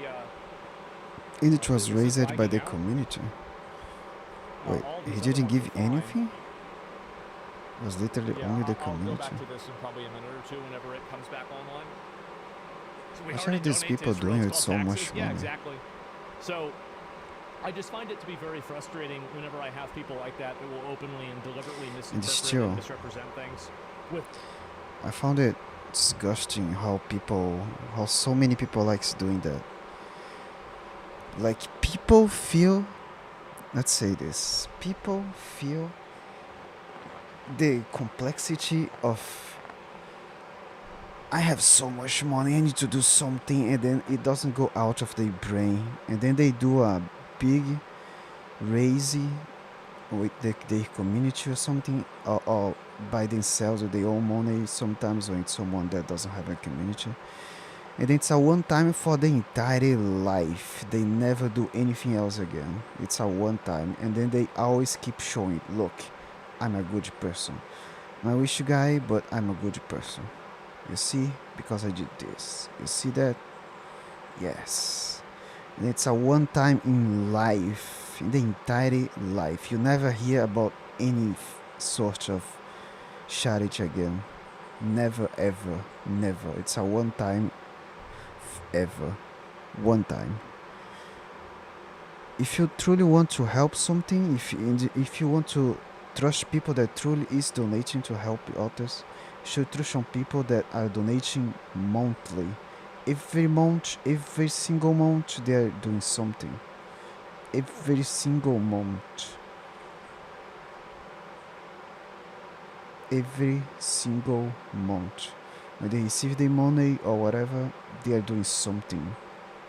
And it was this is raised by lagging the out. community. Wait, all he these didn't other give ones are fine. anything? It was literally only the I'll go community. back to this in probably a minute or two whenever it comes back online. So we Why already are these donate to people Israel, doing it's with called so much taxes. Yeah, money? exactly. So I just find it to be very frustrating whenever I have people like that that will openly and deliberately misinterpret still- and misrepresent things. With I found it disgusting how so many people likes doing that. Like people feel, let's say this, people feel the complexity of I have so much money, I need to do something, and then it doesn't go out of their brain, and then they do a big raising with their community or something, or by themselves with their own money, sometimes when it's someone that doesn't have a community. And it's a one time for the entire life. They never do anything else again. It's a one time, and then they always keep showing, look, I'm a good person. I'm a rich guy, but I'm a good person. You see, because I did this. You see that? Yes. And it's a one time in life, in the entire life. You never hear about any sort of charity again. Never, ever, never. It's a one time, ever. One time. If you truly want to help something, if you want to trust people that truly is donating to help others, you should trust on people that are donating monthly. Every month, every single month, they are doing something. Every single month. Every single month. When they receive the money or whatever, they are doing something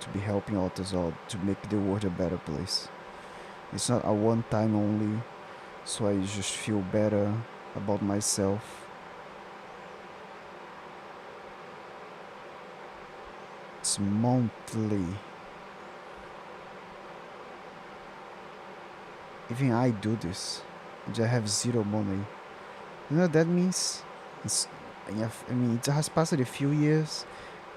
to be helping others or to make the world a better place. It's not a one time only so I just feel better about myself. It's monthly. Even I do this, and I have zero money. You know what that means? I mean, it has passed a few years.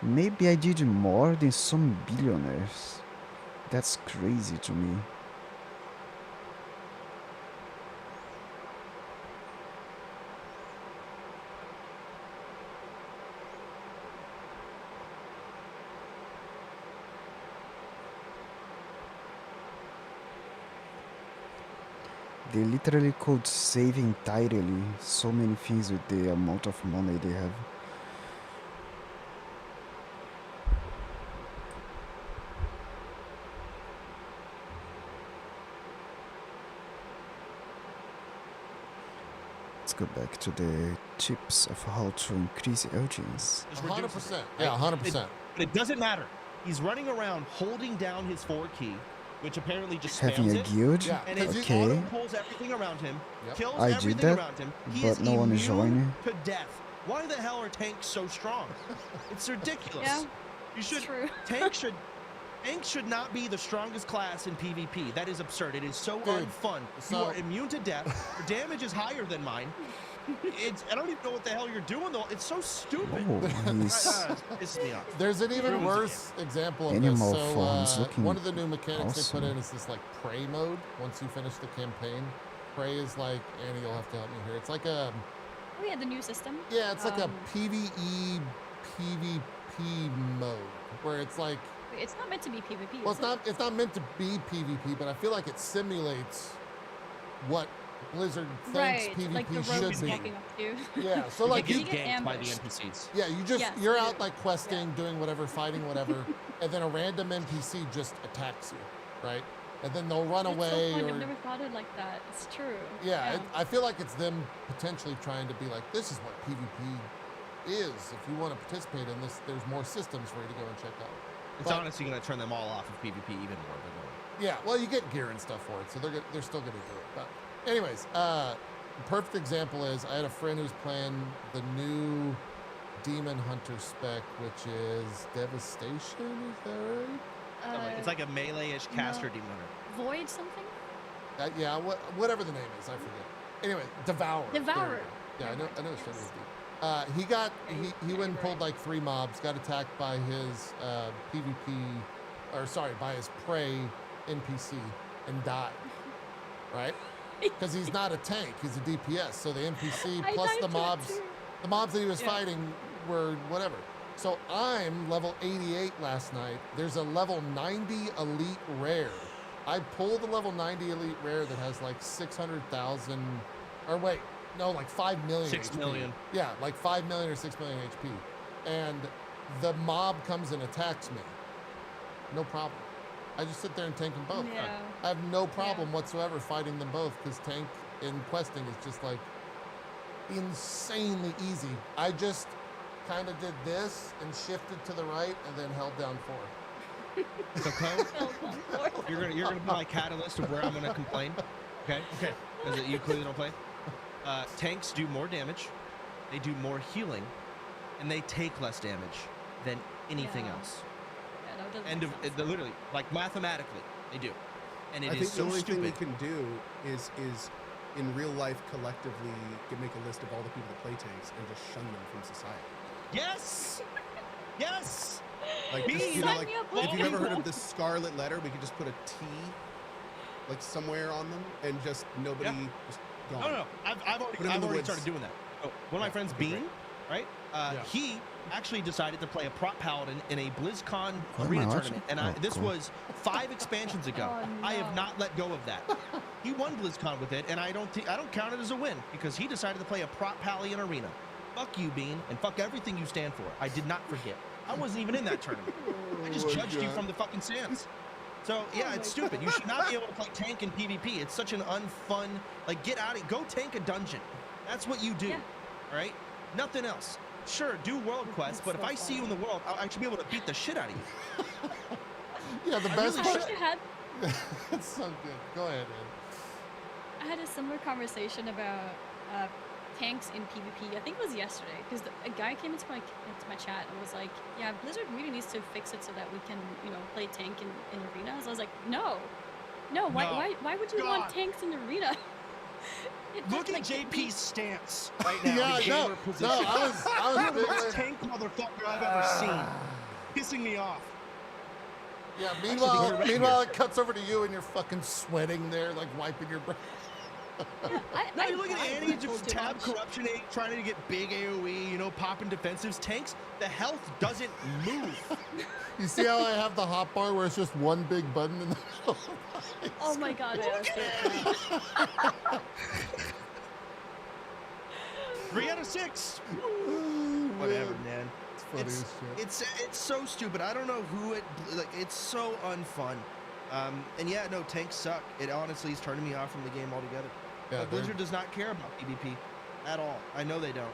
Maybe I did more than some billionaires. That's crazy to me. They literally could save entirely so many things with the amount of money they have. Let's go back to the tips of how to increase audience. Just reduces 100%. it, Yeah, right? 100%. But it doesn't matter. He's running around holding down his forward key, which apparently just spams Having a it. guild? Yeah, And it Okay. auto pulls everything around him, Yep. kills I did everything that, around him. He but is no one is immune joining. to death. Why the hell are tanks so strong? It's ridiculous. Yeah, You it's should true. tanks should not be the strongest class in PvP. That is absurd. It is so Dude, unfun. so- You are immune to death. Your damage is higher than mine. I don't even know what the hell you're doing though. It's so stupid. Oh, he's It's pisses me off. There's an even Ruins the worse example of Animal this. So forms looking one of the new mechanics they awesome. put in is this like prey mode. Once you finish the campaign, prey is like, Annie, you'll have to help me here. It's like a Oh yeah, the new system. it's like a Um, PvE PvP mode where it's like, Wait, it's not meant to be PvP. well, is it's not meant to be PvP, but I feel like it simulates what Blizzard thinks right, PvP like the should rogues be. walking up to you. Yeah, so You like get you, get ganked by the ambushed. NPCs. yeah, Yes, you're you out do. like questing, doing whatever, fighting whatever, and then a random NPC just attacks you, right? And then they'll run It's away so fun. or I've never thought it like that. It's true. yeah, I feel like it's them potentially trying to be like, this is what PvP is. If you want to participate in this, there's more systems for you to go and check out. It's But- honestly going to turn them all off of PvP even more. Than Yeah, well, you get gear and stuff for it, so they're still going to do it. But anyways, the perfect example is I had a friend who's playing the new Demon Hunter spec, which is Devastation. Is that right? it's like a melee-ish caster no. demon hunter. Void something. Yeah, whatever the name is, I forget. Anyway, Devourer. There we Devourer. go. Yeah, I know his friend Yes. was deep. He went and pulled like 3 mobs, got attacked by his by his prey NPC and died. Right? Because he's not a tank, he's a DPS. So the NPC I plus died the to that mobs, too. the mobs that he was Yeah. fighting were whatever. So I'm level 88 last night. There's a level 90 elite rare. I pulled the level 90 elite rare that has like 600,000, or wait, no, like 5 million 6 HP. million. Yeah, like 5 million or 6 million HP. And the mob comes and attacks me. No problem. I just sit there and tank them both. Yeah. I have no problem whatsoever fighting them both because tank in questing is just like insanely easy. I just kind of did this and shifted to the right and then held down 4. So, Co, you're gonna be my catalyst of where I'm gonna complain. Okay. Because you clearly don't play. Tanks do more damage, they do more healing, and they take less damage than anything Yeah. else. Yeah, no, it doesn't End make of sense. literally, like mathematically, they do. And it I is think the so only thing we stupid. can do is in real life collectively make a list of all the people that play tanks and just shun them from society. Yes. Yes. Like, just, Bees, you know, sign like me up, if you've ever heard please. of the Scarlet Letter, we could just put a T like somewhere on them and just nobody just gone. No. I've Put 'em in already the woods. started doing that. So one of my Yeah, friends, that'd be Bean, right? Yeah. He actually decided to play a prop paladin in a BlizzCon What am arena I watching? tournament, and Oh, this cool. was 5 expansions ago. Oh, I have no. not let go of that. He won BlizzCon with it, and I don't count it as a win because he decided to play a prop pally in arena. Fuck you, Bean, and fuck everything you stand for. I did not forget. I wasn't even in that tournament. I just judged you from the fucking stands. So yeah, it's stupid. You should not be able to play tank in PvP. It's such an unfun. Like, get out of it. Go tank a dungeon. That's what you do. Yeah. All right? Nothing else. Sure, do world quests, but if I see you in the world, I should be able to beat the shit out of you. Yeah, the I best really I part. wish you had. It's so good. Go ahead, man. I had a similar conversation about tanks in PvP. I think it was yesterday because a guy came into my chat and was like, "Yeah, Blizzard really needs to fix it so that we can, play tank in arenas." I was like, "No, why would you want tanks in arena?" Look at like, JP's stance right now. Yeah, his no, gamer position. no, I was You're the most big- tank motherfucker I've ever seen. Pissing me off. Yeah, Actually, meanwhile, you're right meanwhile, it cuts over to you and you're fucking sweating there, like wiping your breath. Now you look at I Annie, went just too tab much. corruption 8, trying to get big AoE, popping defensives. Tanks, the health doesn't move. You see how I have the hotbar where it's just one big button in the middle? Oh my god, I was so proud. 3 out of 6. Whatever, man. It's funny as shit. It's so stupid. I don't know who it's so unfun. And yeah, no, tanks suck. It honestly is turning me off from the game altogether. Yeah, But Blizzard does not care about PvP at all. I know they don't.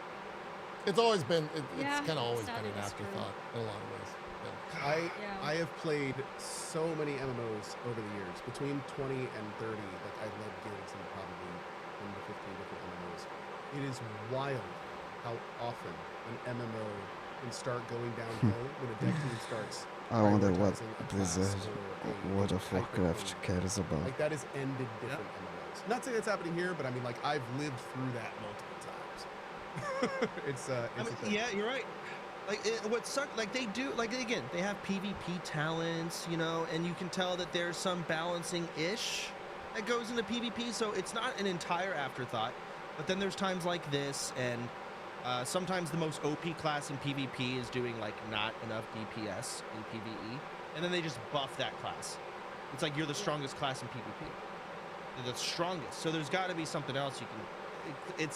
It's always been, it's Yeah, kind of always been sadly, an that's true. afterthought in a lot of ways. Yeah. Yeah. I have played so many MMOs over the years, between 20 and 30. Like I led guilds in probably 10 to 15 different MMOs. It is wild how often an MMO can start going downhill when a dev team starts. I wonder what prioritizing a class Blizzard, or a World of type Warcraft thing. cares about. Like that has ended different MMOs. Not saying it's happening here, but I mean, like I've lived through that multiple times. it's I a mean, thing. yeah, you're right. Like what suck? Like they do. Like again, they have PvP talents, and you can tell that there's some balancing ish that goes into PvP. So it's not an entire afterthought. But then there's times like this, and sometimes the most OP class in PvP is doing like not enough DPS in PvE, and then they just buff that class. It's like you're the strongest class in PvP. You're the strongest. So there's got to be something else you can.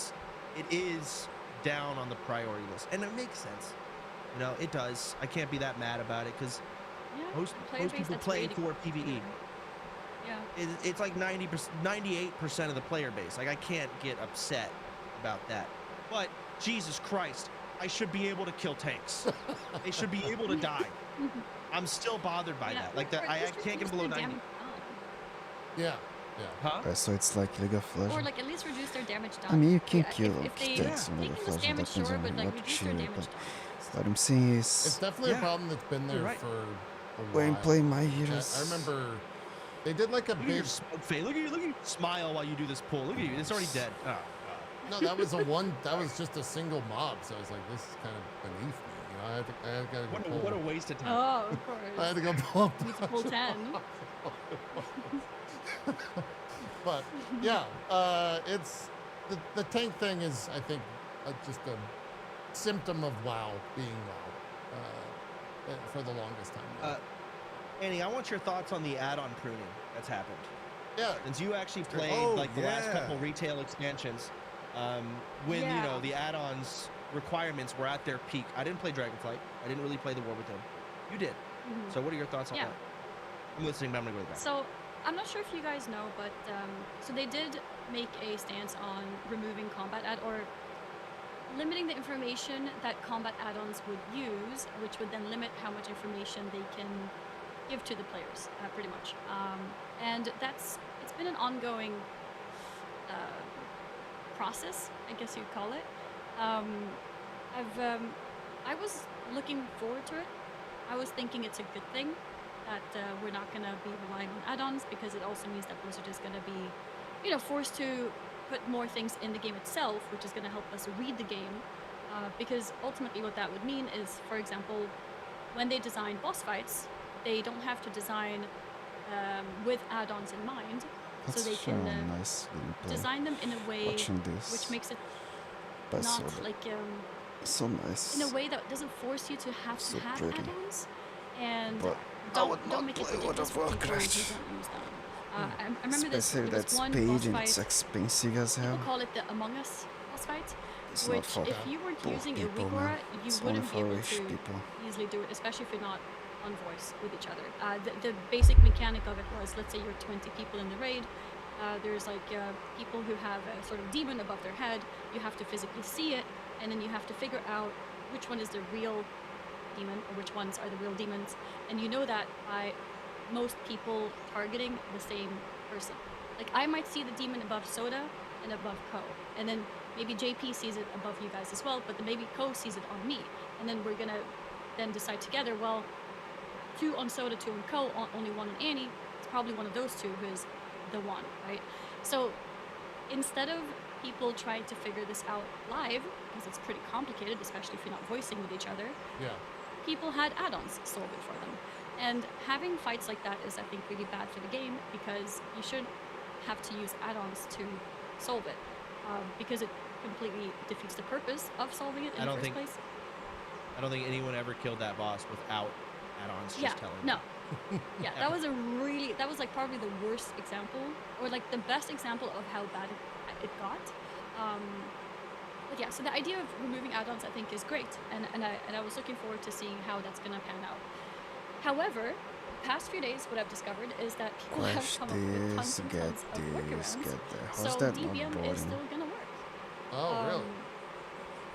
It is down on the priority list, and it makes sense. It does. I can't be that mad about it because Yeah, most a player base people that's play ready for to- PvE. Yeah. It's like 98% of the player base. Like I can't get upset about that. But Jesus Christ, I should be able to kill tanks. They should be able to die. I'm still bothered by that. Like that, or I at least can't get reduce below their 90. damage Yeah, yeah. Huh? So it's like League of down. Or Legends. like at least reduce their damage down. I mean, you can Yeah, kill if they tanks in League taking of this Legends, damage, depends sure, on but like what reduce you their choose, damage but down. what I'm saying It's is, definitely Yeah. a problem that's been there You're right. for a when while. playing My I Heroes, remember they did like a Look at your big. smoke face. Look at you smile while you do this pull. Look at you. It's already dead. Oh, God. No, that was that was just a single mob. So I was like, this is kind of beneath me. I had to go What a, pull. what a waste of time. Oh, of I had course. to go pull up. Need to pull 10. But yeah, it's the tank thing is, I think, just a symptom of WoW being WoW for the longest time. now. Annie, I want your thoughts on the add-on pruning that's happened. Yeah, Since you actually played Oh, like the last yeah. couple retail expansions, when Yeah. the add-ons requirements were at their peak. I didn't play Dragonflight. I didn't really play the War Within. You did. Mhm. So what are your thoughts on Yeah. that? I'm listening, but I'm gonna go back. So I'm not sure if you guys know, but so they did make a stance on removing combat or limiting the information that combat add-ons would use, which would then limit how much information they can give to the players, pretty much. And it's been an ongoing process, I guess you'd call it. I was looking forward to it. I was thinking it's a good thing that we're not going to be relying on add-ons, because it also means that Blizzard is going to be, forced to put more things in the game itself, which is going to help us read the game. Because ultimately what that would mean is, for example, when they design boss fights, they don't have to design with add-ons in mind, that's so they so can nice gameplay. design them in a way Watching this, which makes it that's not so, like so nice. in a way that doesn't force you to have So to have pretty. add-ons, and But I would don't not make it play World ridiculous of for people who Warcraft. don't use them. I remember this. Especially There was that's one paid boss and fight. it's expensive as People hell. call it the Among Us boss fight, It's not which for if you weren't poor using people, Irigora, man. you It's only wouldn't be for able rich to people. easily do it, especially if you're not on voice with each other. The basic mechanic of it was, let's say you're 20 people in the raid. There's like people who have a sort of demon above their head. You have to physically see it, and then you have to figure out which one is the real demon or which ones are the real demons. And you know that by most people targeting the same person. Like I might see the demon above Soda and above Ko, and then maybe JP sees it above you guys as well, but then maybe Ko sees it on me, and then we're gonna then decide together. Well, 2 on Soda, 2 on Ko, only 1 on Annie. It's probably one of those 2 who is the one, right? So instead of people trying to figure this out live, because it's pretty complicated, especially if you're not voicing with each other, Yeah. people had add-ons solve it for them. And having fights like that is, I think, really bad for the game, because you shouldn't have to use add-ons to solve it, because it completely defeats the purpose of solving it in the first place. I don't think anyone ever killed that boss without add-ons. Just telling no. you. Yeah, that was like probably the worst example, or like the best example of how bad it got. But yeah, so the idea of removing add-ons, I think, is great, and I was looking forward to seeing how that's gonna pan out. However, the past few days, what I've discovered is that people have Crash come up with this, tons and get tons of this, workarounds. get that. So How's that not DBM is boring? still gonna work. Oh, really?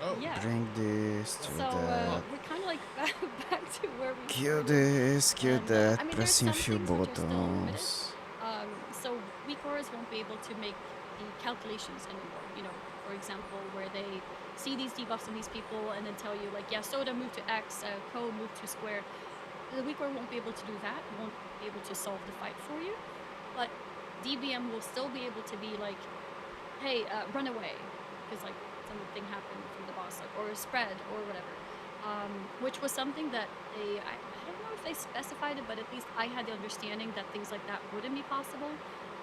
Oh. Yeah. Bring this to So that. we're kind of like back to where we Kill started. this, kill And, that, I mean, there's pressing a some few things which are still limited. buttons. So weakors won't be able to make the calculations anymore. You know, for example, where they see these debuffs on these people and then tell you like, yeah, Soda moved to X, Ko moved to square. The weaker won't be able to do that. Won't be able to solve the fight for you. But DBM will still be able to be like, hey, run away, because like something happened from the boss, like, or a spread or whatever. Which was something that I don't know if they specified it, but at least I had the understanding that things like that wouldn't be possible.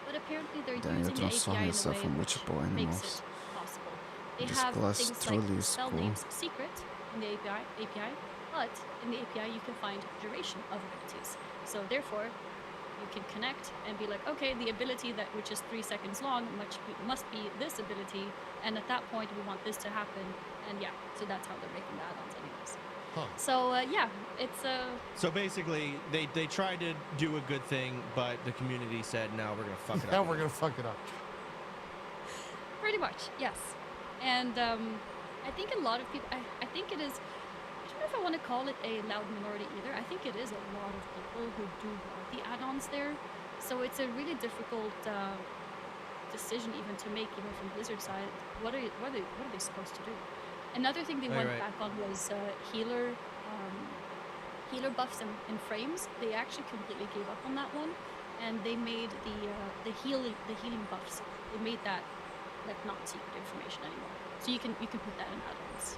But apparently they're Then you using the transform API in a yourself way in which multiple makes animals. it possible. They This have class things truly like is spell cool. names secret in the API, but in the API you can find duration of abilities. So therefore, you can connect and be like, okay, the ability that which is 3 seconds long must be this ability, and at that point we want this to happen, and yeah, so that's how they're making the add-ons anyways. Huh. So yeah, it's So basically, they tried to do a good thing, but the community said, no, we're gonna fuck it Now up. we're gonna fuck it up. pretty much, yes. And I think a lot of people, I think it is, I don't know if I want to call it a loud minority either. I think it is a lot of people who do want the add-ons there. So it's a really difficult decision even to make, even from Blizzard side. What are they supposed to do? Another thing they went back on was healer buffs and frames. They actually completely gave up on that one, and they made the healing buffs. They made that like not secret information anymore. So you can put that in add-ons.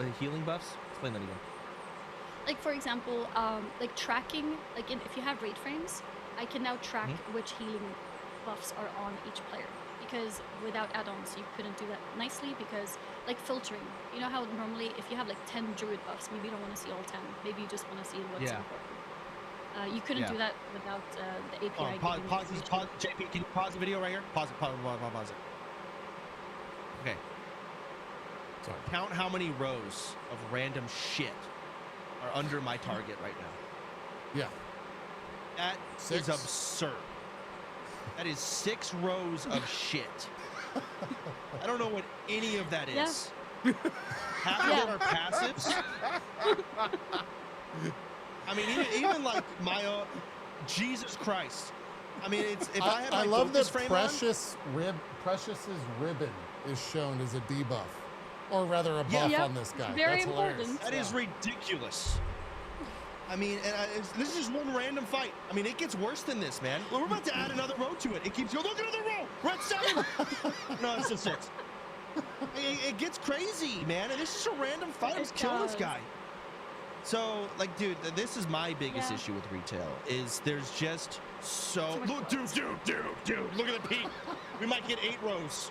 The healing buffs. Explain that again. Like for example, like tracking, like if you have raid frames, I can now track which healing buffs are on each player. Because without add-ons, you couldn't do that nicely, because like filtering, you know how normally if you have like 10 druid buffs, maybe you don't want to see all 10. Maybe you just want to see what's important. You couldn't do that without the API. Pause, JP, can you pause the video right here? Pause it. Pause it. Okay. Sorry. Count how many rows of random shit are under my target right now. Yeah. That 6? is absurd. That is 6 rows of shit. I don't know what any of that is. Half of them are passives. I mean, even like my Jesus Christ. I mean, it's if I have my I love focus that frame Precious's ribbon is shown as a debuff, or rather a buff on this guy. Very That's hilarious. important. That is ridiculous. I mean, this is just one random fight. I mean, it gets worse than this, man. We're about to add another row to it. It keeps going. Look at another row. We're at 7. No, it's just 6. It gets crazy, man. And this is a random fight. Let's kill this guy. So, like, dude, this is my biggest issue with retail. Is there's just look, dude, look at the peak. We might get 8 rows.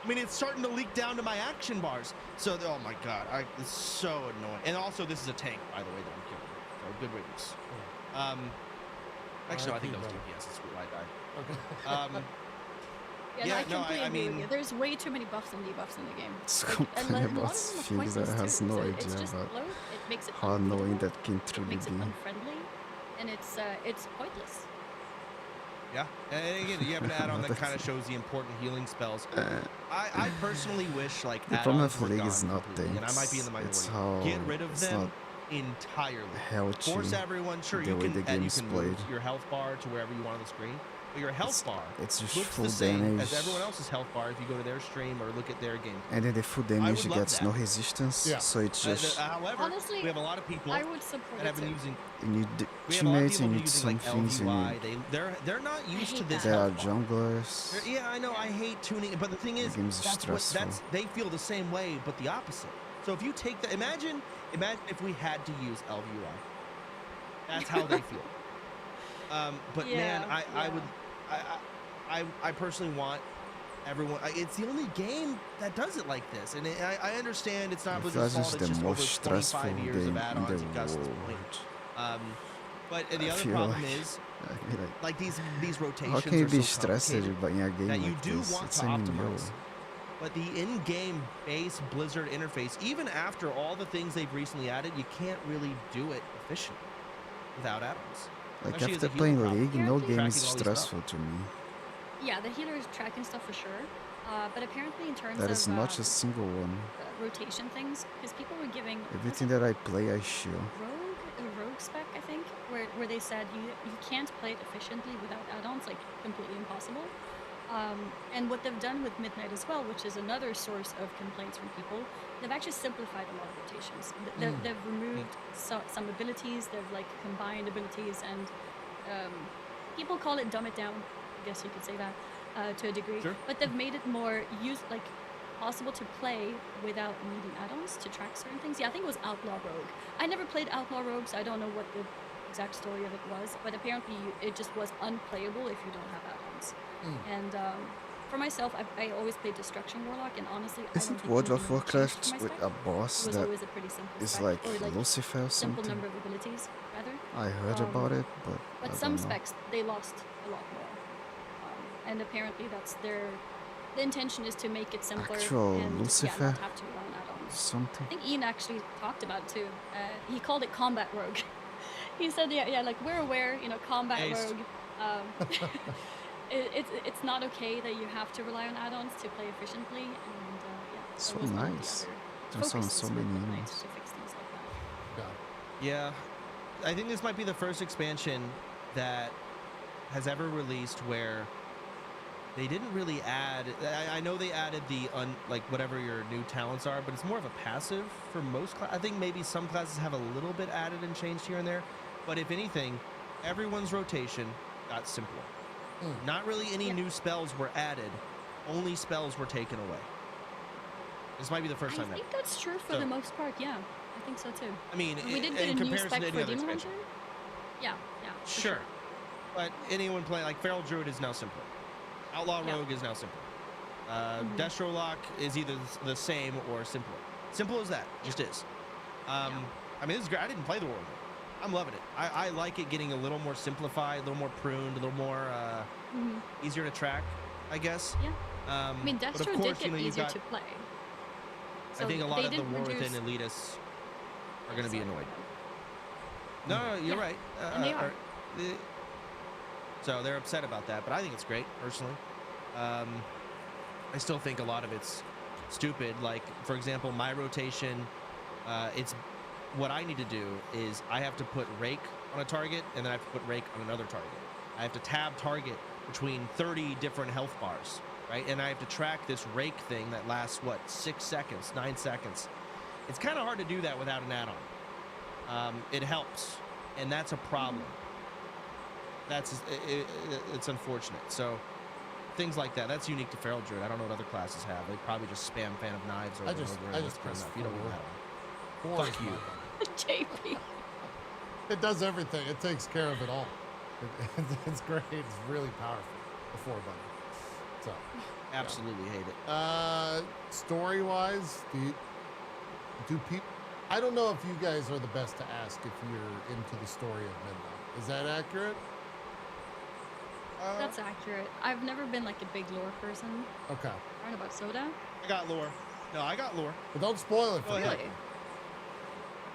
I mean, it's starting to leak down to my action bars. So, oh my god, it's so annoying. And also, this is a tank, by the way, that I'm killing. So, good riddance. Actually, no, I think that was DPS. It's why I died. Okay. I completely agree with you. There's way too many buffs and debuffs in the game. It's Like, complaining and a lot about of them are things that pointless has too. no So idea it's just about bloat, it makes it how annoying unbeatable, that can it truly makes it be. unfriendly, and it's pointless. Yeah, and again, you have an add-on that kind of shows the important healing spells. I personally wish like The problem add-ons with were League gone is not completely, and I might be in the tanks. It's minority. how Get rid of it's them. not entirely. Healthy. Force everyone. Sure, the you way can the and you game's can played. move your health bar to wherever you want on the screen. But your health bar It's just looks full the same damage. as everyone else's health bar if you go to their stream or look at their game. And then the full would damage love gets that. no resistance. Yeah. So it's just However, Honestly, we have a lot of people I would support that have it been too. using. you need the We have a lot of teammates people and who you need using some like things and LVY. They're not used hate to this that. there are health bar. junglers. Yeah, I know. I hate tuning, but the thing is, game's stressful. they feel the same way, but the opposite. So if you take the imagine if we had to use LVUI, that's how they feel. But man, Yeah, I would, I personally want everyone. It's the only game that does it like this, and I understand it's not Blizzard's Because it's fault. the It's just over most stressful 25 years game of in add-ons the at Gus's world. point. But the I other feel problem like- is, I feel like, these rotations how can you are be so stressed complicated by in a game that you like do this? want It's to an optimize. MMO. But the in-game base Blizzard interface, even after all the things they've recently added, you can't really do it efficiently without add-ons. Like Especially as after a healer playing problem. League, no Apparently- game is Tracking all these stuff. stressful to me. Yeah, the healer is tracking stuff for sure. But apparently, in terms That of is not a single one. rotation things, because people were giving Everything that I play, I shield. rogue spec, I think, where they said you can't play it efficiently without add-ons, like completely impossible. And what they've done with Midnight as well, which is another source of complaints from people, they've actually simplified a lot of rotations. They've removed some abilities, they've like combined abilities, and people call it dumb it down. I guess you could say that to a degree. Sure. But they've made it more possible to play without needing add-ons to track certain things. Yeah, I think it was Outlaw Rogue. I never played Outlaw Rogue, so I don't know what the exact story of it was, but apparently it just was unplayable if you don't have add-ons. And for myself, I always played Destruction Warlock, and honestly, I don't Isn't think World it of really changed for Warcraft my with spec. a boss It was that always a pretty simple is spec, like or Lucifer or simple something? number of abilities, rather. I heard Um, about it, but I But don't some know. specs, they lost a lot more. And apparently that's the intention is to make it simpler Actual and Lucifer? not have to rely on add-ons. I Something. think Ian actually talked about it too. He called it Combat Rogue. He said, yeah, like we're aware, Combat Based. Rogue. It's not okay that you have to rely on add-ons to play efficiently, and that So was one of the nice. other There's so focuses many with Midnight emails. to fix things like that. Yeah. Yeah, I think this might be the first expansion that has ever released where they didn't really add. I know they added the whatever your new talents are, but it's more of a passive for most. I think maybe some classes have a little bit added and changed here and there, but if anything, everyone's rotation got simpler. Not really any new spells were added. Only spells were taken away. This might be the first I time think ever. that's true for So- the most part. Yeah, I think so too. I mean, We did get in a new comparison spec to any for other Demon expansion. Hunter. Yeah, for Sure. But anyone playing, like Feral Druid is now simpler. Outlaw Yeah. Rogue is now simpler. Destro Lock is either the same or simpler. Simple as that, just is. I mean, this is great. I didn't play the War Rogue. I'm loving it. I like it getting a little more simplified, a little more pruned, a little more easier to track, I guess. Yeah. I mean, but of Destro course, did get you've easier got, to play. I think a lot they of the did War reduce- Within elitists are going to be Sorry. annoyed. No, you're Yeah, right. and they are. So they're upset about that, but I think it's great personally. I still think a lot of it's stupid. Like, for example, my rotation, it's what I need to do is I have to put Rake on a target, and then I have to put Rake on another target. I have to tab target between 30 different health bars, right? And I have to track this Rake thing that lasts, 6 seconds, 9 seconds. It's kind of hard to do that without an add-on. It helps, and that's a problem. It's unfortunate. So things like that, that's unique to Feral Druid. I don't know what other classes have. They probably just spam Fan of Knives over I and just- over. I and just that's press enough. You don't need forward. that one. Four Fuck is you. my button. JP. It does everything. It takes care of it all. It's great. It's really powerful. The 4 button. So, Absolutely hate it. story wise, do people? I don't know if you guys are the best to ask if you're into the story of Midnight. Is that accurate? That's accurate. I've never been like a big lore person. Okay. Learn about Soda. I got lore. No, I got lore. But don't spoil it for Go me. ahead. Really?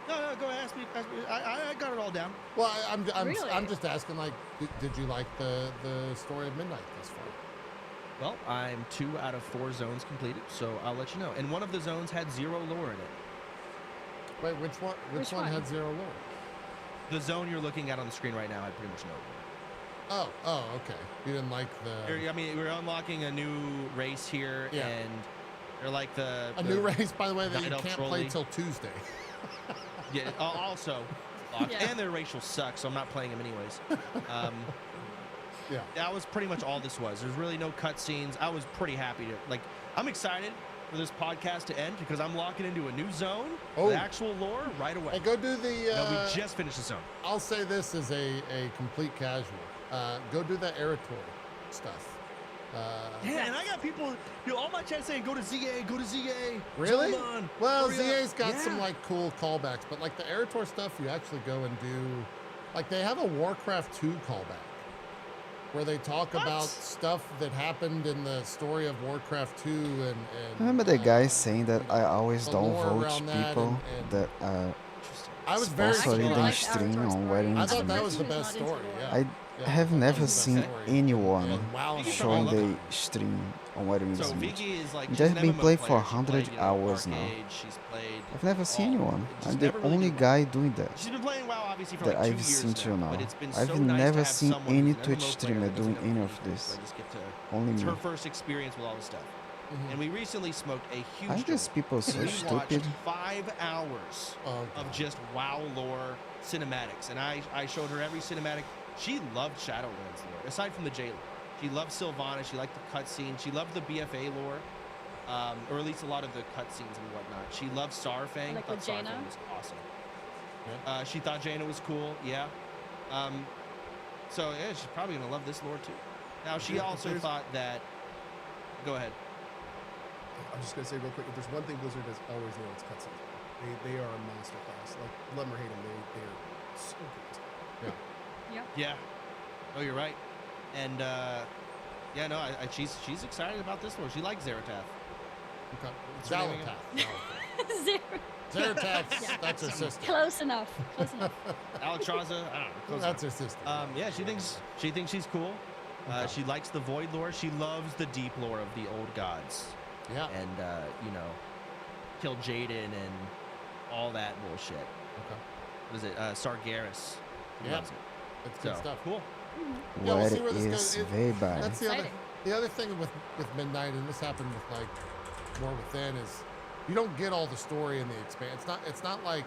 No, go ahead. Ask me. I got it all down. Well, I'm Really? just asking. Like, did you like the story of Midnight this far? Well, I'm 2 out of 4 zones completed, so I'll let you know. And one of the zones had 0 lore in it. Wait, which one? Which one had zero lore? The zone you're looking at on the screen right now had pretty much no lore. Oh, okay. You didn't like the I mean, we're unlocking a new race here, Yeah. and they're like the new race, by the way, that Night you Elf can't trolley. play till Tuesday. Yeah, also, locked. Yeah. And their race will suck, so I'm not playing them anyways. Yeah. That was pretty much all this was. There's really no cutscenes. I was pretty happy to I'm excited for this podcast to end because I'm locking into a new zone, Oh. the actual lore right away. Hey, go do the. No, we just finished the zone. I'll say this as a complete casual. Go do that Eritor stuff. Yeah, and I got people, all my chat saying, go to ZA, go to ZA. Really? Zoman, Well, hurry up." ZA's got some Yeah. like cool callbacks, but like the Eritor stuff, you actually go and do. Like they have a Warcraft 2 callback where they talk about stuff that happened in the story of Warcraft 2 and Remember the guy saying that I always the don't lore vote around that people and- that are Interesting. I was very sponsoring Actually, the like stream Avatar's on story. wedding I thought that stream. was the Personally, best not into story. lore. Yeah. I Yeah, have thought that never was the seen best story. anyone And WoW and showing all that. the stream on wedding So stream. Viki is like, They've she's an been MMO playing for player. She 100 played, hours now. Arcade, she's played I've never seen all- anyone. she's I'm the never really only done- guy doing that. She's been playing WoW obviously for That like 2 I've years seen till now. but it's been I've so nice never to have seen someone any who's an Twitch MMO player streamer that doesn't doing know any of anything, this. so I just get to, Only it's me. her first experience with all this stuff. Mhm. And we recently smoked a huge Are these joint. people so We stupid? watched 5 hours Oh, of God. just WoW lore cinematics, and I showed her every cinematic. She loved Shadowlands lore, aside from the Jailer. She loved Sylvana. She liked the cutscene. She loved the BFA lore, or at least a lot of the cutscenes and whatnot. She loved Starfang. Like thought with Jaina? Starfang was awesome. Yeah. She thought Jaina was cool. Yeah. So yeah, she's probably gonna love this lore too. Now she Yeah, also there's- thought that. Go ahead. I'm just gonna say real quick, if there's one thing Blizzard has always nailed, it's cutscenes. They are a masterclass. Like love them or hate them, they are so good. Yeah. Oh, you're right. And yeah, no, she's excited about this lore. She likes Zaratath. Okay. What's her name again? Zalatath. Zero. Zeratath, Yeah. that's her sister. Close enough. Close enough. Alexstrasza, I don't know. close That's enough. her sister. Yeah, she thinks she's cool. Okay. She likes the Void lore. She loves the deep lore of the old gods, Yeah. and kill Jaden and all that bullshit. Okay. What is it? Sargeras. She Yeah. loves it. It's good So stuff. cool. Yeah, we'll Where see where this is goes. Weibai? That's the other, Exciting. the other thing with Midnight, and this happened with like More Within, is you don't get all the story in the expansion. It's not like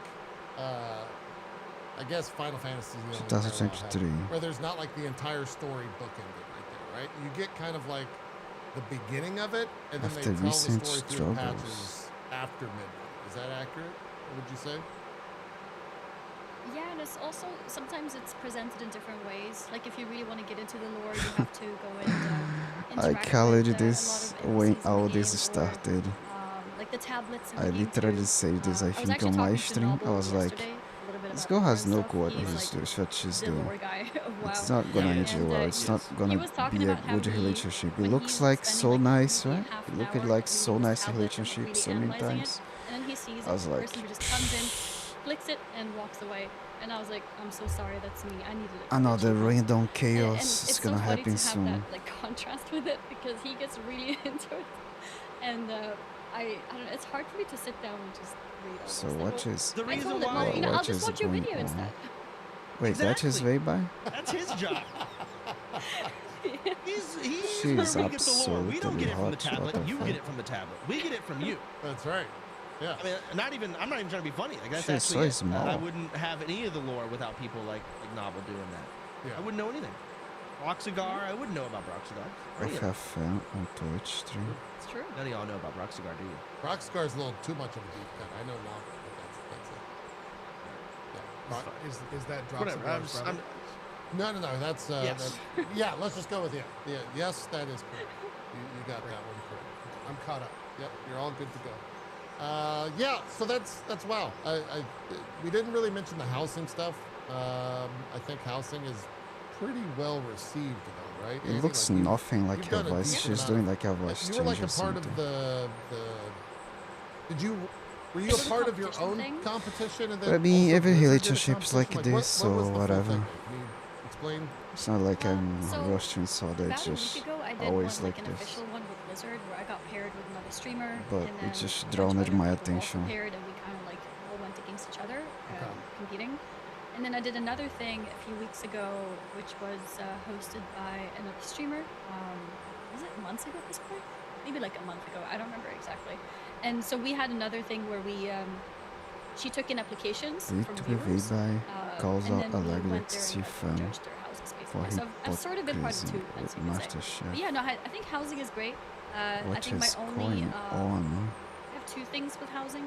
I guess Final Fantasy is the only one that 2023. where there's not like the entire story bookended right there, right? You get kind of like the beginning of it, and then After they tell the recent story through struggles. patches after midnight. Is that accurate? What would you say? Yeah, and it's also sometimes it's presented in different ways. Like if you really want to get into the lore, you have to go and I interact colored with, this a lot of when NPCs in all the this game, or, started. like the tablets. In I the game literally too. said this, I was think, actually on my talking to stream. I Noble was like, yesterday, a little bit this about girl lore has and no stuff. clue what He's, like, she's the doing. lore guy of WoW. It's not gonna Yeah, end and, well. he It's not was gonna talking be a about how good he- relationship. It when looks he's like spending, so like, nice, maybe right? half It an looked hour like reading so his nice tablet, relationship really so many analyzing it, times. and then he sees I was a like- person who just comes in, clicks it, and walks away. And I was like, I'm so sorry, that's me. I needed it. for the Another achievement." random And chaos it's is so gonna funny happen to have soon. that like contrast with it because he gets really into it, and I don't know. It's hard for me to sit down and just read all So this. what is The I reason told him, why. well, you know, I'll What just is watch your going video on? instead. Wait, that is Exactly. Weibai? That's his job. He's She's where we get the lore. We don't absolutely get it from the hot, what tablet. the You fuck? get it from the tablet. We get it from you. That's right. Yeah. I mean, I'm not even trying to be funny. Like that's She's actually so it. I small. wouldn't have any of the lore without people like Novel doing that. Yeah. I wouldn't know anything. Broxigar, I wouldn't know about Broxigar. Or I any of have fan on Twitch stream. It's true. None of y'all know about Broxigar, do you? Rockscar's a little too much of a deep cut. I know now, but that's it. Yeah. Rock- Is that drop Whatever. I'm No, that's Yes. yeah. Let's just go with yeah. Yeah, yes, that is correct. You got that one correct. I'm caught up. Yep, you're all good to go. Yeah, so that's wow. We didn't really mention the housing stuff. I think housing is pretty well received though, right? Andy? It looks Like, nothing like you've her done a voice. decent She's amount doing of- like her voice you were like change a or part of something. were you Is a it a part of your competition own thing? competition and But I then mean, also every Blizzard did a relationship is like competition? this, what was so the full whatever. thing? Can you explain? It's not like I'm So, roasting soda. About It's a week just ago, I did always one, like like an this. official one with Blizzard where I got paired with another streamer. But and it then just a bunch of drawn other my people also attention. Paired, and we kind of like all went against against each other, Okay. competing. And then I did another thing a few weeks ago, which was hosted by another streamer. Was it months ago at this point? Maybe like a month ago. I don't remember exactly. And so we had another thing where she took in applications from viewers, by causa and then we alegre went de there si and fã judged their houses for basically. So I've sort of been part of hypocrisy two events, with you could say. MasterChef. But yeah, no, I think housing is great. I What think my is only going on? I have two things with housing,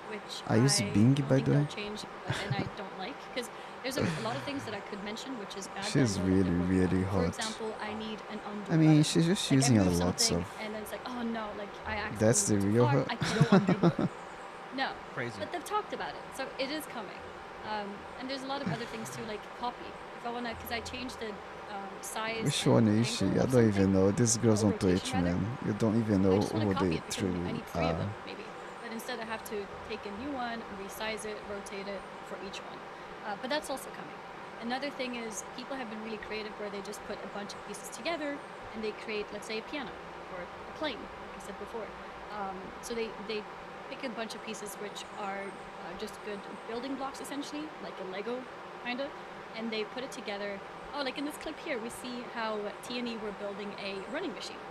which I use Bing, don't by think the they'll way. change, and I don't like because there's a lot of things that I could mention, which is bad. that I She's know that really, they're working really on. For hot. example, I need an undo I mean, button. she's just Like, I using a move lot something, of. and then it's like, oh no, like I accidentally That's the moved too real far. her. I can't undo button. No, Crazy. but they've talked about it, so it is coming. And there's a lot of other things too, like copy. If I wanna, because I changed the size. Which and one is she? angle I of don't even something, know. These girls or on rotation Twitch, rather. man. You don't even I know just want who to copy they it because truly I need three of are. them, maybe. But instead, I have to take a new one, resize it, rotate it for each one. But that's also coming. Another thing is people have been really creative where they just put a bunch of pieces together and they create, let's say, a piano or a plane, like I said before. So they pick a bunch of pieces which are just good building blocks, essentially, like a Lego, kind of, and they put it together. Oh, like in this clip here, we see how T&E were building a running machine,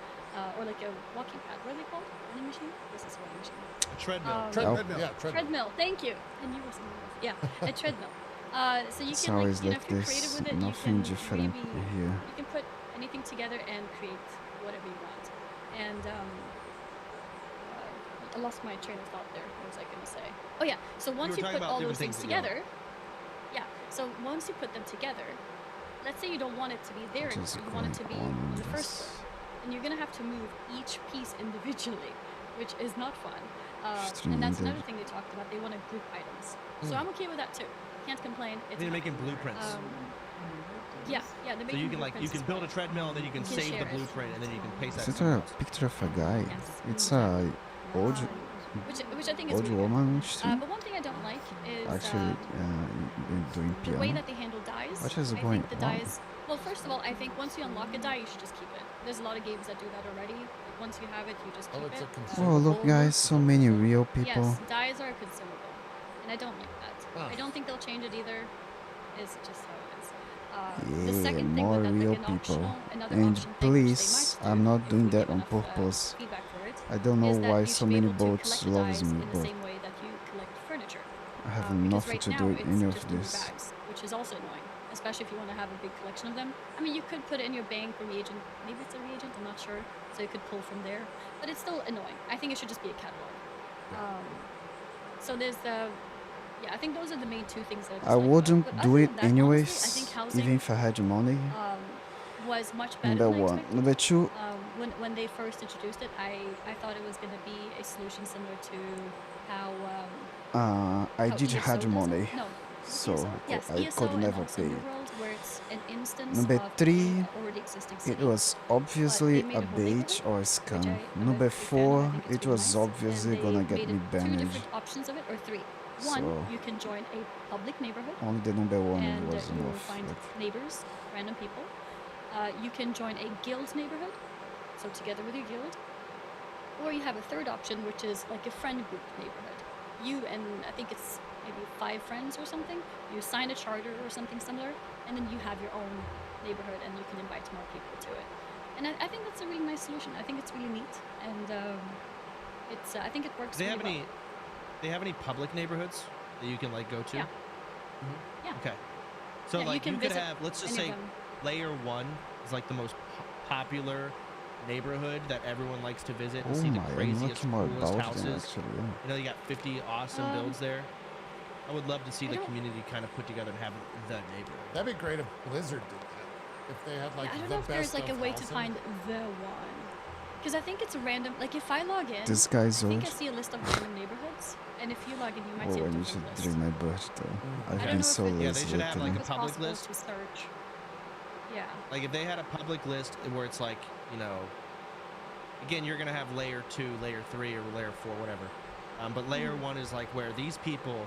or like a walking pad. What are they called? Running machine? This is a running machine. A treadmill. Treadmill. Yeah, treadmill. Treadmill. Thank you. And you were something else. Yeah, a treadmill. So you It's can, like, always you know, like if you're creative this. with it, you Nothing can different really, here. you can put anything together and create whatever you want. And I lost my train of thought there. What was I going to say? Oh yeah. So once were you talking put about all different those things things that you together, yeah. So once you put them together, let's say you don't want it to be there What anymore. is You want it to be going on on the in first this? floor, and you're gonna have to move each piece individually, which is not fun. And that's another thing they talked about. They want to group items. So I'm okay with that too. Can't complain. It's They're making happening. blueprints. Yeah, they're So making you can like you blueprints can as build a well. treadmill and then you can You can save the share it. blueprint and then you can paste that. Is it somewhere a else. picture of a guy? Yes, It's a old, which I think is old really good. woman stream. But one thing I don't like is Actually, doing the way piano. that they handle dies. What is I going think the on? dies. Well, first of all, I think once you unlock a die, you should just keep it. There's a lot of games that do that already. Like once you have it, you just keep Oh, it's a it. consumable. Oh, look, guys, so many real people. Yes, dies are consumable, and I don't like that. Ah. I don't think they'll change it either. It's just how it is. Yeah, The second thing more with that, real like an people. another And option thing, which they please, might do I'm not if doing we that give on enough, purpose. feedback for it, I don't know is that why you so should be many able to bots collect the loves dies me, in the but same way that you collect furniture. I have Because nothing right to now do with it's any of just in your this. bags, which is also annoying, especially if you want to have a big collection of them. I mean, you could put it in your bank or reagent. Maybe it's a reagent. I'm not sure. So you could pull from there, but it's still annoying. I think it should just be a catalog. So there's the. Yeah, I think those are the main two things that I I dislike about it. wouldn't But do other it than that, honestly, I anyways, think housing even if I had money. was much better Number than I one. expected. Number two, When they first introduced it, I thought it was going to be a solution similar to how I how did ESO have does it. money, No, so ESO? Yes, I ESO could and never also pay New it. World, where it's an instance Number of three, an already existing city. it was obviously made a a whole bait neighborhood, or a which scam. I'm a Number big fan of. I four, think it's it really was nice, obviously and gonna they get made me it two banned. different options of it, or three. One, So you can join a public neighborhood, only the number one and was you will enough. find Like, neighbors, random people. You can join a guild neighborhood, so together with your guild. Or you have a third option, which is like a friend group neighborhood. You and I think it's maybe 5 friends or something. You sign a charter or something similar, and then you have your own neighborhood, and you can invite more people to it. And I think that's a really nice solution. I think it's really neat, and it's I think it works. Do they really have well. any? They have any public neighborhoods that you can like go to? Yeah. Yeah. Okay. So Yeah, you like can you could visit have, let's just any say, of them. layer 1 is like the most popular neighborhood that everyone likes to visit and oh see the my, I'm craziest, looking more coolest about them houses. actually. Yeah. You know, you got 50 awesome Um, builds there. I would love to see I the don't- community kind of put together and have the neighborhood. That'd be great if Blizzard did that. If they had like Yeah, I don't the know if there's best like a of way to housing. find the one, because I think it's a random. Like if I log in, This guy's I think old. I see a list of random neighborhoods, and if you log in, you might see Oh, a I need to different list. drink my birthday. I've I don't been know so if it, Yeah, they lazy should have, like, lately. a it's public possible list. to search. Yeah. Like if they had a public list where it's like, you know, again, you're gonna have layer 2, layer 3, or layer 4, whatever. But layer 1 is like where these people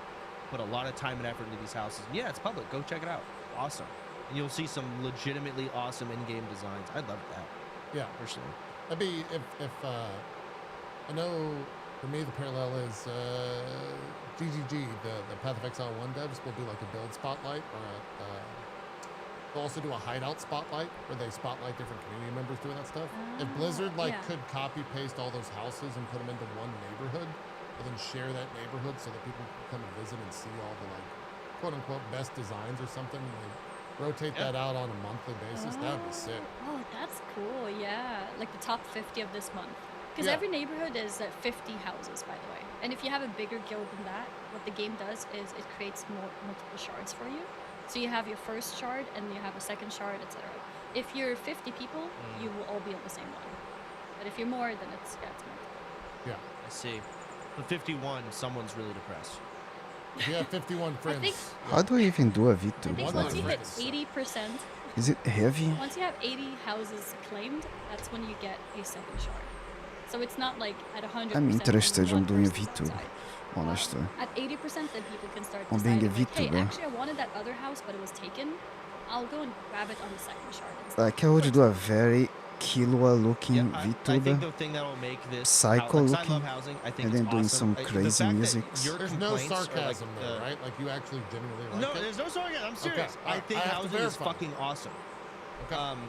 put a lot of time and effort into these houses. Yeah, it's public. Go check it out. Awesome. And you'll see some legitimately awesome in-game designs. I'd love that Yeah, personally. that'd be if I know For me, the parallel is GGG, the Path of Exile 1 devs will do like a build spotlight or they'll also do a hideout spotlight where they spotlight different community members doing that stuff. If Blizzard could copy paste all those houses and put them into one neighborhood, and then share that neighborhood so that people can come and visit and see all the like quote unquote best designs or something, and they rotate that out on a monthly basis, that would be sick. Oh, that's cool. Yeah, like the top 50 of this month. Because every neighborhood is 50 houses, by the way. And if you have a bigger guild than that, what the game does is it creates multiple shards for you. So you have your first shard, and you have a second shard, etc. If you're 50 people, you will all be on the same one. But if you're more, then it's multiple. Yeah. I see. But 51, someone's really depressed. If you have 51 friends. How do I even do a I think V2? once you hit 80%, Is it heavy? once you have 80 houses claimed, that's when you get a second shard. So it's not like at 100%. I'm interested when on doing a one person's V2, outside. honestly. At 80%, then people can start On being a deciding, like, hey, VTuber. actually, I wanted that other house, but it was taken. I'll go and grab it on the second shard instead. Like I would do a very Killua looking I think VTuber, the thing that will make this Psycho because I looking, love housing. I think and it's then doing awesome. some The crazy fact that music. your There's no complaints are like sarcasm though, right? Like you actually genuinely like No, it? there's no sarcasm. I'm serious. Okay, I think I have to housing is verify. fucking awesome. Okay.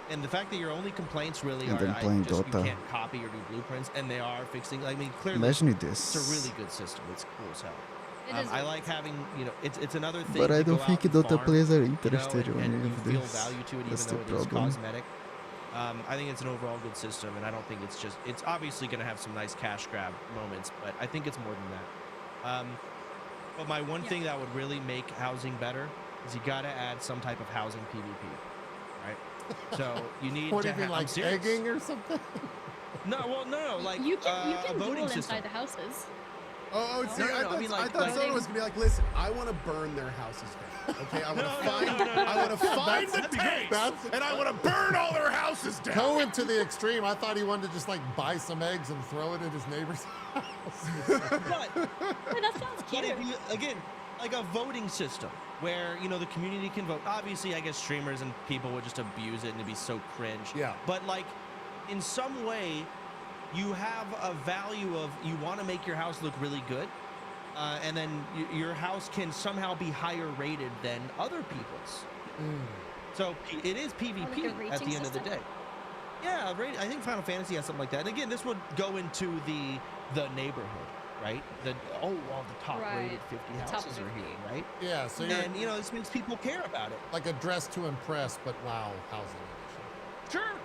And the fact that your only complaints really And are then playing you Dota. can't copy or do blueprints, and they are fixing. I mean, clearly, Imagine it's a this. really good system. It's cool as hell. It is I really like cool. having, it's another thing. But I to don't go think out and Dota farm, players are you know, interested on and any you of feel this. value to it, That's even the though it is problem. cosmetic. I think it's an overall good system, and I don't think it's obviously going to have some nice cash grab moments, but I think it's more than that. But my one thing that would really make housing better is you got to add some type of housing PvP, right? So you need What do to you mean, I'm like serious. egging or something? No, like you can a duel voting inside system. the houses. Oh, see, No, I I thought, mean, like- I thought like- someone was gonna be like, listen, I want to burn their houses down. Okay, I want to No, find, no. I want to find the That'd be great. tanks, and I want to burn all their houses down. Going to the extreme, I thought he wanted to just like buy some eggs and throw it at his neighbor's house. But Hey, that sounds But cute. if you, again, like a voting system where, the community can vote. Obviously, I guess streamers and people would just abuse it and it'd be so cringe. Yeah. But like, in some way, you have a value of you want to make your house look really good. And then your house can somehow be higher rated than other people's. So it is PvP like a at rating the end of the system? day. Yeah, I think Final Fantasy has something like that. And again, this would go into the neighborhood, right? The top rated Right. 50 The top houses are 50. here, right? Yeah, so you're And this makes people care about it. like a dress to impress, but wow, housing edition. Sure.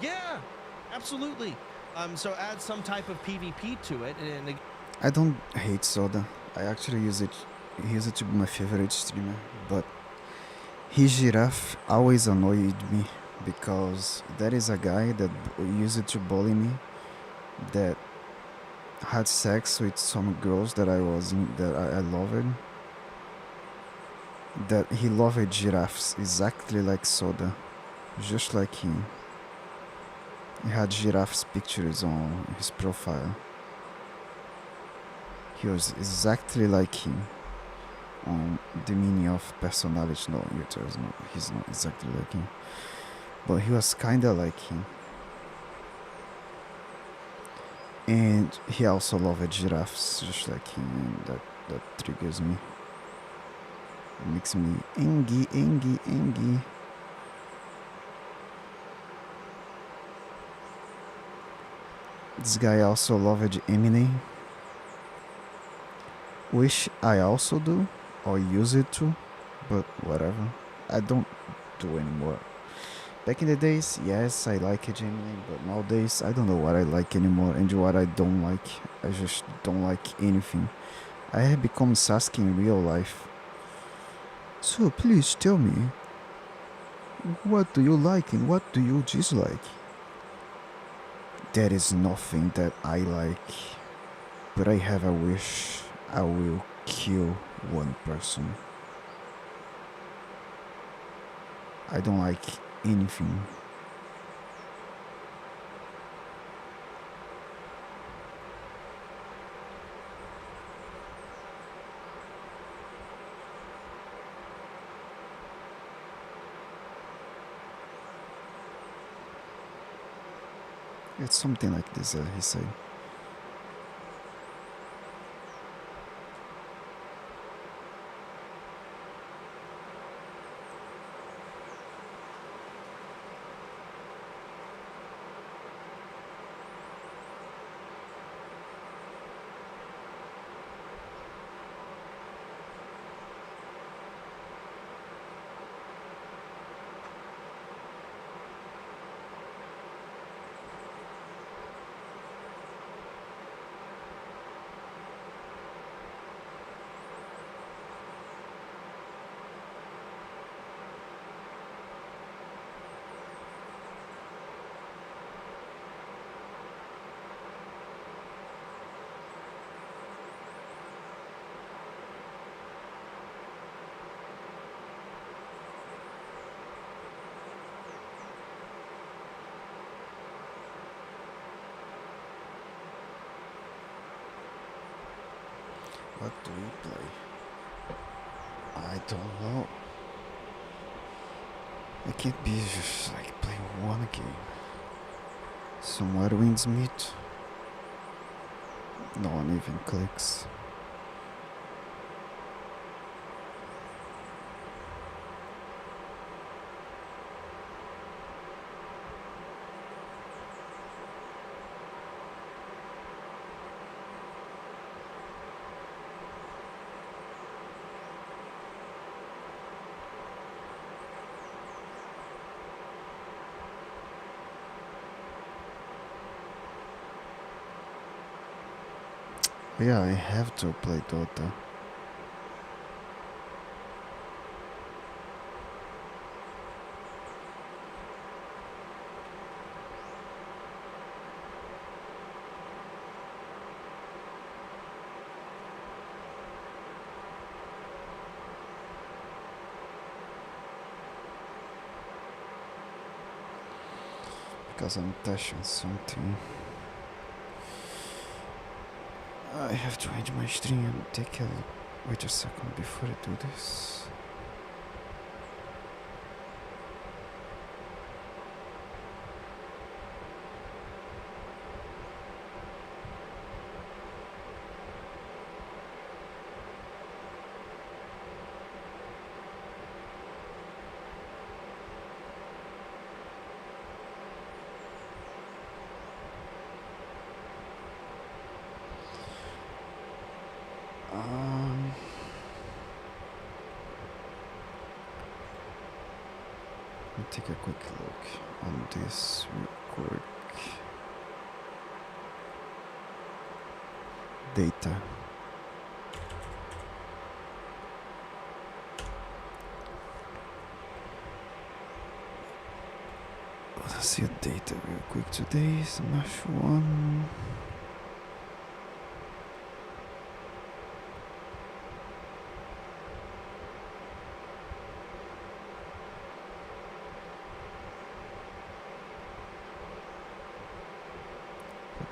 Yeah, absolutely. So add some type of PvP to it, and I don't hate Soda. I actually use it. He used to be my favorite streamer, but his giraffe always annoyed me because there is a guy that used to bully me that had sex with some girls that I loved. That he loved giraffes exactly like Soda, just like him. He had giraffes pictures on his profile. He was exactly like him on the meaning of personality. No, he's not exactly like him. But he was kinda like him. And he also loved giraffes just like him, and that triggers me. It makes me angry. This guy also loved Eminem, which I also do, or use it to, but whatever. I don't do anymore. Back in the days, yes, I liked Eminem, but nowadays I don't know what I like anymore and what I don't like. I just don't like anything. I have become Sasuke in real life. So please tell me, what do you like and what do you dislike? There is nothing that I like, but I have a wish. I will kill one person. I don't like anything. It's something like this, he said. What do we play? I don't know. I can't be just like playing one game. Somewhere wins meet. No one even clicks. Yeah, I have to play Dota. Because I'm touching something. I have to end my stream and take a wait a second before I do this. Let me take a quick look on this real quick. Data. Let's see your data real quick today. Smash 1.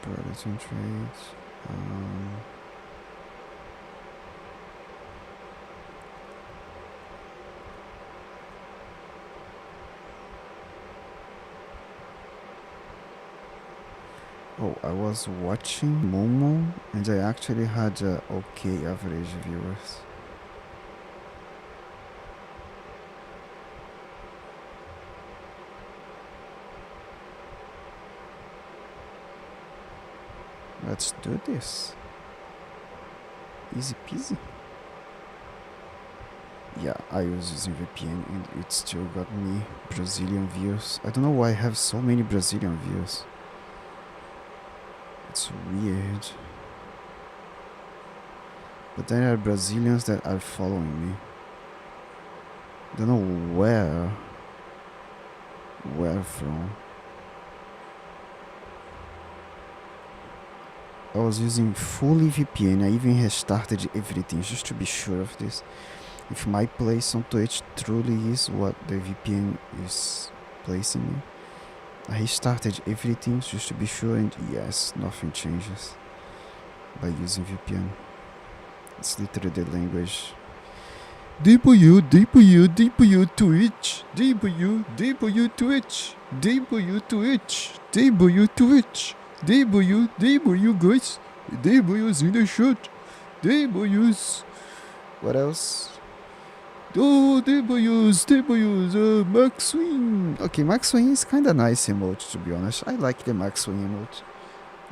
Predator trades. Oh, I was watching Momo and I actually had okay average viewers. Let's do this. Easy peasy. Yeah, I was using VPN and it still got me Brazilian views. I don't know why I have so many Brazilian views. It's weird. But there are Brazilians that are following me. Don't know where from. I was using fully VPN. I even restarted everything just to be sure of this. If my place on Twitch truly is what the VPN is placing me. I restarted everything just to be sure, and yes, nothing changes by using VPN. It's literally the language. DPU Twitch, DPU Twitch, DPU Twitch, DPU Twitch, DPU guys, DPU's in the shot, DPU's. What else? Oh, DPU's, Max Swing. Okay, Max Swing is kinda nice emote, to be honest. I like the Max Swing emote.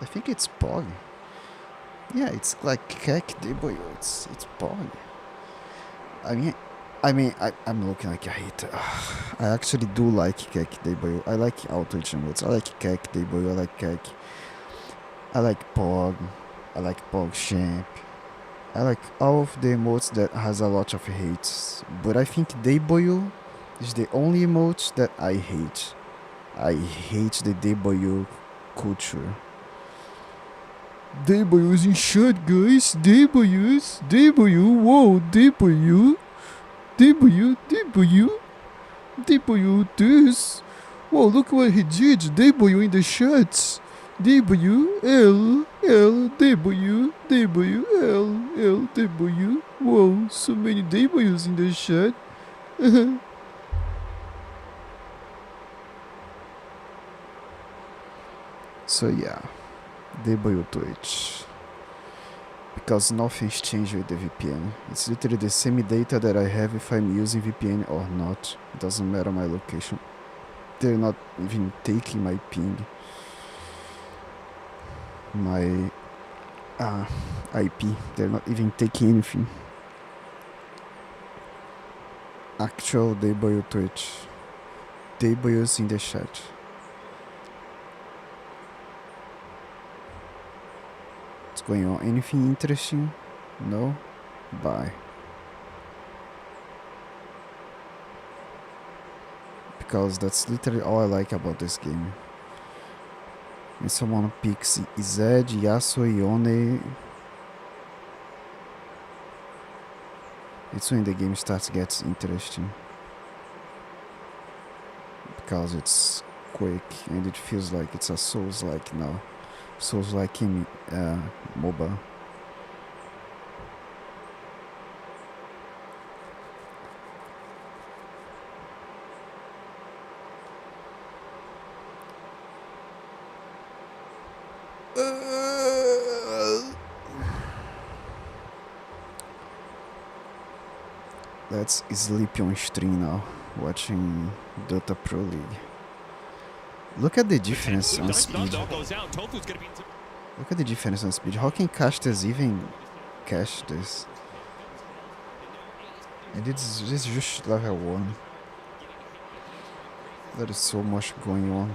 I think it's Pog. Yeah, it's like Kek DPU, it's Pog. I'm looking like a hater. I actually do like Kek DPU. I like auto emotes. I like Kek DPU, I like Kek. I like Pog. I like Pog Champ. I like all of the emotes that has a lot of hates. But I think DPU is the only emote that I hate. I hate the DPU culture. DPU's in shot, guys. DPU, whoa, DPU this. Whoa, look what he did. DPU in the shots. W L L W W L L W. Whoa, so many W's in the chat. So yeah, W Twitch. Because nothing's changed with the VPN. It's literally the same data that I have if I'm using VPN or not. It doesn't matter my location. They're not even taking my ping. My IP. They're not even taking anything. Actual W Twitch. W's in the chat. What's going on? Anything interesting? No? Bye. Because that's literally all I like about this game. When someone picks Zed, Yasuo, Yone, it's when the game starts gets interesting. Because it's quick and it feels like it's a Souls-like now. Souls-like in MOBA. Let's sleep on stream now, watching Dota Pro League. Look at the difference on speed. Look at the difference on speed. How can casters even cash this? And this is just level 1. There is so much going on.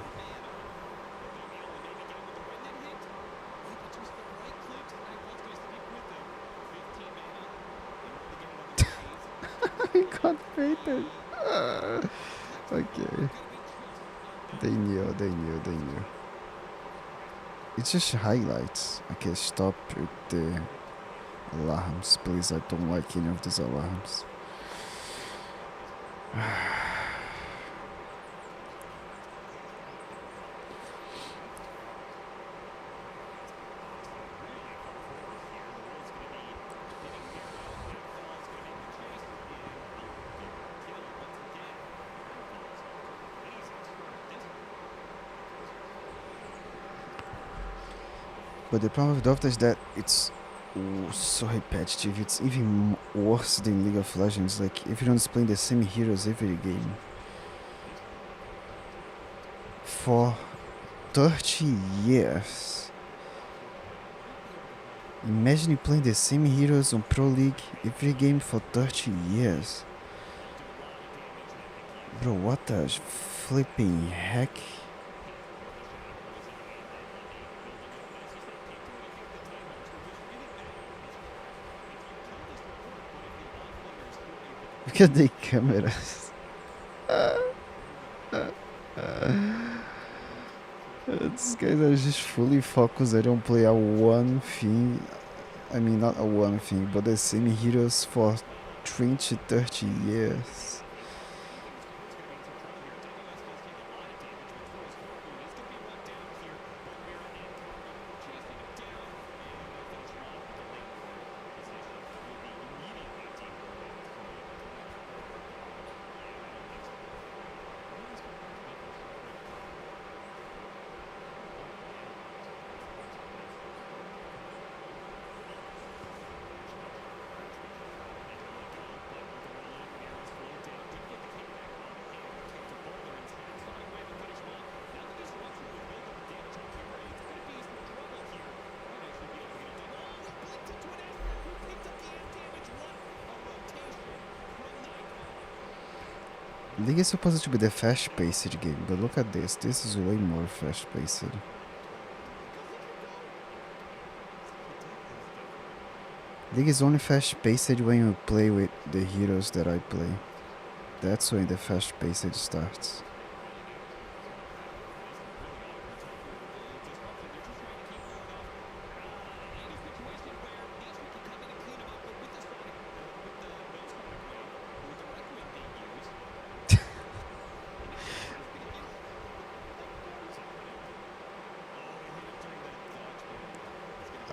I got baited. Okay. They knew. It's just highlights. Okay, stop with the alarms. Please, I don't like any of these alarms. But the problem with Dota is that it's so repetitive. It's even worse than League of Legends. Like, everyone's playing the same heroes every game. For 30 years. Imagine playing the same heroes on Pro League every game for 30 years. Bro, what the flipping heck? Look at the cameras. These guys are just fully focused. They don't play a one thing. I mean, not a one thing, but the same heroes for 20, 30 years. League is supposed to be the fast-paced game, but look at this. This is way more fast-paced. League is only fast-paced when you play with the heroes that I play. That's when the fast-paced starts.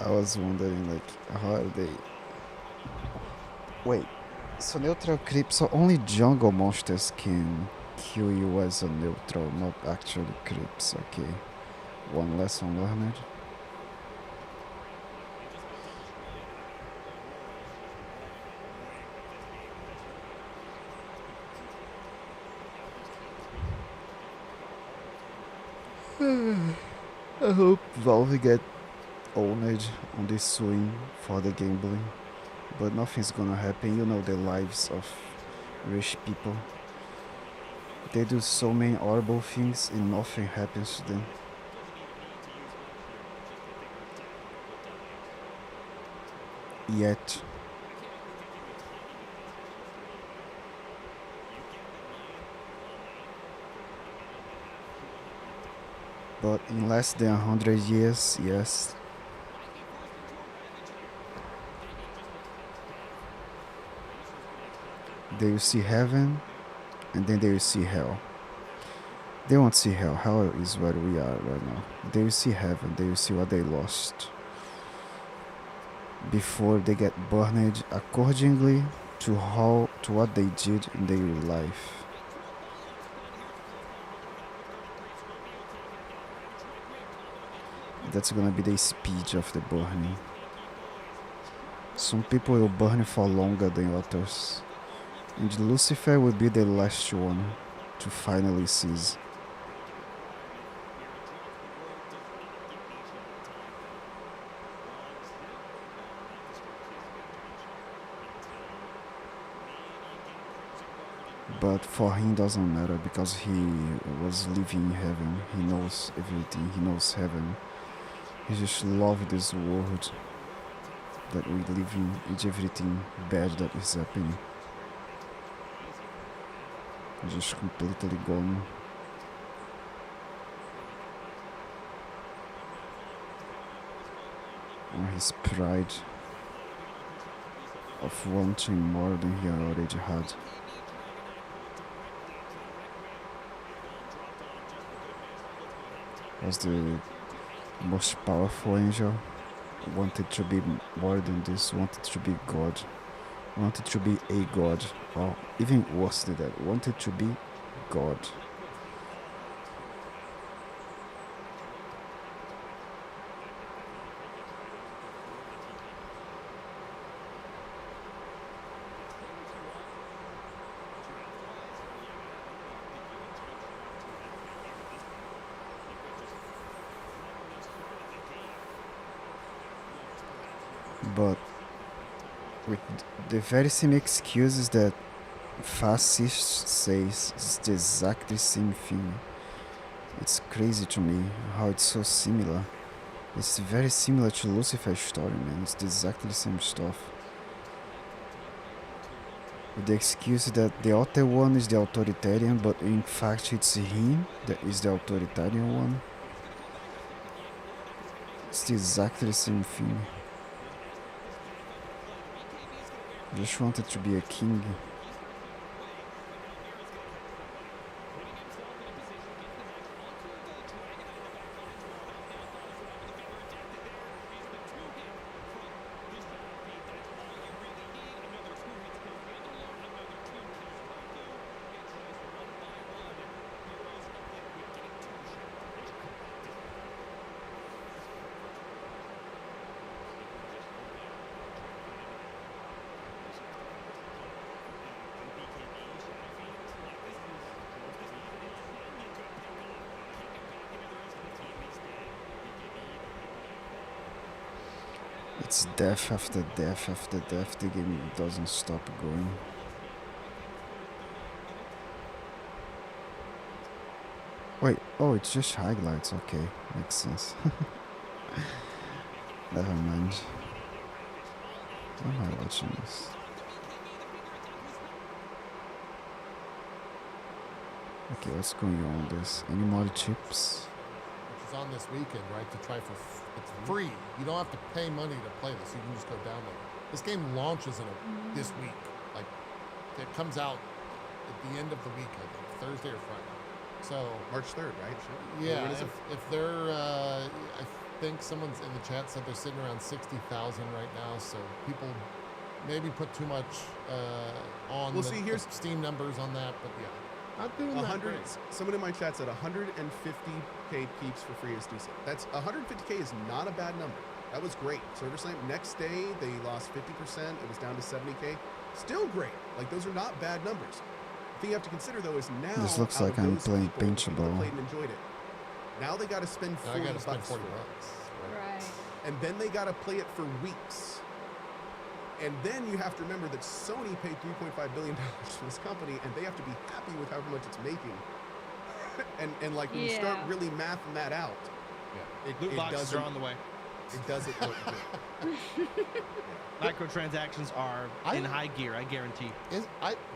I was wondering, like, how are they... Wait, so neutral creep, so only jungle monsters can kill you as a neutral, not actually creeps, okay. One lesson learned. I hope Valve get owned on this swing for the gambling, but nothing's gonna happen. You know the lives of rich people. They do so many horrible things and nothing happens to them. Yet. But in less than 100 years, yes. They will see heaven, and then they will see hell. They won't see hell. Hell is where we are right now. They will see heaven. They will see what they lost. Before they get burned accordingly to what they did in their life. That's gonna be the speed of the burning. Some people will burn for longer than others. And Lucifer will be the last one to finally cease. But for him doesn't matter because he was living in heaven. He knows everything. He knows heaven. He just loves this world that we live in and everything bad that is happening. Just completely gone. On his pride of wanting more than he already had. Was the most powerful angel, wanted to be more than this, wanted to be God, wanted to be a God, or even worse than that, wanted to be God. But with the very same excuses that fascists says, it's the exactly same thing. It's crazy to me how it's so similar. It's very similar to Lucifer's story, man. It's exactly the same stuff. With the excuse that the other one is the authoritarian, but in fact it's him that is the authoritarian one. It's exactly the same thing. Just wanted to be a king. It's death after death after death. The game doesn't stop going. Wait, oh, it's just highlights. Okay, makes sense. Never mind. Why am I watching this? Okay, what's going on with this? Any more chips? Which is on this weekend, right? To try for it's free. You don't have to pay money to play this. You can just go download it. This game launches this week. Like it comes out at the end of the week, I think, Thursday or Friday. So March 3rd, right? Sure. yeah, When is it? if they're think someone's in the chat said they're sitting around 60,000 right now, so people maybe put too much on Well, the, see, the here's- Steam numbers on that, but yeah, not doing that 100. great. Someone in my chat said 150k keeps for free is decent. That's 150k is not a bad number. That was great. Server Slam. Next day they lost 50%. It was down to 70k. Still great. Like those are not bad numbers. The thing you have to consider though is now. This looks out like of I'm those playing people, the people that Paintball. played and enjoyed it. Now they got to spend Now 40 I gotta spend bucks 40 for it. bucks. Right. And then they got to play it for weeks. And then you have to remember that Sony paid $3.5 billion to this company, and they have to be happy with however much it's making. and like when you start Yeah. really mathing that out, Loot it boxes doesn't are on the way. it doesn't look good. Microtransactions are in high gear, I guarantee.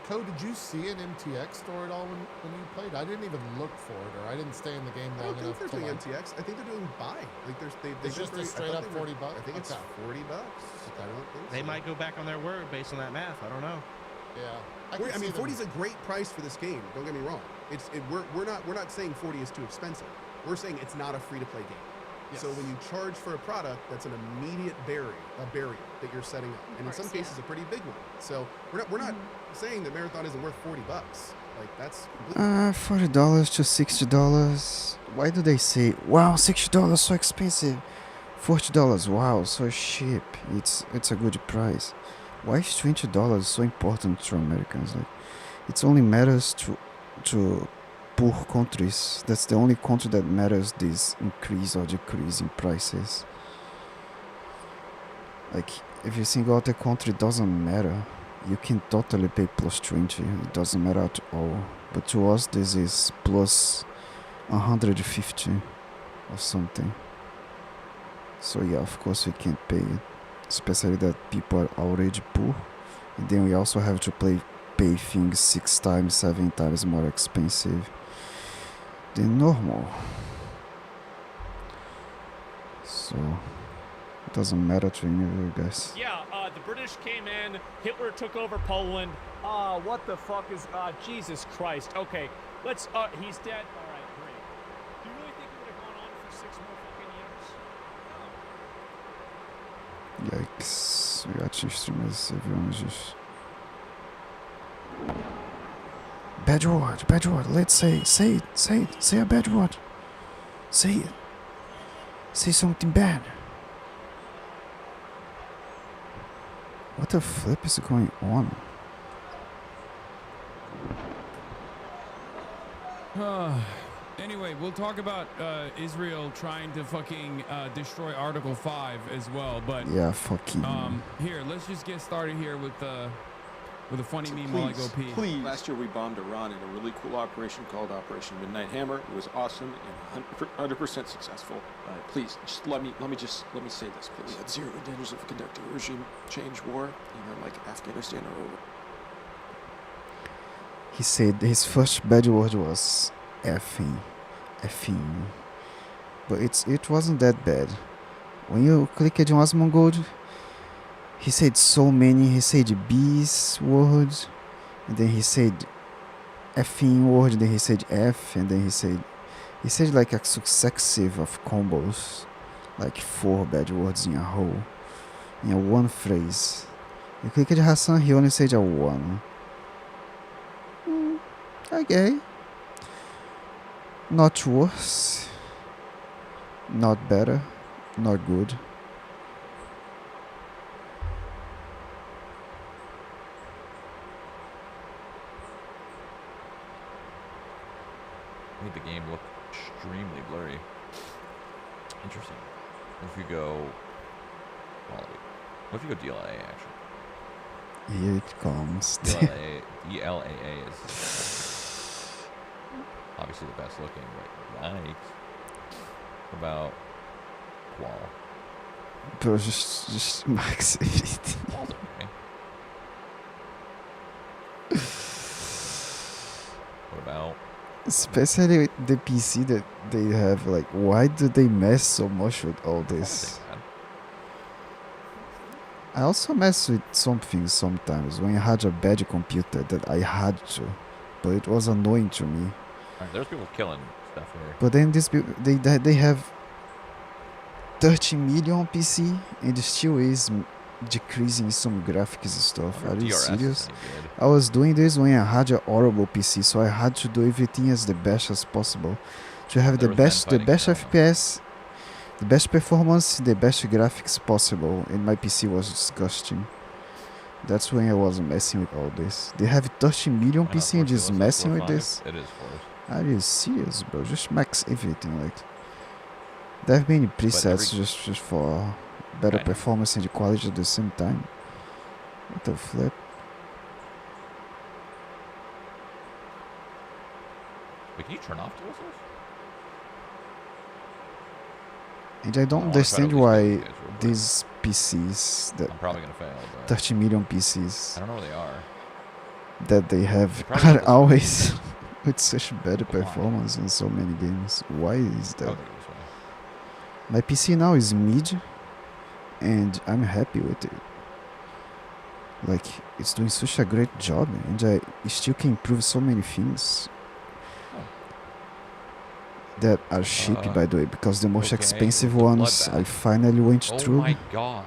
Code, did you see an MTX store at all when you played? I didn't even look for it, or I didn't stay in the game I long don't think enough they're to doing like. MTX. I think they're doing buy. Like they've It's just a straight up 40 bucks? I think it's Okay. 40 bucks. I don't think They so. might go back on their word based on that math. I don't know. Yeah, I can mean, see 40 is them- a great price for this game. Don't get me wrong. We're not saying 40 is too expensive. We're saying it's not a free to play game. So Yes. when you charge for a product, that's an immediate barrier that you're setting up, and in some course, yeah. cases a pretty big one. So we're not saying that Marathon isn't worth 40 bucks. Like that's completely $40 to $60. Why do they say, wow, $60 so expensive? $40, wow, so cheap. It's a good price. Why is $20 so important to Americans? Like, it only matters to poor countries. That's the only country that matters this increase or decrease in prices. Like, every single other country doesn't matter. You can totally pay plus 20. It doesn't matter at all. But to us, this is plus 150 or something. So yeah, of course we can't pay it. Especially that people are already poor. And then we also have to pay things 6 times, 7 times more expensive than normal. So it doesn't matter to any of you guys. Yeah, the British came in, Hitler took over Poland. What the fuck is, Jesus Christ. Okay, let's, he's dead. All right, great. Do you really think it would have gone on for 6 more fucking years? Yikes. Reaction streamers, everyone is just... Bad word, let's say a bad word. Say it. Say something bad. What the flip is going on? Anyway, we'll talk about Israel trying to fucking destroy Article 5 as well, but Yeah, fucking... here, let's just get started here with a funny meme while I go pee. Please. Last year we bombed Iran in a really cool operation called Operation Midnight Hammer. It was awesome and 100% successful. Please, just let me say this, please. We had zero indicators of conducting a regime change war, like Afghanistan or over. He said his first bad word was effing. But it wasn't that bad. When you clicked on Asmongold, he said so many. He said B's words, and then he said effing word, then he said F, and then he said like a successive of combos, like 4 bad words in a row, in a one phrase. You clicked on Hassan, he only said a 1. Okay. Not worse. Not better. Not good. Made the game look extremely blurry. Interesting. What if you go quality? What if you go DLAA actually? Here it comes. DLAA is obviously the best looking, but yikes. What about qual? Bro, just max everything. Qual's okay. What about Especially with the PC that they have, like, why do they mess so much with all this? I also mess with something sometimes when I had a bad computer that I had to, but it was annoying to me. Alright, there's people killing stuff here. But then they have 30 million PC and still is decreasing some graphics stuff. Are you DRS is serious? any good. I was doing this when I had a horrible PC, so I had to do everything as the best as possible to have There the was men best fighting FPS, the best performance, the best graphics possible, and my PC was disgusting. That's when I was messing with all this. They have 30 million Why not PC and force just it? messing Let's with go this. 5? It is forced. Are you serious, bro? Just max everything, like. There have many presets just for better Okay. performance and quality at the same time. What the flip? Wait, can you turn off the whistles? And I don't I wanna try to understand at least why get you guys real quick. these PCs, that I'm probably gonna fail, but 30 million I PCs don't know where they are. that they have They probably are have this- always with such better Why? performance in so many games. Why is I that? would think this way. My PC now is mid, and I'm happy with it. Like, it's doing such a great job, and I still can improve so many things that are cheap, by the way, because the most okay, expensive with the ones I bloodbath. finally went Oh through my god.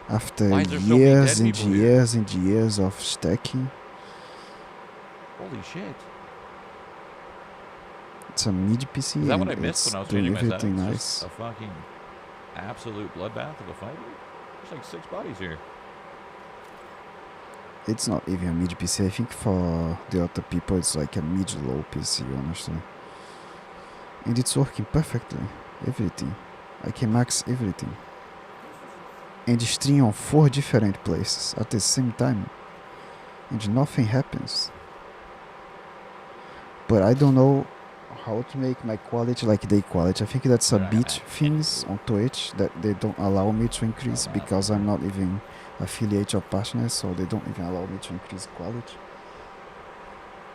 after Why is there so many years dead and people here? years and years of stacking. Holy shit. It's a mid PC Is that what and I missed it's when I was doing changing my everything settings? nice. Just a fucking absolute bloodbath of a fight? There's like 6 bodies here. It's not even a mid PC. I think for the other people it's like a mid-low PC, honestly. And it's working perfectly. Everything. I can max everything. And stream on 4 different places at the same time. And nothing happens. But I don't know how to make my quality like their quality. I think that's a They're not gonna bit have things on Twitch that they don't allow me to increase Oh, because I'm not even affiliate or partner, so they don't even allow me to increase quality.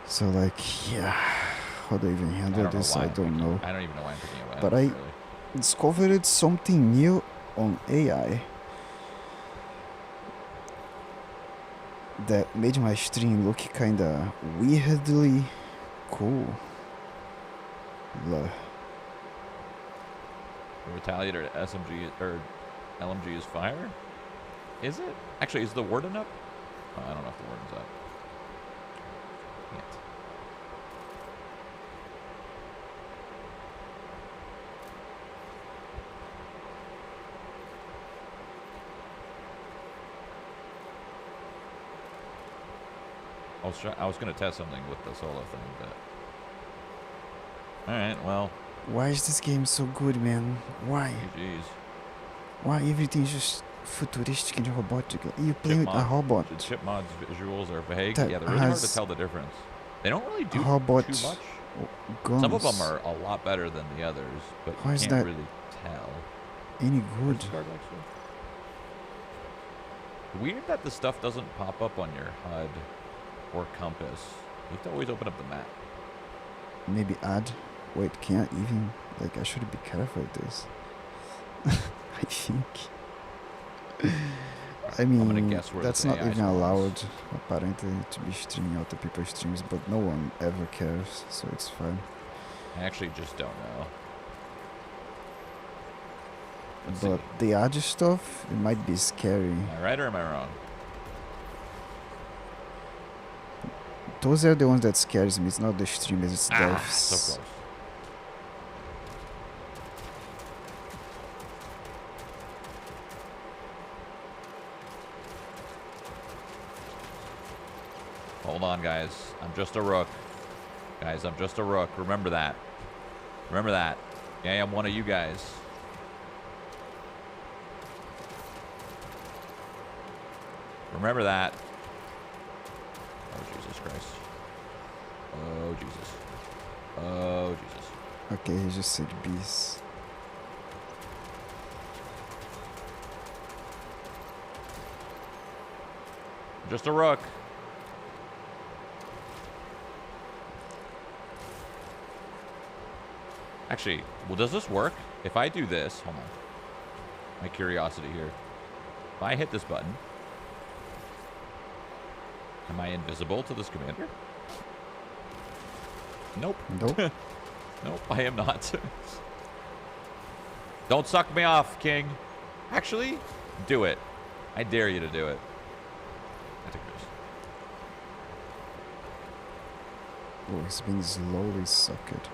So like, yeah, how do I even handle this? I don't know. I don't even know why I'm picking it up. But I really. discovered something new on AI that made my stream look kinda weirdly cool. The Retaliator SMG or LMG is fire? Is it? Actually, is the warden up? Oh, I don't know if the warden's up. Can't. I was gonna test something with the solo thing, but all right. Well, Why is this game so good, man? Why? GG's. Why everything's just futuristic and robotic? You play with a Chipmod- robot. The Chipmod's visuals are vague. that Yeah, they're really hard to has tell the difference. They don't really do robot too much. guns. Some of them are a lot better than the others, but Why you is can't that really tell. any good? Where's Scarlet actually? Weird that the stuff doesn't pop up on your HUD or compass. You have to always open up the map. Maybe add. Wait, can't even. Like, I should be careful with this. I think. I gonna mean, guess where that's this not AI even spawns. allowed, apparently, to be streaming other people's streams, but no one ever cares, so it's fine. I actually just don't know. Let's But see. the other stuff, it might be scary. Am I right or am I wrong? Those are the ones that scares me. It's not the streamers, it's So deaths. close. Hold on, guys. I'm just a rook. Guys, I'm just a rook. Remember that. Remember that. Yeah, I'm one of you guys. Remember that. Oh, Jesus Christ. Oh, Jesus. Oh, Jesus. Okay, he just said bees. Just a rook. Actually, well, does this work? If I do this, hold on. My curiosity here. If I hit this button, am I invisible to this commander? Nope. Nope. Nope, I am not. Don't suck me off, King. Actually, do it. I dare you to do it. I took this. Oh, he's being slowly sucked.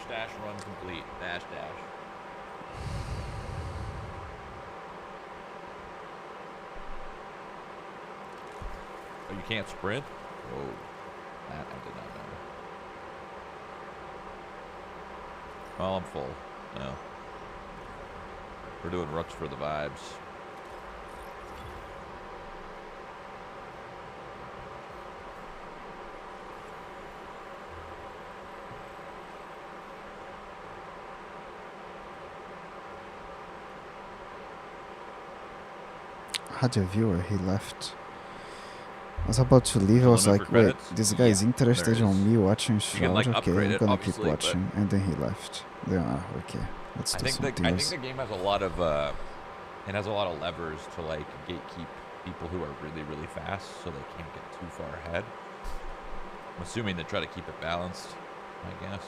Dash, run complete. Dash. Oh, you can't sprint? Whoa. That I did not know. Well, I'm full. No. We're doing rooks for the vibes. Had a viewer, he left. I was about to leave, I was Limit like, for wait, credits? this guy is Yeah, interested there on is. me watching You Shroud, can, like, okay, upgrade I'm it, gonna keep obviously, but- watching, and then he left. Then, okay, let's I do think something I else. think the game has a lot of it has a lot of levers to like gatekeep people who are really fast, so they can't get too far ahead. I'm assuming they try to keep it balanced, I guess.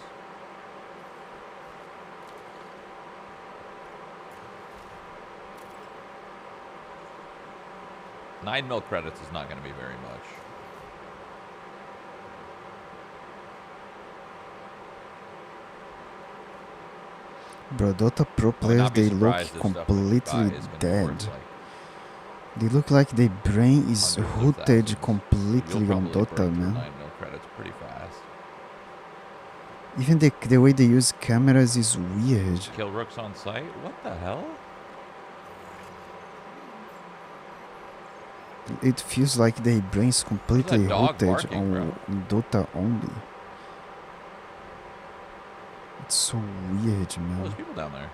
$9 mil credits is not going to be very much. Bro, Dota Pro I would players, not be they look surprised if stuff like completely Dubai is gonna be dead. worth, like, They look like their brain is hundreds of rooted thousands. completely You'll on probably burn Dota, through man. 9 mil credits pretty fast. Even the way they use cameras is weird. Kill rooks on site? What the hell? It feels like their brains completely dog rooted barking, bro? on Dota only. It's so weird, Oh, man. there's people down there.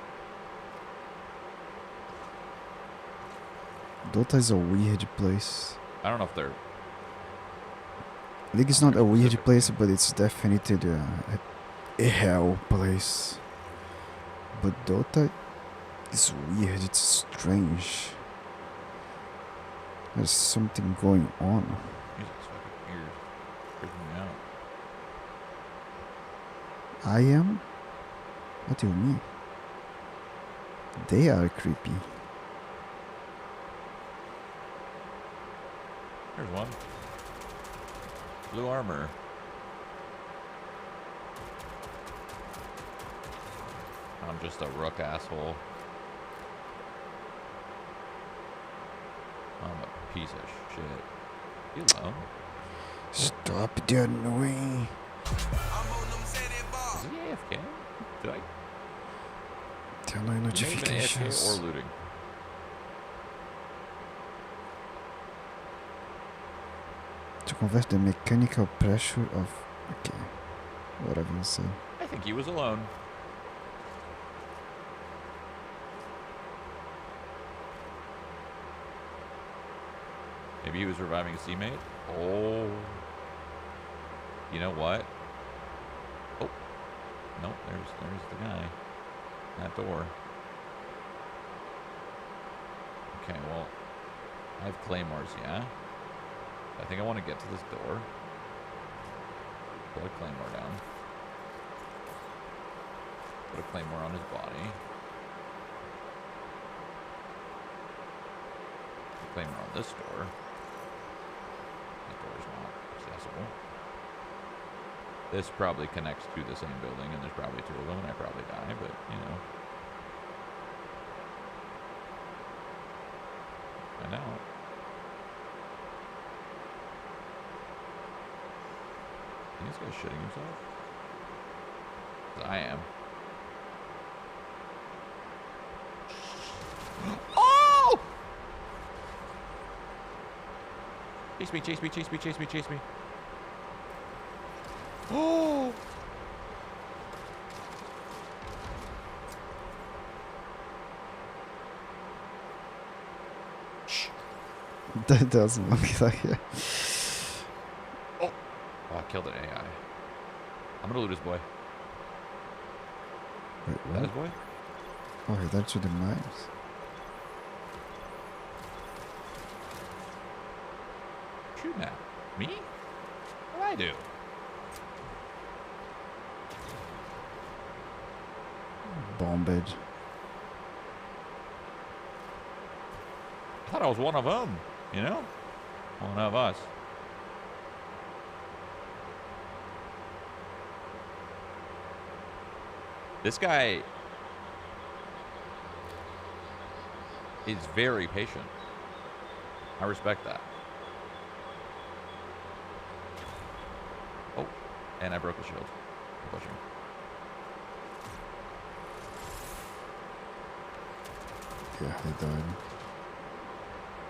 Dota is a weird place. I don't know if they're. League is not a weird place, but it's definitely a hell place. But Dota is weird, it's strange. There's something going on. Jesus, fucking weird. Freaking me out. I am? What do you mean? They are creepy. There's one. Blue armor. I'm just a rook asshole. I'm a piece of shit. You alone? Stop the annoying. Is he AFK? Did I? Turn on He may have been notifications. AFK or looting. To convert the mechanical pressure of... Okay. Whatever you say. I think he was alone. Maybe he was reviving his teammate? Oh. You know what? Oh. Nope, there's the guy. That door. Okay, well, I have claymores, yeah? I think I want to get to this door. Put a claymore down. Put a claymore on his body. Put a claymore on this door. That door is not accessible. This probably connects to the same building, and there's probably two of them, and I probably die, but, you know. Find out. Think this guy's shitting himself? 'Cause I am. Oh! Chase me, chase me, chase me, chase me, chase me. Oh. That doesn't look like it. Oh, I killed an AI. I'm gonna loot his boy. Wait, Is that his what? boy? Oh, he died to the mines. Shooting at me? What did I do? Bombage. I thought I was one of them, you know? One of us. This guy is very patient. I respect that. Oh, and I broke the shield. I'm pushing. Yeah, he died.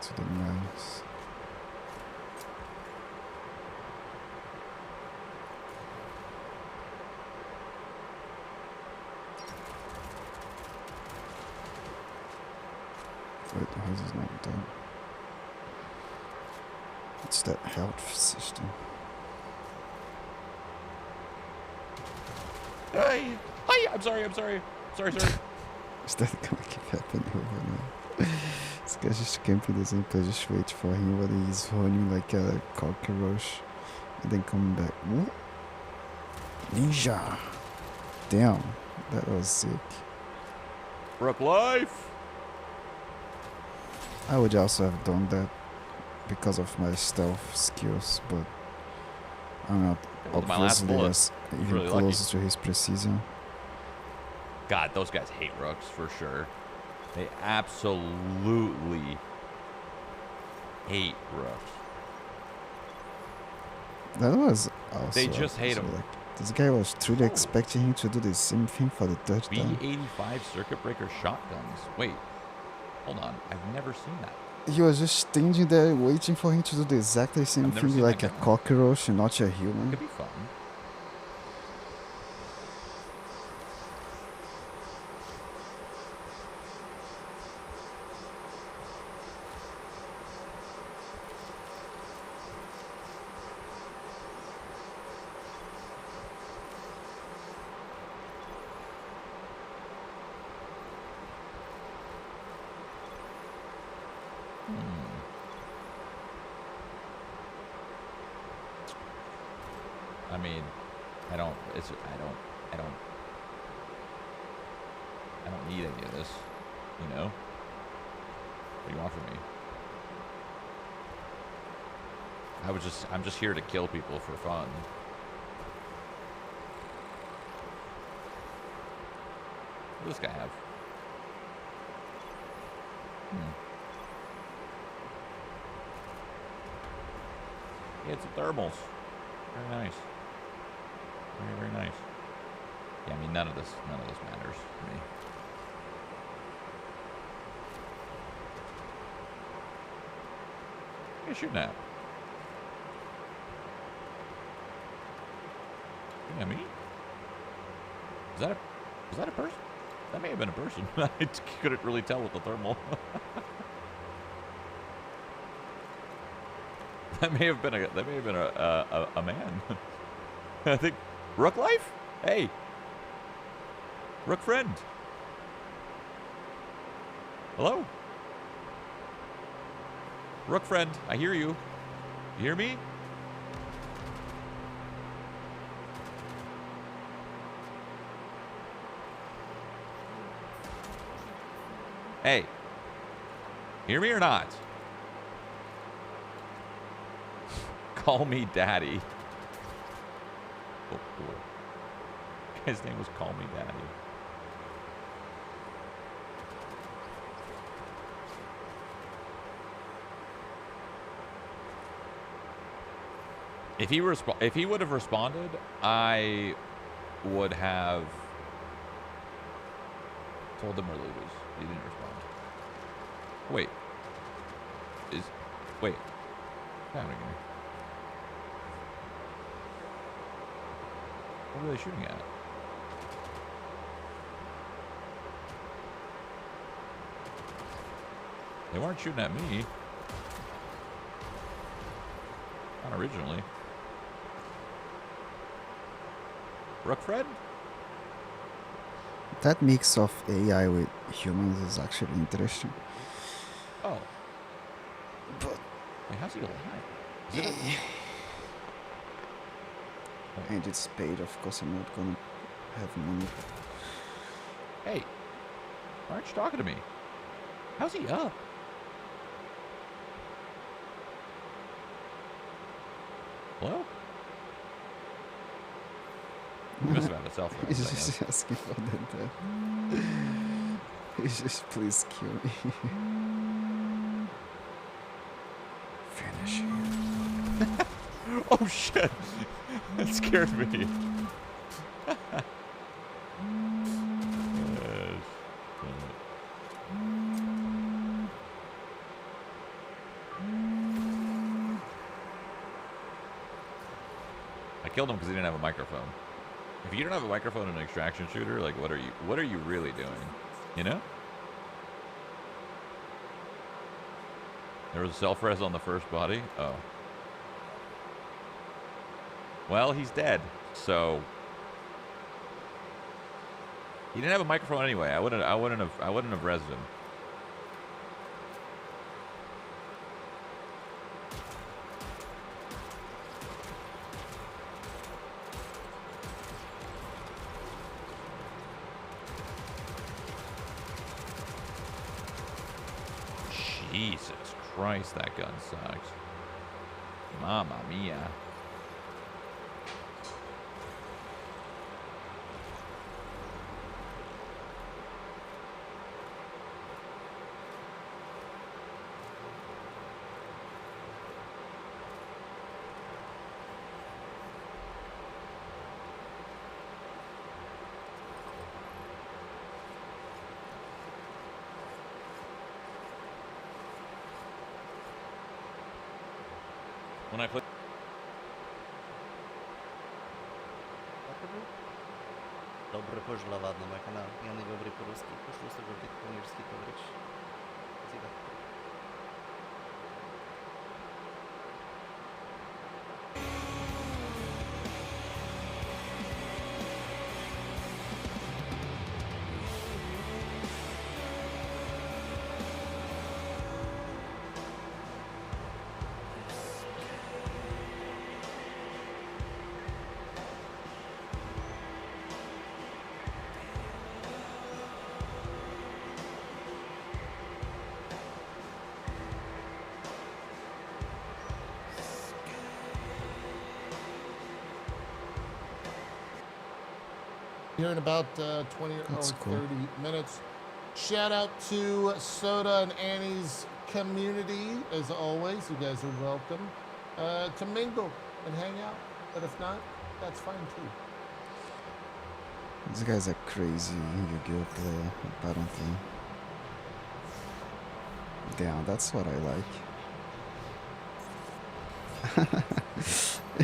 To the mines. Wait, how is this not done? It's that health system. Hey, I'm sorry. Sorry. Is that gonna keep happening over now? This guy's just camping the same place, just wait for him while he's running like a cockroach and then coming back. Whoop. Ninja! Damn, that was sick. Brook life. I would also have done that because of my stealth skills, but I'm not With my last obviously bullet. as was even really lucky. close to his precision. God, those guys hate rooks for sure. They absolutely hate rooks. That was also. They just hate so, him. like, this guy was truly expecting him to do the same thing for the third time. B85 circuit breaker shotguns. Wait, hold on. I've never seen that. He was just standing there waiting for him to do the exactly same I've never thing seen like that a gun. cockroach and not a human. Could be fun. I mean, I don't need any of this, you know? What do you want from me? I'm just here to kill people for fun. What does this guy have? He had some thermals. Very nice. Very nice. Yeah, I mean none of this matters to me. What are you shooting at? Shooting at me? Is that a person? That may have been a person. I couldn't really tell with the thermal. That may have been a man. I think Rook life? Hey. Rook friend. Hello? Rook friend, I hear you. You hear me? Hey. Hear me or not? Call me daddy. Oh, cool. His name was Call Me Daddy. If he would have responded, I would have told him we're losers. He didn't respond. Wait. What's happening here? What were they shooting at? They weren't shooting at me. Not originally. Rookfred? That mix of AI with humans is actually interesting. Oh. But wait, how's he alive? Is it and it's paid, of course I'm not gonna have money. Hey, why aren't you talking to me? How's he up? Hello? You must have had a cell phone. He's just asking for that. He's just, please kill me. Finish him. Oh shit! That scared me. I killed him because he didn't have a microphone. If you don't have a microphone in an extraction shooter, like what are you really doing? You know? There was a self-res on the first body? Oh. Well, he's dead, so he didn't have a microphone anyway. I wouldn't have rezzed him. Jesus Christ, that gun sucks. Mamma mia. When I put Добре пожелавадно на канал. Я не говорю по-русски, просто говорю по-английски говоришь. Спасибо. Here in about 20 or That's 30 cool. minutes. Shout out to Soda and Annie's community, as always. You guys are welcome to mingle and hang out. But if not, that's fine too. These guys are crazy Yu-Gi-Oh player, apparently. Yeah, that's what I like.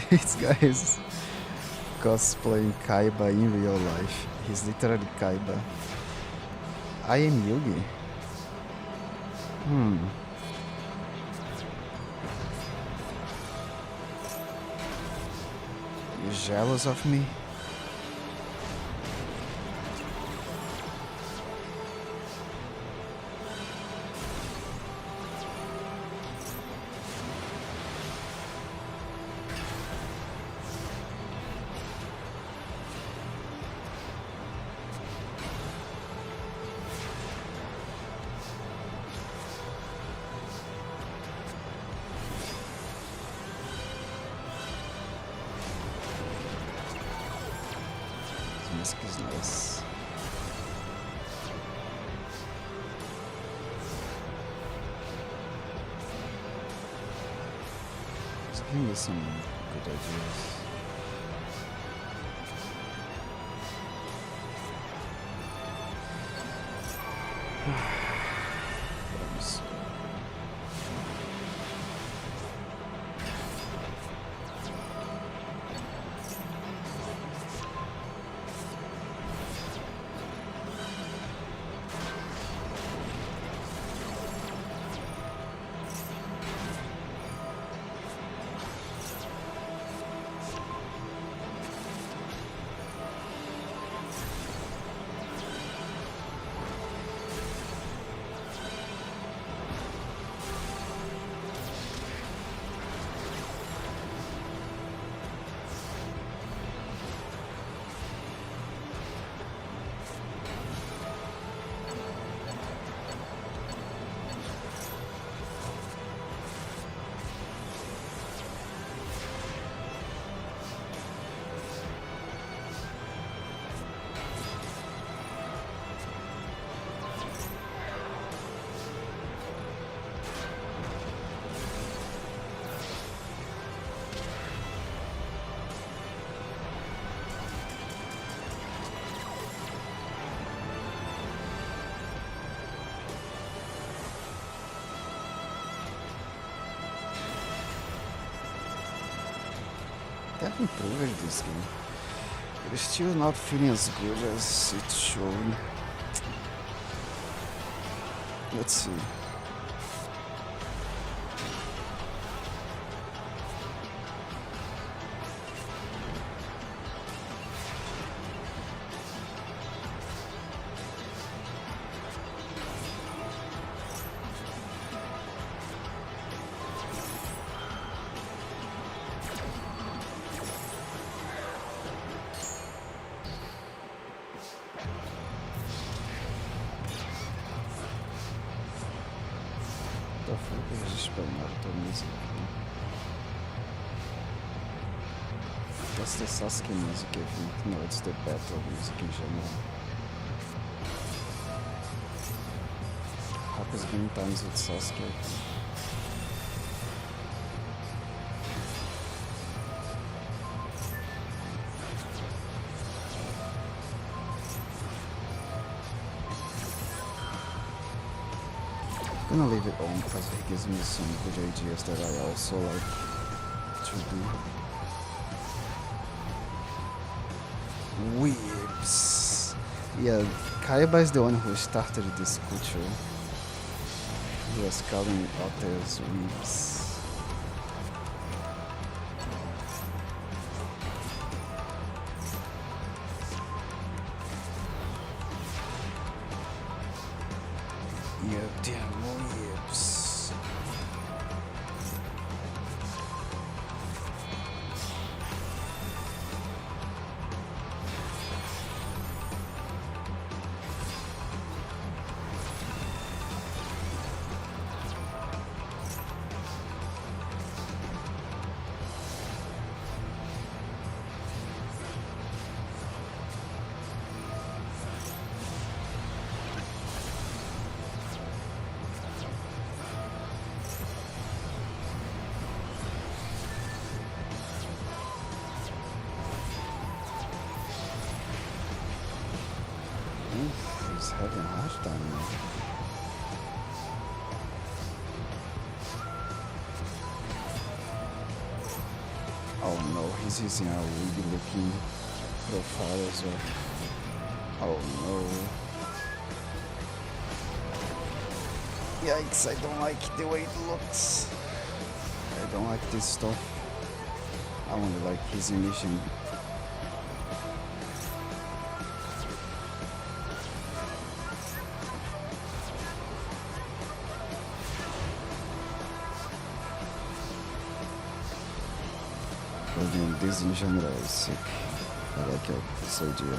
This guy is cosplaying Kaiba in real life. He's literally Kaiba. I am Yugi. You jealous of me? This mask is nice. Just give me some good ideas. Problems. They've improved this game. But it's still not feeling as good as it should. Let's see. The fuck is this Bernardo music? That's the Sasuke music, I think. No, it's the battle music in general. Happens many times with Sasuke. I'm gonna leave it on because it gives me some good ideas that I also like to do. Weebs. Yeah, Kaiba is the one who started this culture. He was calling others weebs. Yeah, damn weebs. He's having a hard time now. Oh no, he's using a weedy looking profile as well. Oh no. Yikes, I don't like the way it looks. I don't like this stuff. I only like his emission. But then this in general is sick. I like this idea.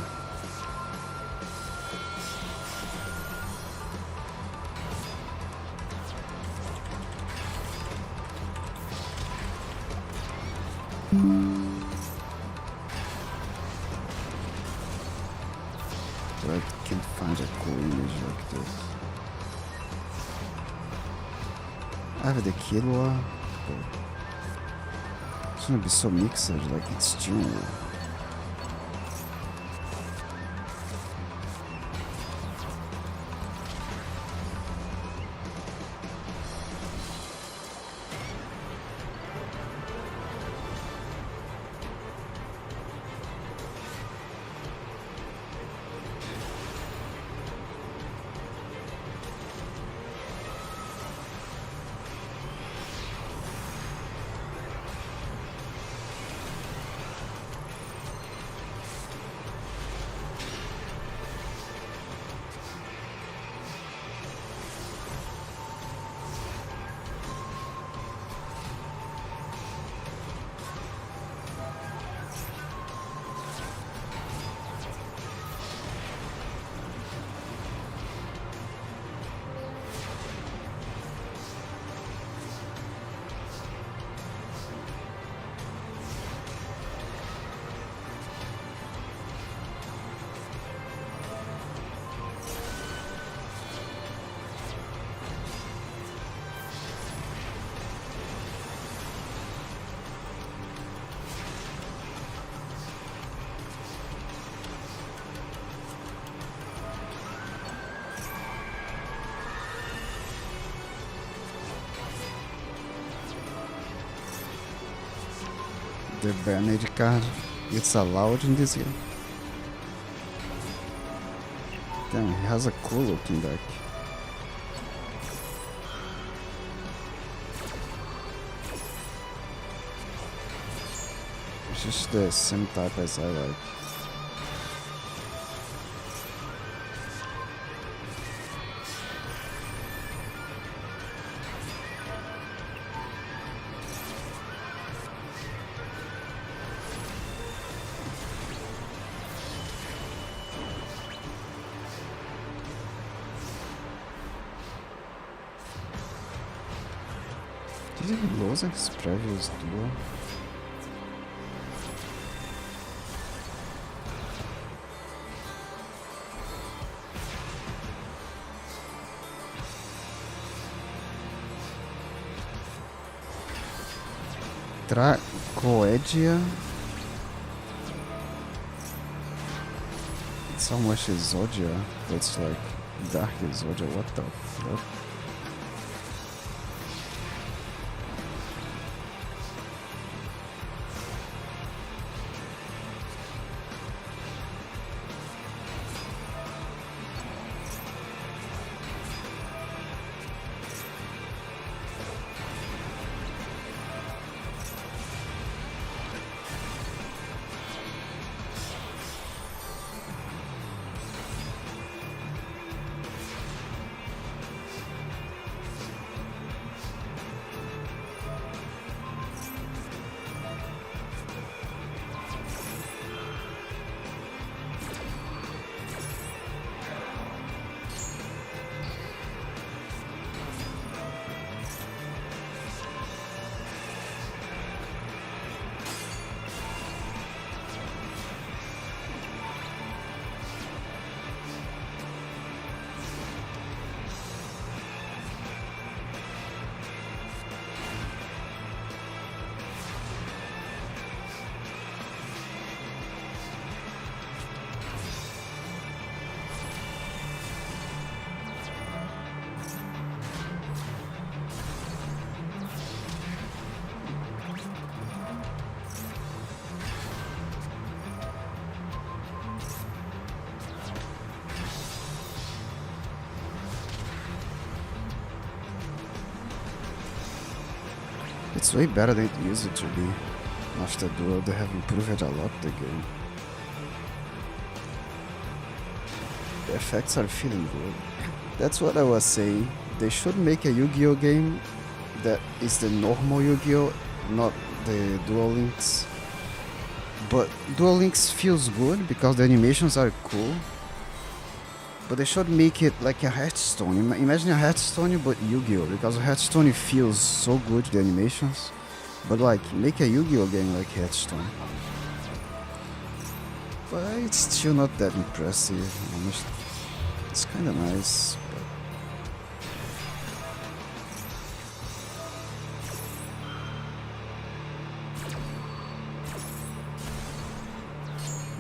But I can't find a cool image like this. I have the Killua, but it's gonna be so mixed, like it's tuned. the Bernard card, it's allowed in this game. Damn, he has a cool looking deck. It's just the same type as I like. Did he lose his previous duel? Dracoedia? It's almost Exodia, but it's like Dark Exodia, what the fuck? It's way better than it used to be. After Duel, they have improved a lot the game. The effects are feeling good. That's what I was saying. They should make a Yu-Gi-Oh game that is the normal Yu-Gi-Oh, not the Duel Links. But Duel Links feels good because the animations are cool. But they should make it like a Hearthstone. Imagine a Hearthstone but Yu-Gi-Oh! Because Hearthstone feels so good, the animations. But like, make a Yu-Gi-Oh! Game like Hearthstone. But it's still not that impressive. It's kinda nice.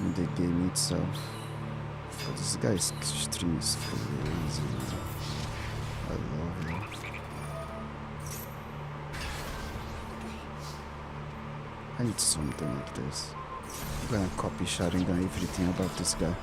But the game itself. But this guy's stream is crazy. I love it. I need something like this. I'm gonna copy Sharingan everything about this guy.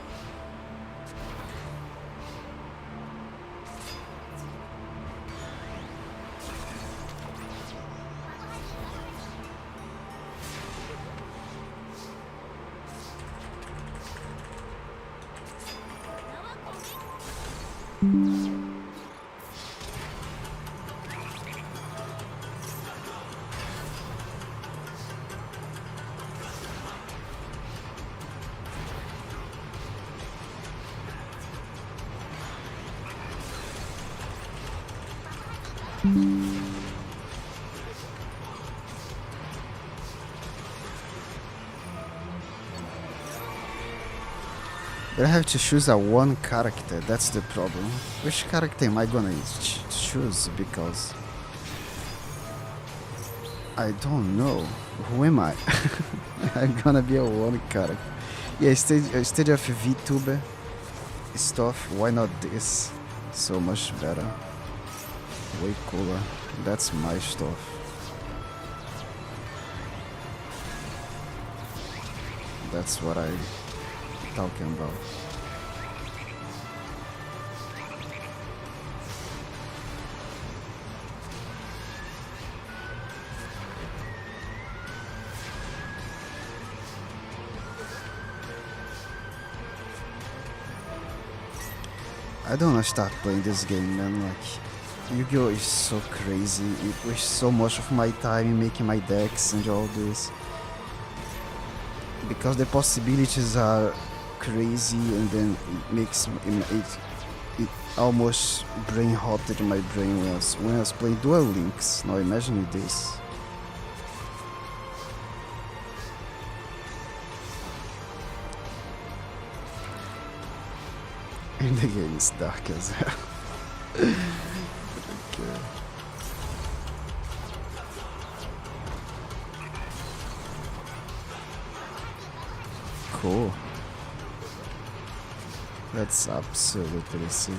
But I have to choose a one character, that's the problem. Which character am I gonna choose? Because I don't know. Who am I? I'm gonna be a one character. Yeah, instead of VTuber stuff, why not this? So much better. Way cooler. That's my stuff. That's what I'm talking about. I don't wanna start playing this game, man. Like, Yu-Gi-Oh is so crazy. It wastes so much of my time in making my decks and all this. Because the possibilities are crazy, and then it makes it almost brain rotted my brain when I was playing Duel Links. Now imagine this. And the game is dark as hell. Okay. Cool. That's absolutely sick.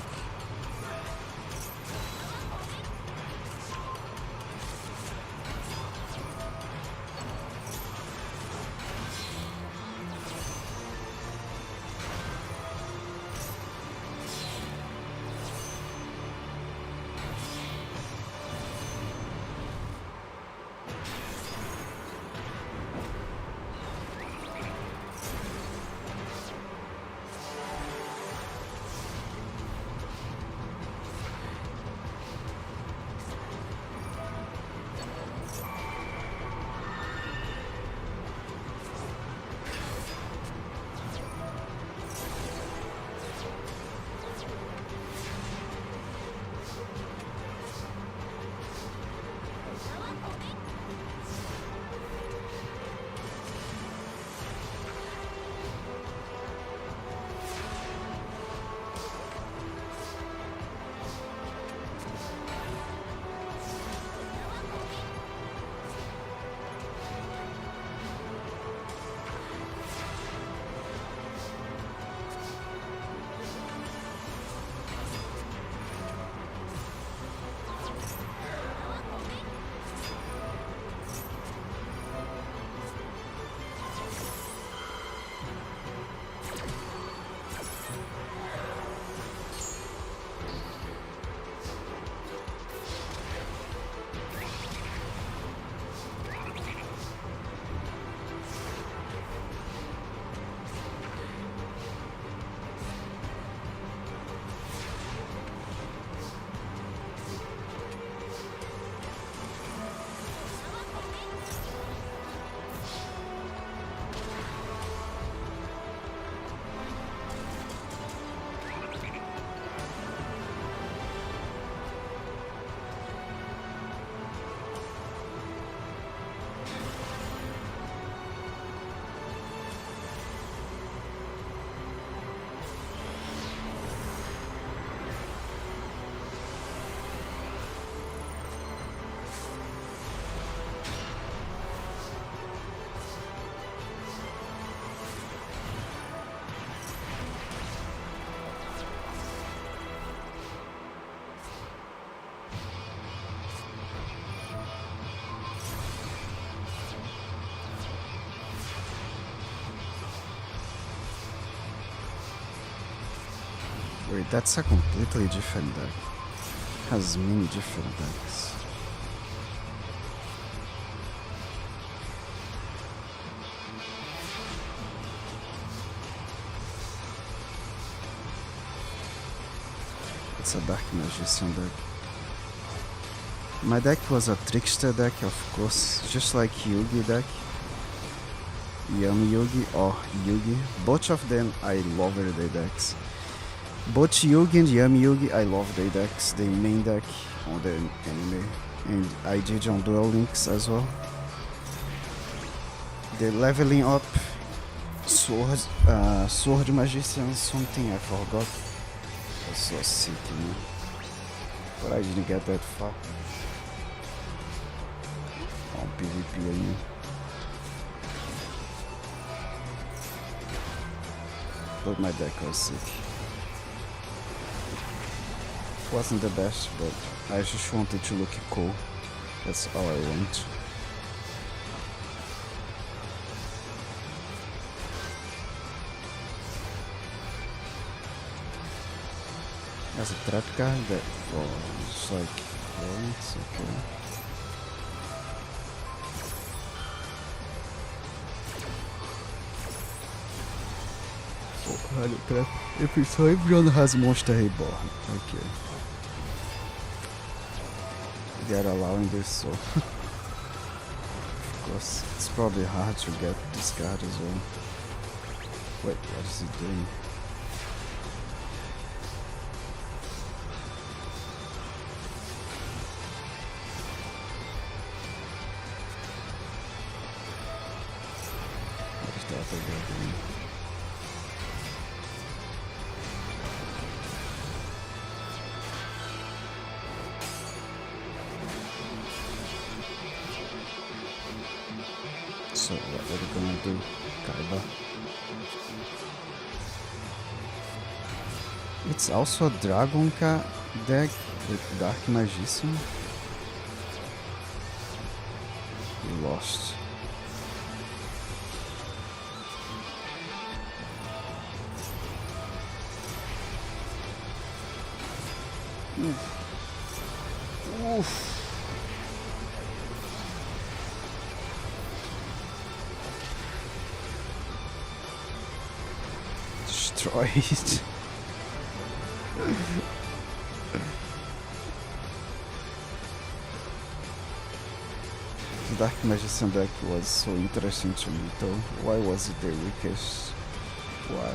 Wait, that's a completely different deck. Has many different decks. It's a Dark Magician deck. My deck was a Trickster deck, of course, just like Yugi deck. Yami Yugi or Yugi. Both of them, I love their decks. Both Yugi and Yami Yugi, I love their decks. The main deck on the anime. And I did on Duel Links as well. The leveling up Sword Magician, something I forgot. That's so sick, man. But I didn't get that far. On PvP, I mean. But my deck was sick. Wasn't the best, but I just wanted to look cool. That's all I want. has a trap card that was like points. Okay. Oh, hello, trap. So everyone has Monster Reborn. Okay. They are allowing this, so of course it's probably hard to get this card as well. Wait, what is he doing? What is the other guy doing? So what are we gonna do, Kaiba? It's also a Dragon deck with Dark Magician. We lost. Oof. Oof. Destroy it. The Dark Magician deck was so interesting to me though. Why was it the weakest? Why?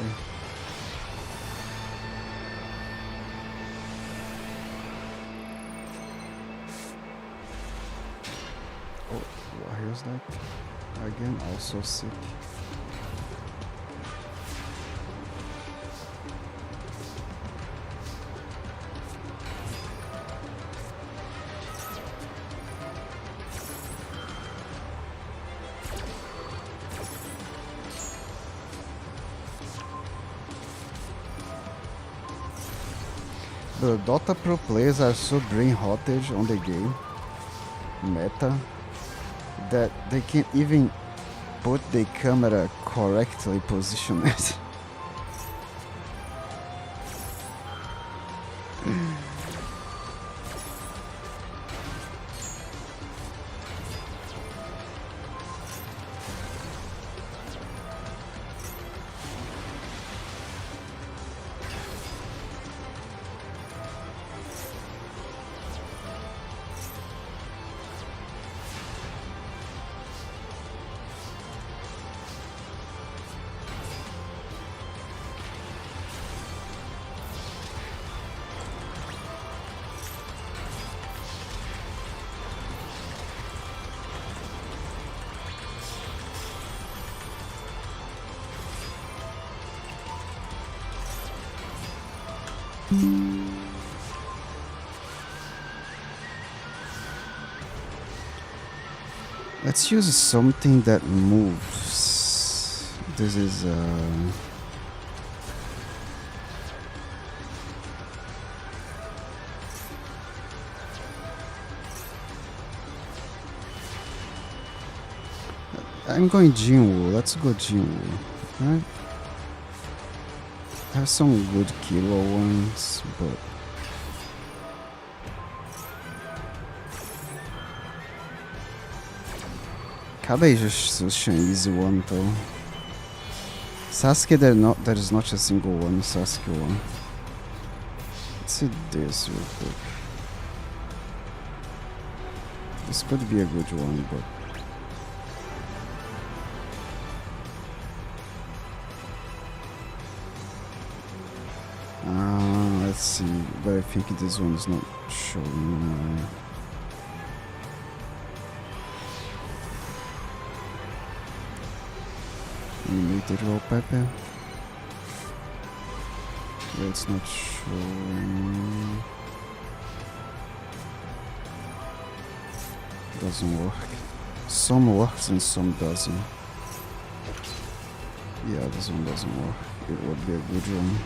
Oh, Warriors deck? Again, also sick. The Dota Pro players are so brain hottage on the game meta that they can't even put the camera correctly positioned. Let's use something that moves. This is I'm going Jinwoo. Let's go Jinwoo. Right? I have some good kilo ones, but Kada is just such an easy one though. Sasuke, there is not a single one Sasuke one. Let's see this real quick. This could be a good one, but let's see, but I think this one is not showing. Animated wallpaper. Yeah, it's not showing. Doesn't work. Some works and some doesn't. Yeah, this one doesn't work. It would be a good one.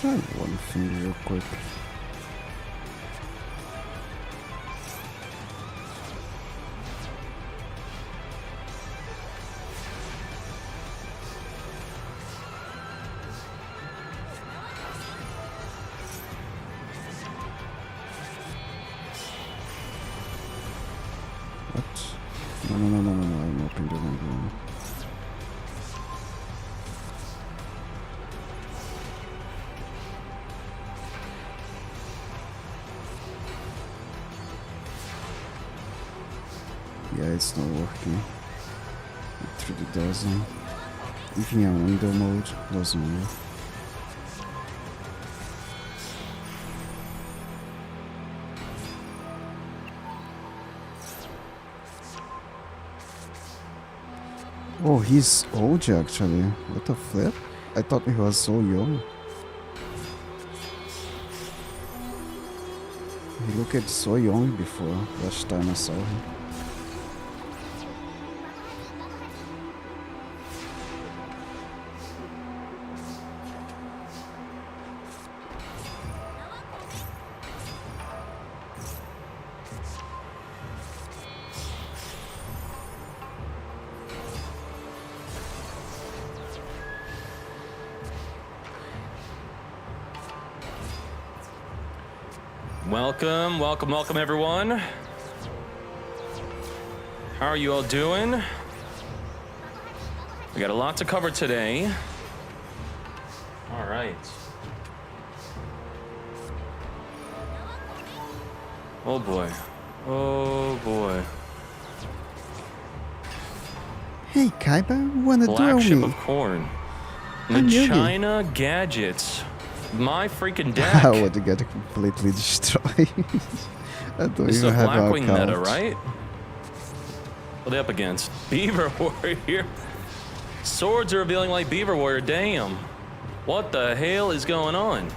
try one thing real quick. What? No, I'm opening the wrong one. Yeah, it's not working. It really doesn't. Even on window mode doesn't work. Oh, he's old actually. What the flip? I thought he was so young. He looked so young before last time I saw him. Welcome everyone. How are you all doing? We got a lot to cover today. All right. Oh boy. Oh boy. Hey Kaiba, wanna Black duel ship me? of corn. I'm The Yugi. China Gadgets. My freaking deck. I would get completely destroyed. I don't This is even a have an Blackwing meta, account. right? What are they up against? Beaver Warrior. Swords are revealing like Beaver Warrior. Damn. What the hell is going on?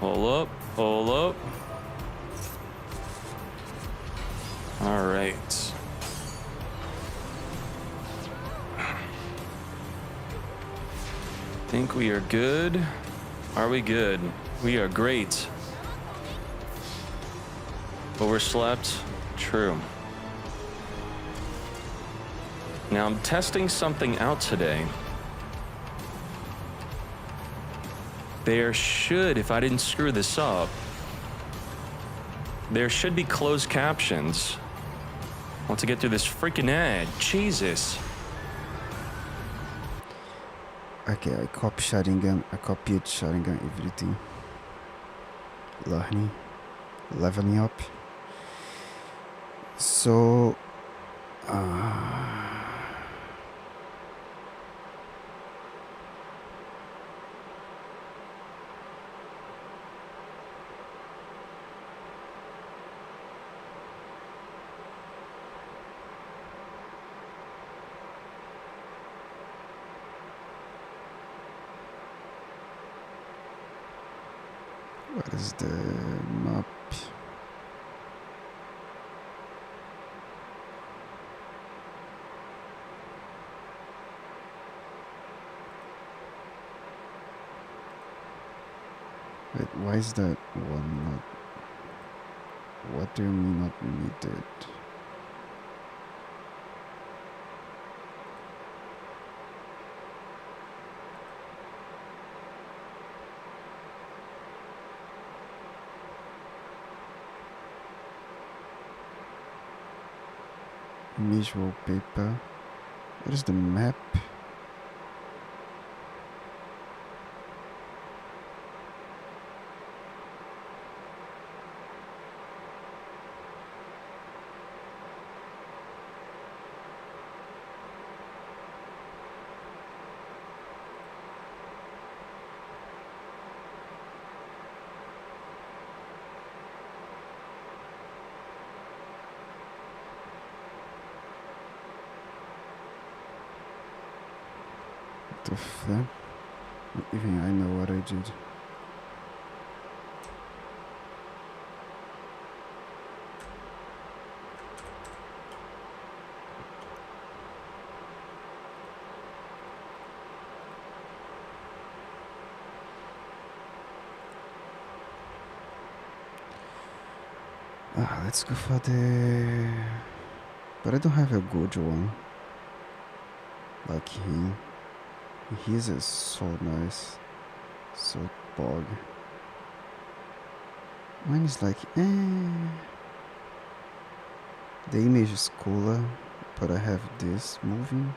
Hold up. Hold up. All right. Think we are good. Are we good? We are great. Overslept? True. Now I'm testing something out today. There should, if I didn't screw this up, there should be closed captions. I want to get through this freaking ad. Jesus. Okay, I copy Sharingan, I copied Sharingan everything. Leveling up. So, what is the map? Wait, why is that one not? What do you mean not needed? Image wallpaper. What is the map? The flip? Even I know what I did. Let's go for the... But I don't have a good one. Like him. His is so nice. So bog. Mine is like, The image is cooler, but I have this moving.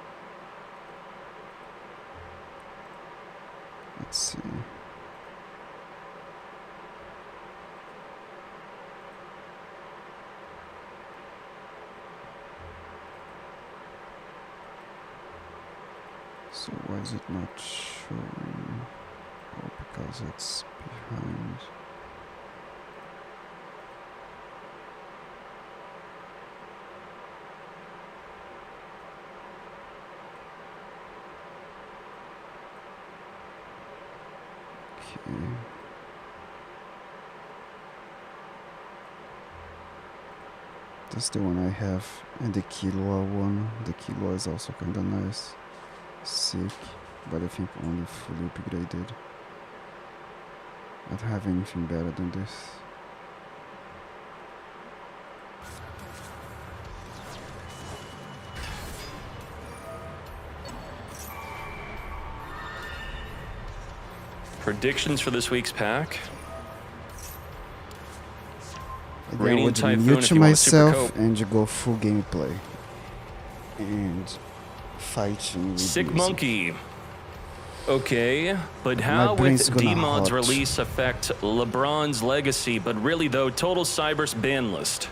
Let's see. So why is it not showing? Oh, because it's behind. Okay. That's the one I have, and the Killua one. The Killua is also kinda nice. Sick, but I think only fully upgraded. I don't have anything better than this. Predictions for this week's pack. Again, I Radiant would Typhoon mute if you want a super myself cope. and you go full gameplay. And fighting with Sick music. Monkey. Okay, but how brain's with gonna D-Mod's hot. release affect LeBron's legacy? But really though, total Cyber's ban list.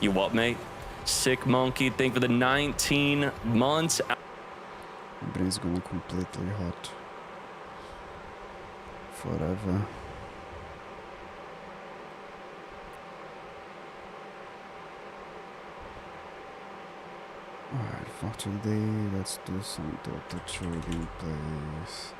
You what, mate? Sick Monkey, think for the 19 months. My brain's gonna completely hot. Forever. Alright, for today, let's do some Dota 2 gameplays.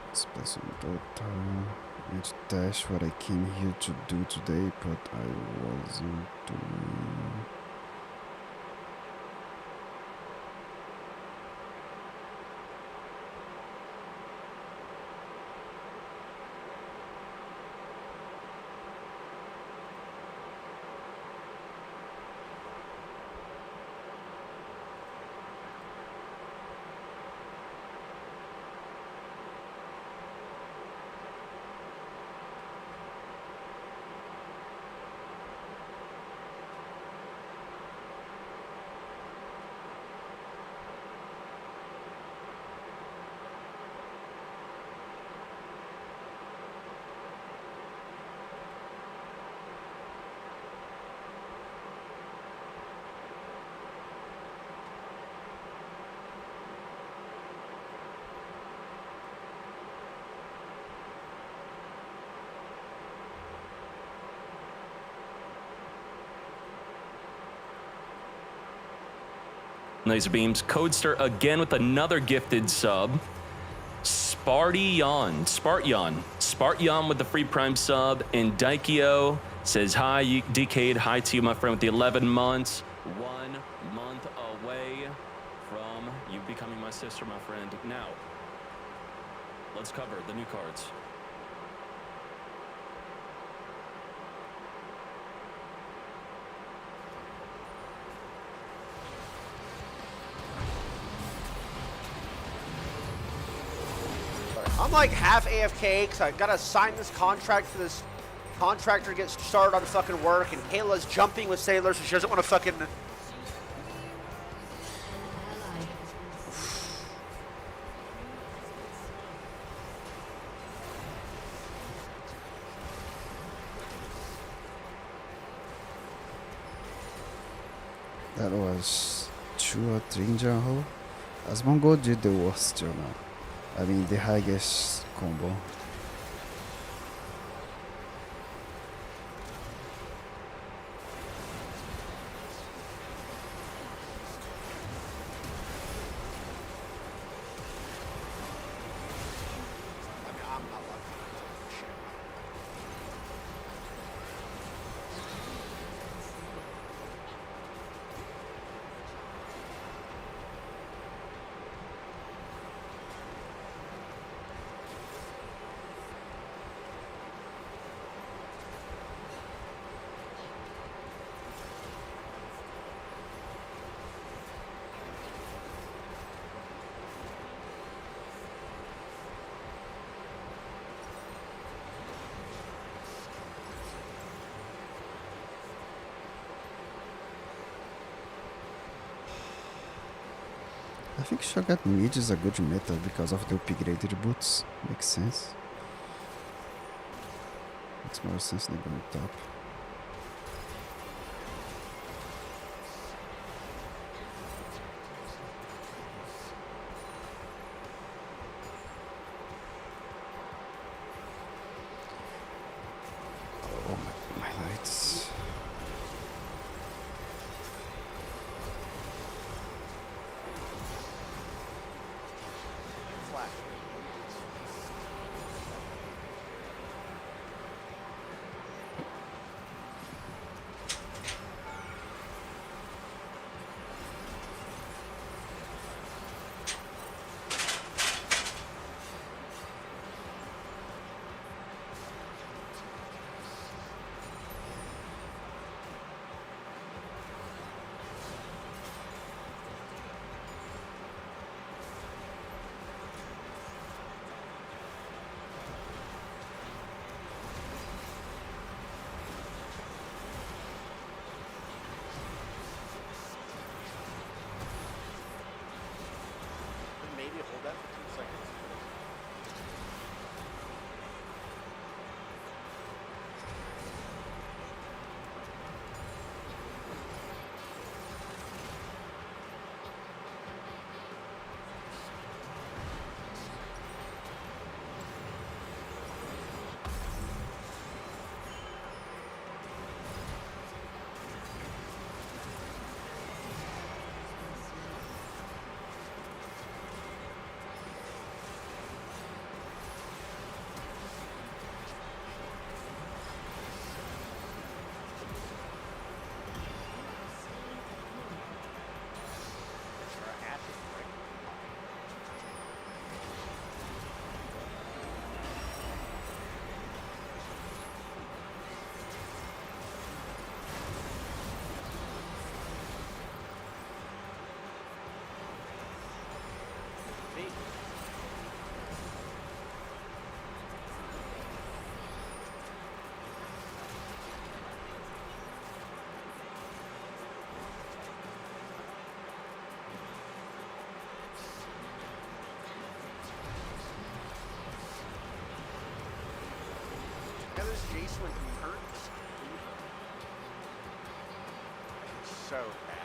Let's play some Dota and dash what I came here to do today, but I wasn't doing. Laser beams. Codester again with another gifted sub. Spartyon with the free prime sub. And Daikyo says, hi, Decade. Hi to you, my friend, with the 11 months. 1 month away from you becoming my sister, my friend. Now, let's cover the new cards. I'm like half AFK because I gotta sign this contract for this contractor to get started on fucking work, and Kayla's jumping with sailors, so she doesn't want to fucking. That was 2 or 3 in general. As Mongo did the worst, you know. I mean, the highest combo. think Shogun mid is a good meta because of the upgraded boots. Makes sense. Makes more sense than going top. Oh, my lights. Flash. Maybe hold that for 2 seconds. Yeah, this Jace when he hurts. So bad.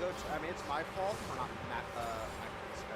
Go to, I mean, it's my fault for not this guy.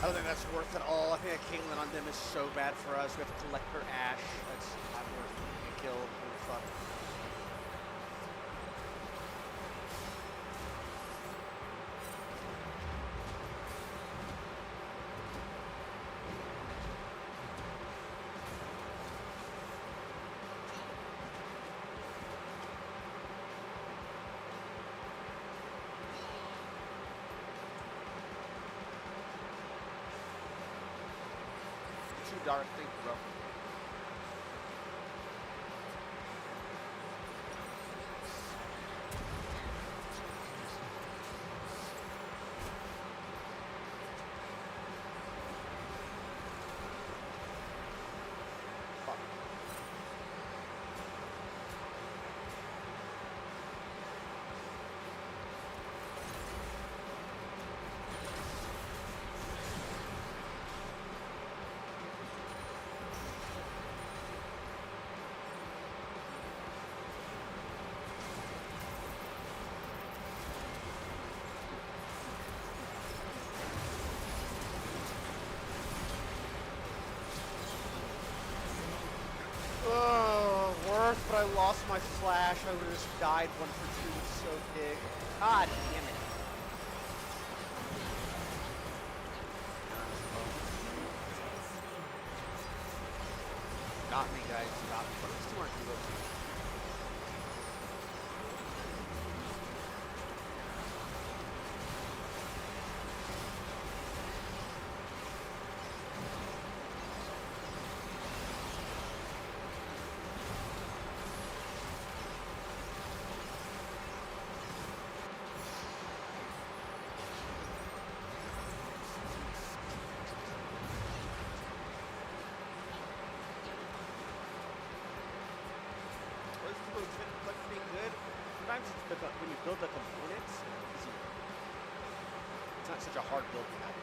don't think that's worth it all. I think a Caitlyn on them is so bad for us. We have to collect her Ashe. That's not worth a kill. Holy fuck. Too dark, thank you, bro. Fuck. Oh, worth, but I lost my flash. I would have just died 1 for 2. It's so big. God damn it. Got me, guys. Got me. But it's too much to go to. Being good. Sometimes it's when you build the components, it's easier. It's not such a hard build to have.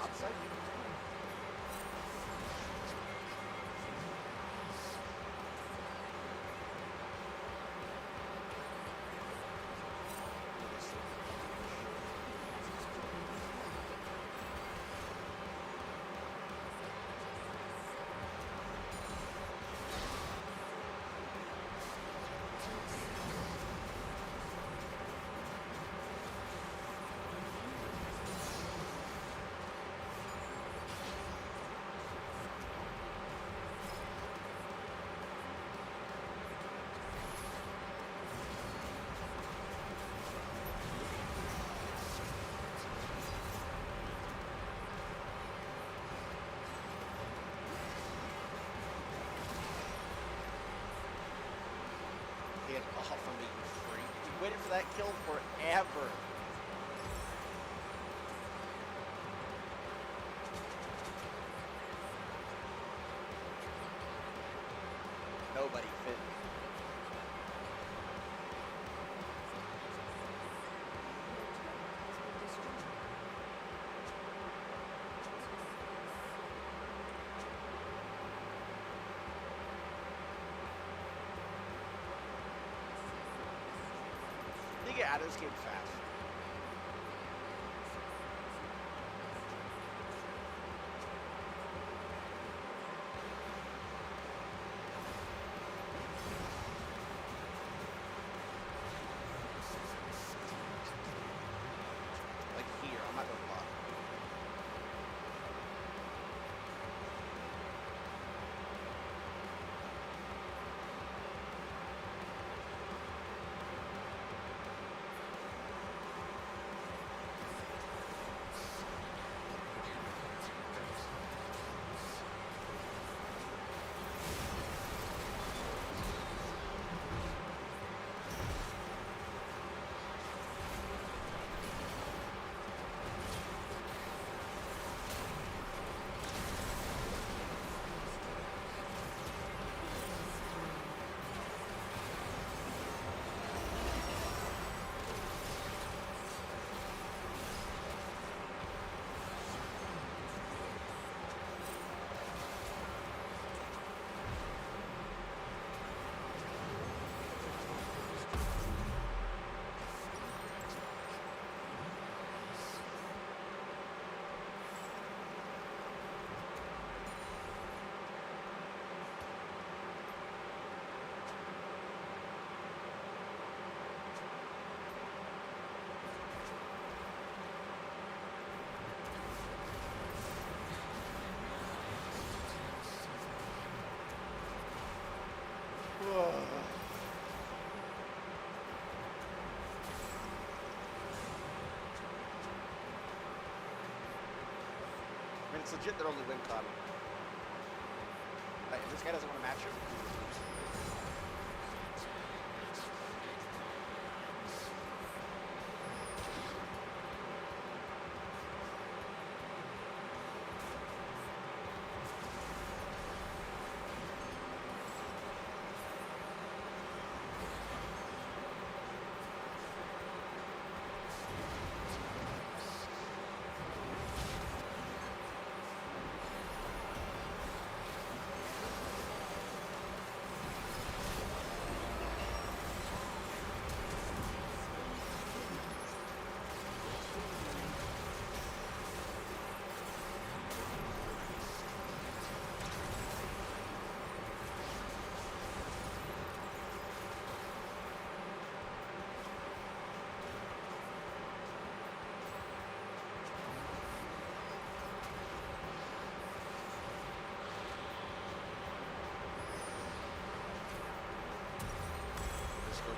Outside. Get off of me, you freak. You waited for that kill forever. Nobody fit. Yeah, this game's fast. Like here, I'm not gonna block. I mean, it's legit their only win con. Like, if this guy doesn't want to match him,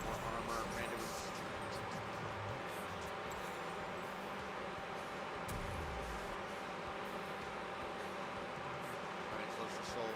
more armor, random. Alright, close the soul.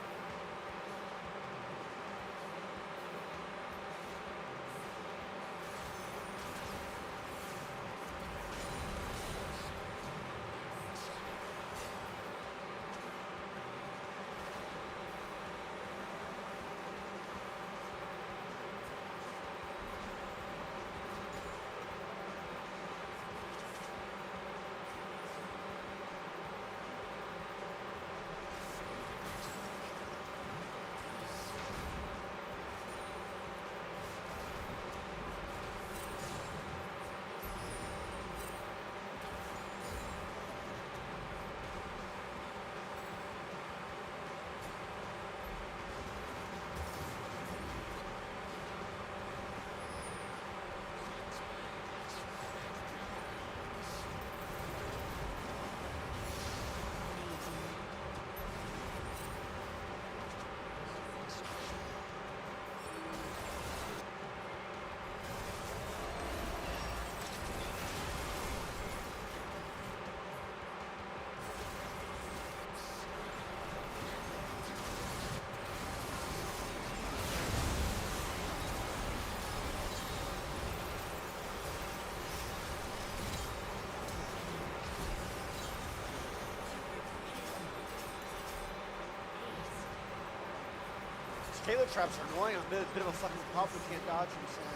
Taylor traps are annoying. I'm a bit of a fucking problem. We can't dodge them so much.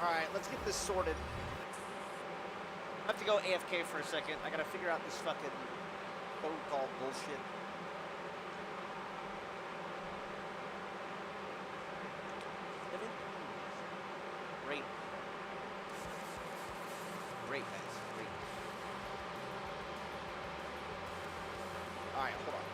Alright, let's get this sorted. I have to go AFK for a second. I gotta figure out this fucking phone call bullshit. Great. Great, guys. Great. Alright, hold on.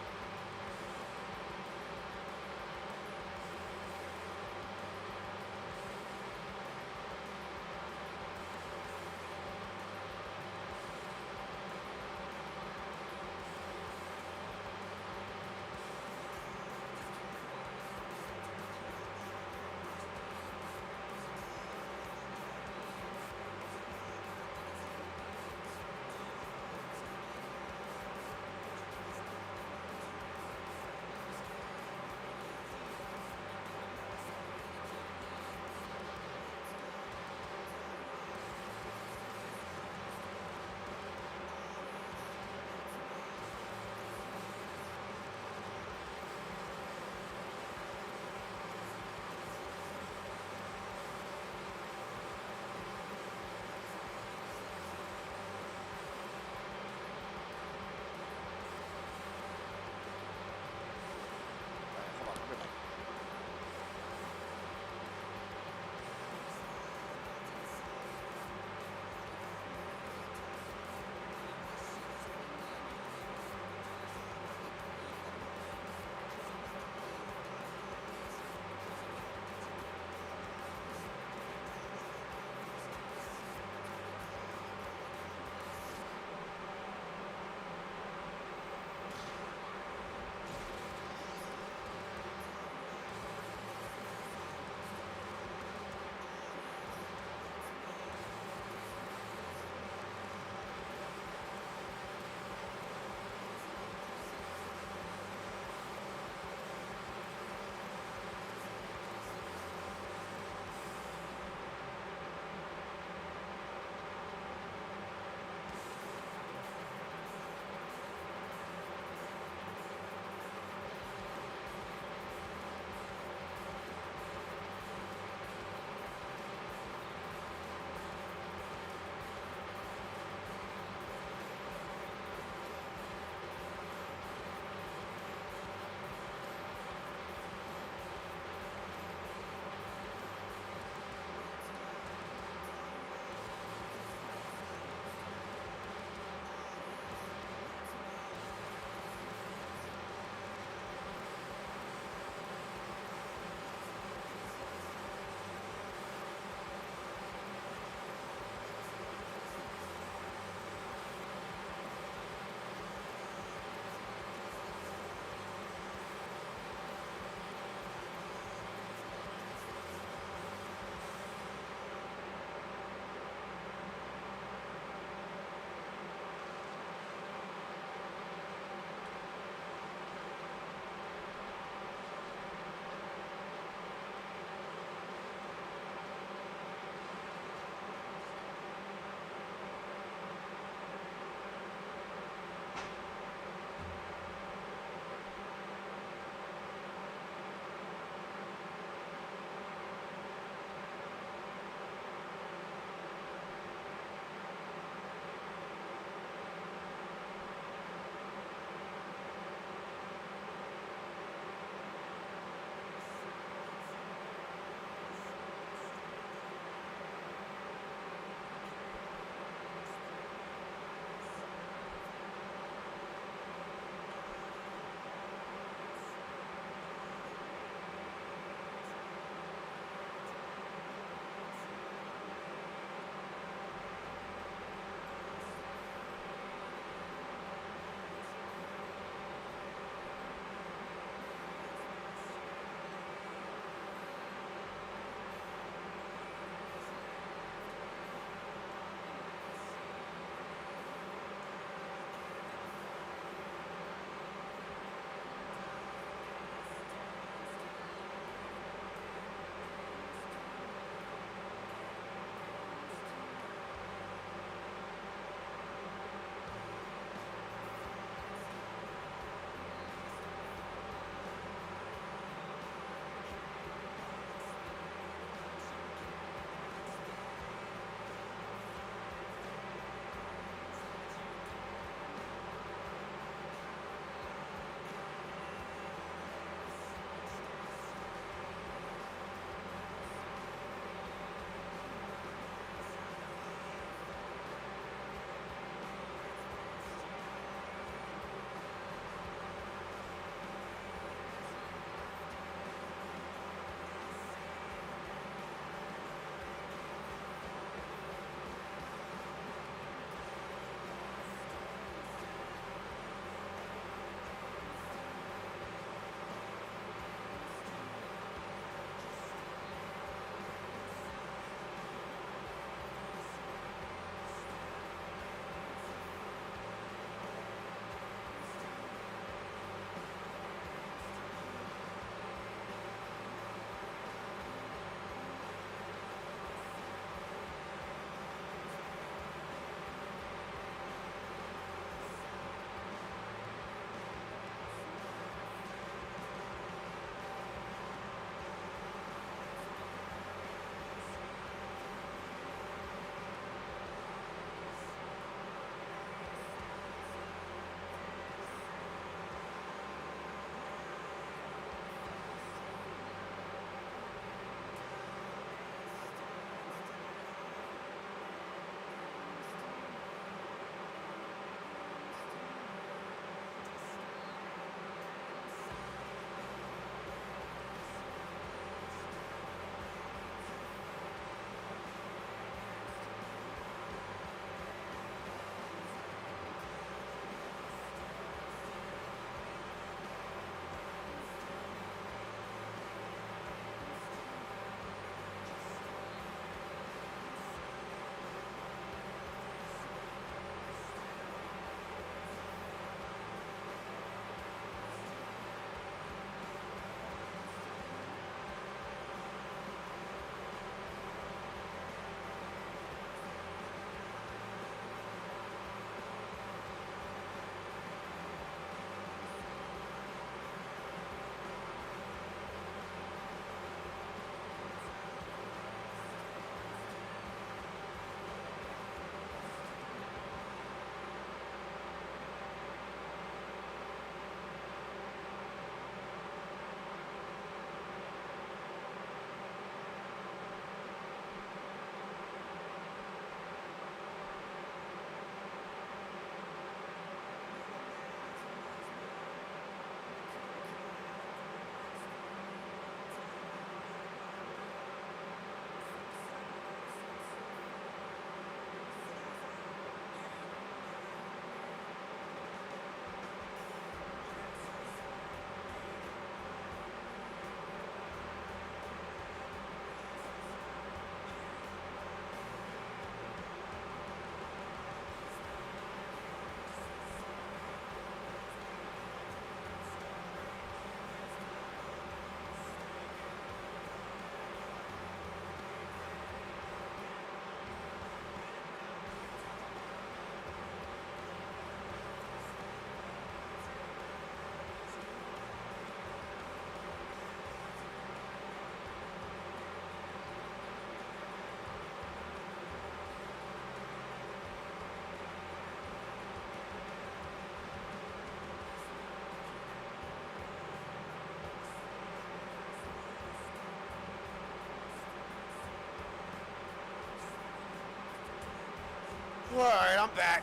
All right, I'm back.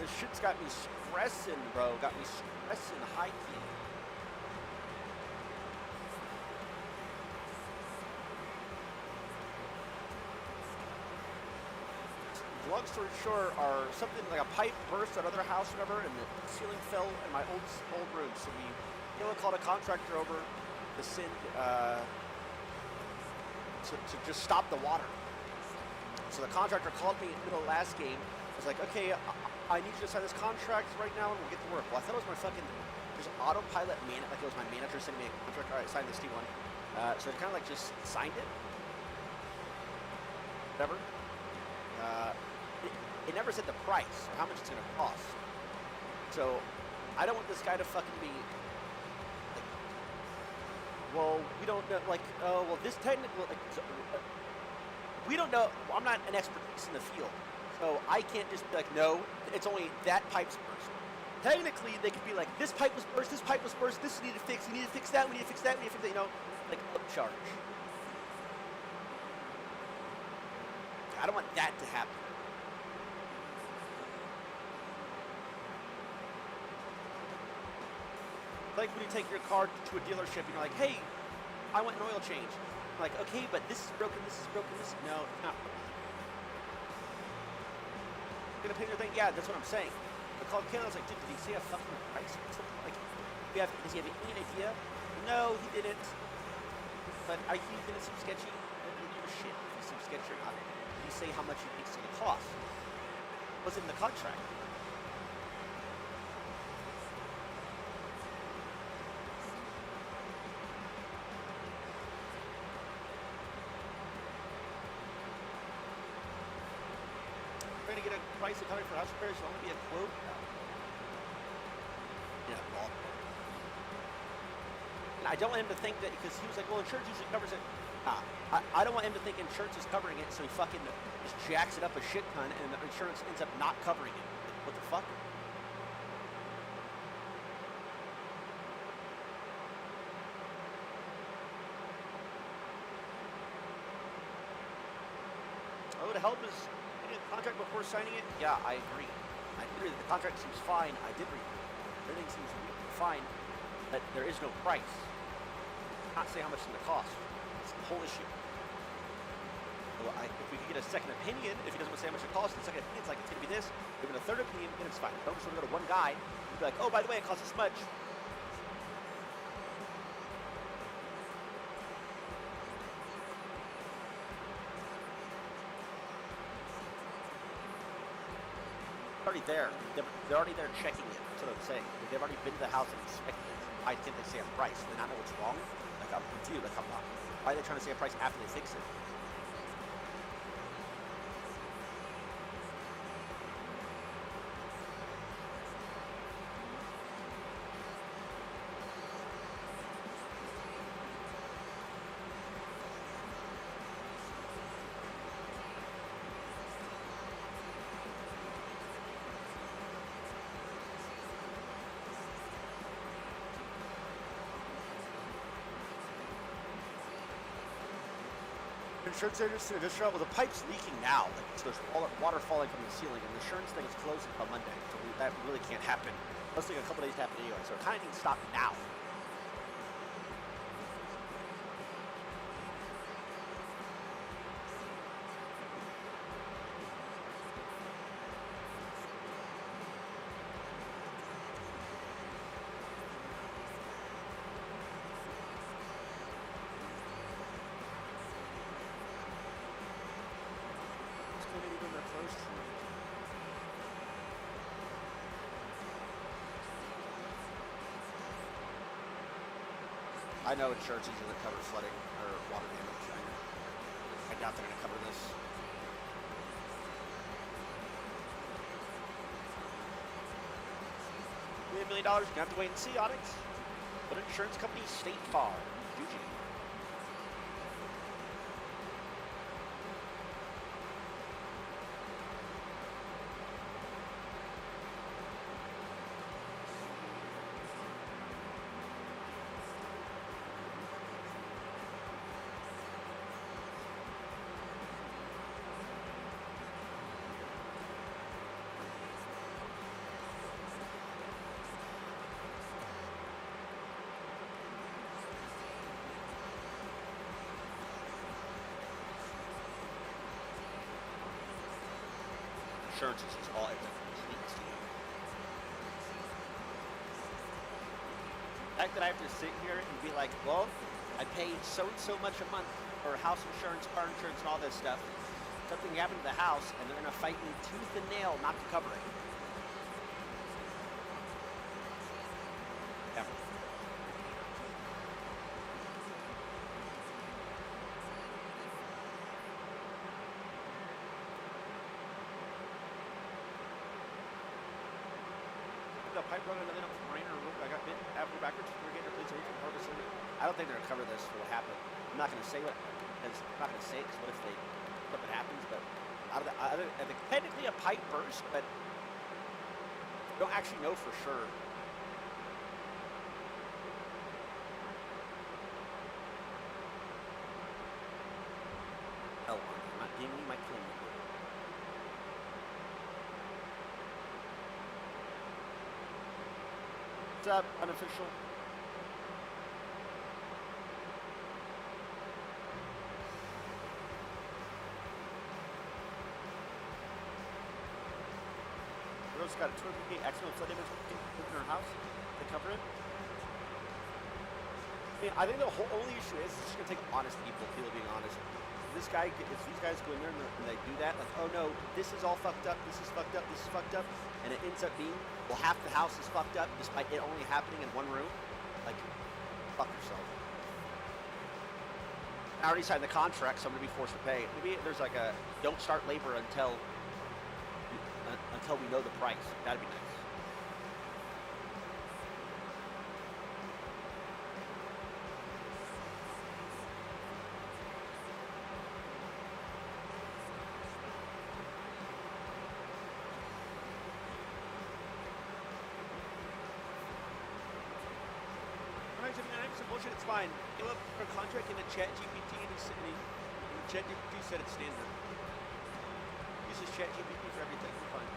This shit's got me stressing, bro. Got me stressing high key. Long story short, are something like a pipe burst at another house or whatever, and the ceiling fell in my old room. So we called a contractor over to send to just stop the water. So the contractor called me in the middle of the last game. I was like, okay, I need you to sign this contract right now, and we'll get to work. Well, I thought it was my fucking there's autopilot man, like it was my manager sending me a contract. All right, sign this T1. So I kind of like just signed it. Whatever. It never said the price or how much it's going to cost. So I don't want this guy to fucking be like, well, we don't know, like, oh, well, this technical, like, we don't know. I'm not an expertise in the field, so I can't just be like, no, it's only that pipe's burst. Technically, they could be like, this pipe was burst, this pipe was burst, this we need to fix, we need to fix that, we need to fix that, we need to fix that, you know, like upcharge. I don't want that to happen. Like when you take your car to a dealership and you're like, hey, I want an oil change. I'm like, okay, but this is broken, this is broken, this is... No, it's not. You're gonna pay your thing? Yeah, that's what I'm saying. I called Ken, I was like, dude, did he say a fucking price? Like, does he have any idea? No, he didn't. But he didn't seem sketchy. Nobody knew shit if he seemed sketchy or not. Did he say how much he thinks it's gonna cost? Was it in the contract? Trying to get a price of coming for house repairs should only be a quote. Yeah, well. And I don't want him to think that because he was like, well, insurance usually covers it. I don't want him to think insurance is covering it, so he fucking just jacks it up a shit ton, and the insurance ends up not covering it. What the fuck? Oh, to help is contract before signing it? Yeah, I agree. I agree that the contract seems fine. I did read it. Everything seems fine, but there is no price. Not say how much it's going to cost. It's the whole issue. Well, if we could get a second opinion, if he doesn't want to say how much it costs, the second opinion, it's like it's going to be this. If we get a third opinion, then it's fine. Don't just want to go to one guy and be like, oh, by the way, it costs this much. Already there. They're already there checking it. That's what I'm saying. They've already been to the house and inspected it. Why can't they say a price? Do they not know what's wrong? Like, I'm confused. Like, I'm not. Why are they trying to say a price after they fix it? Insurance agents in addition, well, the pipe's leaking now. Like, so there's water falling from the ceiling, and the insurance thing is closed until Monday. So that really can't happen. Let's take a couple days to happen anyway. So it kind of needs to stop now. I know insurance is going to cover flooding or water damage. I doubt they're going to cover this. $1 million, you're going to have to wait and see, Onyx. But insurance company, State Farm, GG. insurance is just all it needs to do. The fact that I have to sit here and be like, well, I paid so and so much a month for house insurance, car insurance, and all this stuff. Something happened to the house, and they're gonna fight me tooth and nail not to cover it. Ever. The pipe run and then up from rain or I got bit after backwards. We're getting replaced with harvest. I don't think they're gonna cover this for what happened. I'm not gonna say what, because I'm not gonna say because what if they, what happens? But out of the, I think technically a pipe burst, but I don't actually know for sure. Oh, I'm not giving you my claim. What's up, unofficial? Rose got a 200K accidental flood damage in her house. They cover it. I think the whole only issue is it's just gonna take honest people being honest. If these guys go in there and they do that, like, oh no, this is all fucked up, this is fucked up, this is fucked up, and it ends up being, well, half the house is fucked up despite it only happening in one room, like, fuck yourself. I already signed the contract, so I'm gonna be forced to pay. Maybe there's like a don't start labor until we know the price. That'd be nice. Bullshit, it's fine. Give up for contract in the chat GPT and the chat GPT said it's standard. Uses chat GPT for everything. We're fine.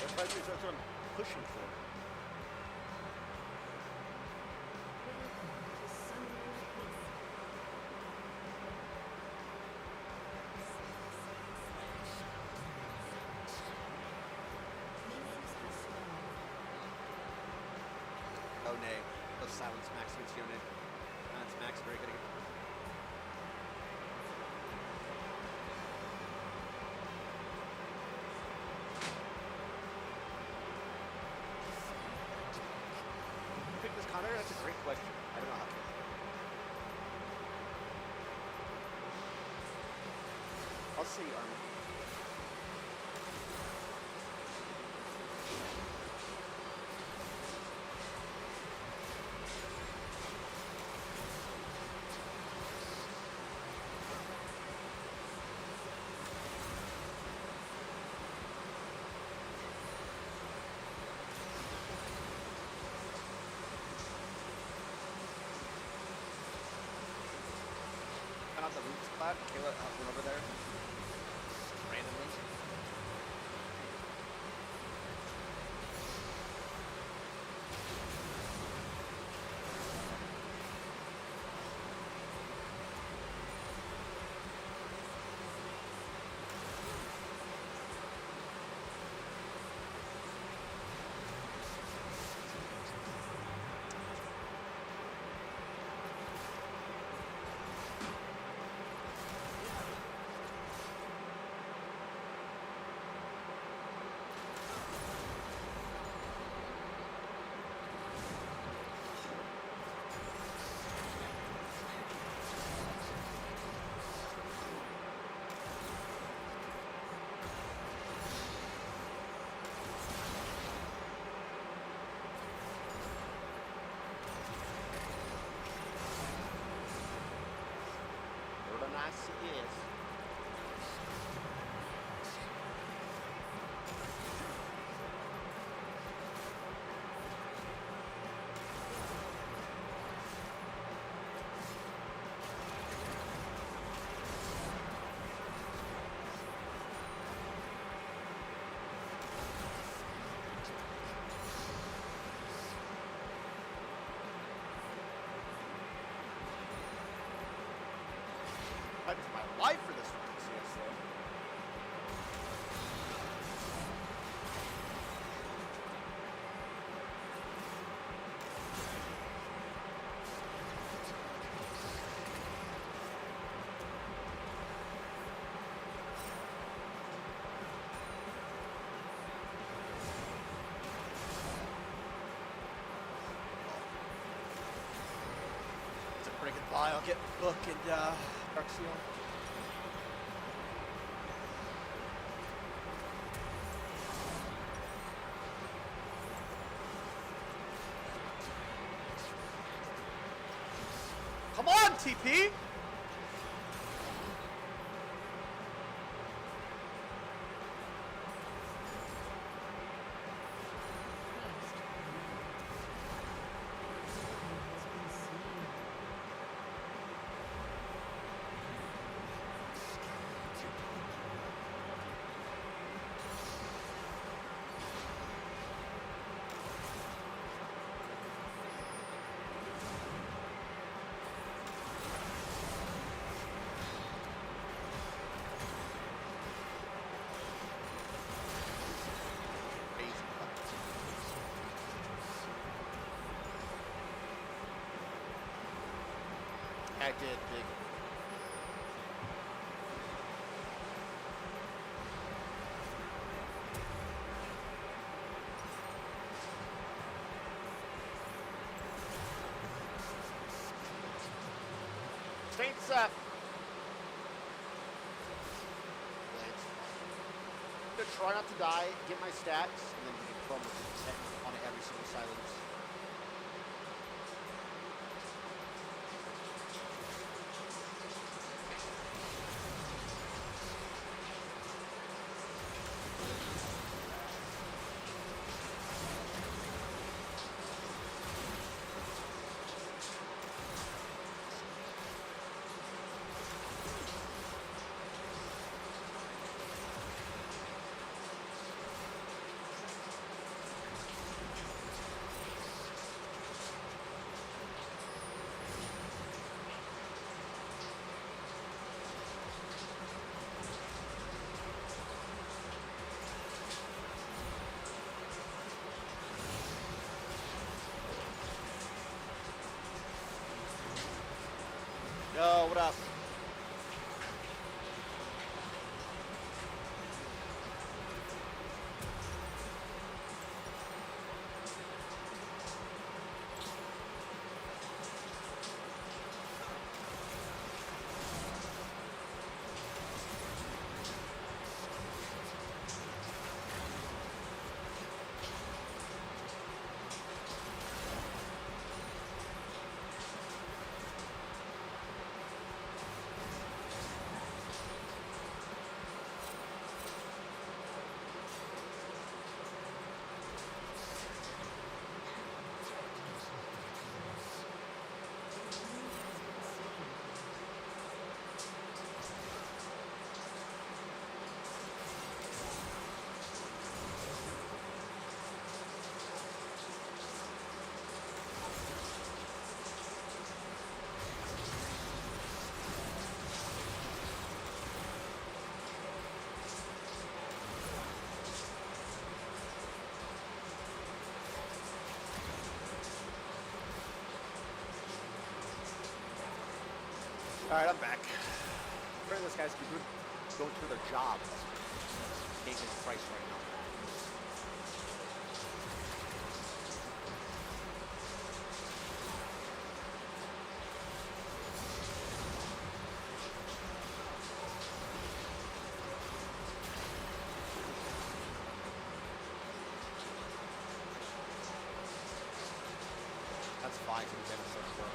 That's what I'm pushing for. Oh nay, let's silence Max against unit. Silence Max, very good again. You pick this Connor? That's a great question. I don't know how to. I'll see, Armin. Out the root spot, Kayla went over there randomly. Nice, yes. fight for my life for this one, CSO. It's a pretty good buy. I'll get Book and Dark Seal. Come on, TP! I did big. Saints up. Gonna try not to die, get my stats, and then we can throw them on every single silence. Yo, what up? All right, I'm back. Apparently this guy's going through their job. Paying his price right now. That's fine. He's in a search work.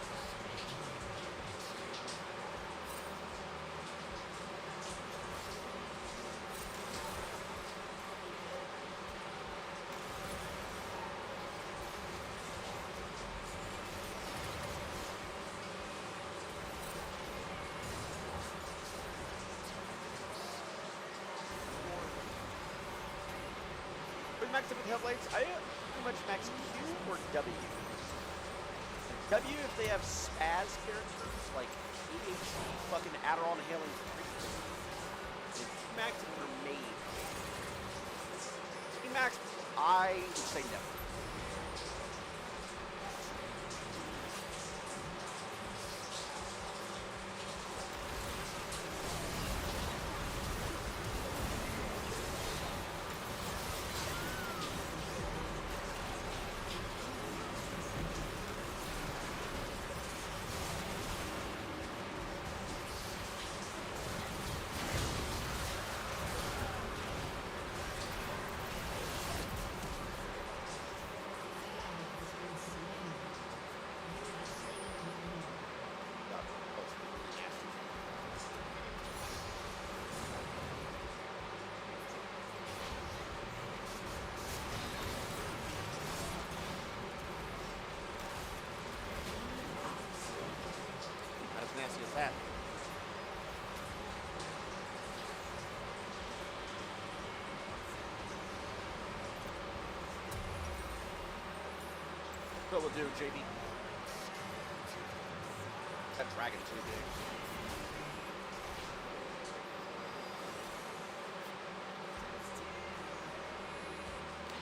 Max up with Hellblades, I pretty much max Q or W. W if they have spaz characters like AHC fucking Adderall inhaling freaks. Max are made. Max, I would say no. Nasty as that. What we'll do, JB. That dragon too big.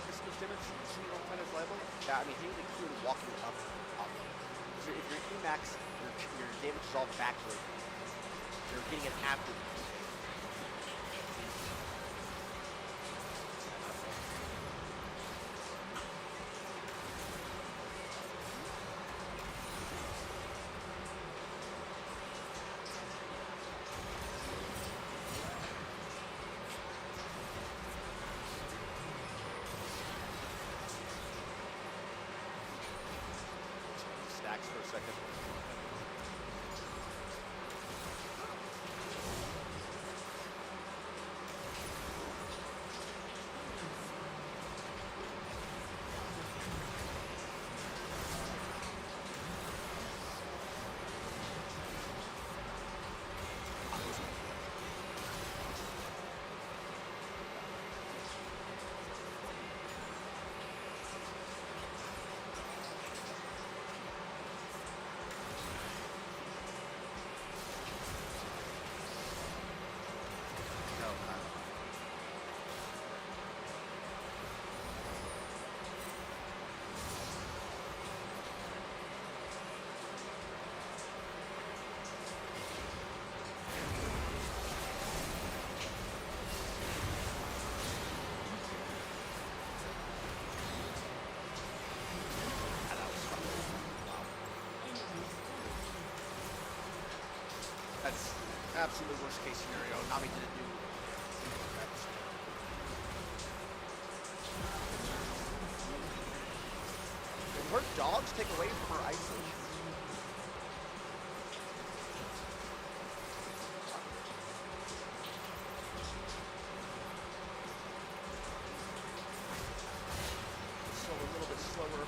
This Simmons level? Yeah, I mean, he included walking up. So if you're Emax, your damage is all backward. You're getting it after. Stacks for a second. That's absolute worst case scenario. Nami didn't do that. Did her dogs take away from her isolation? So a little bit slower.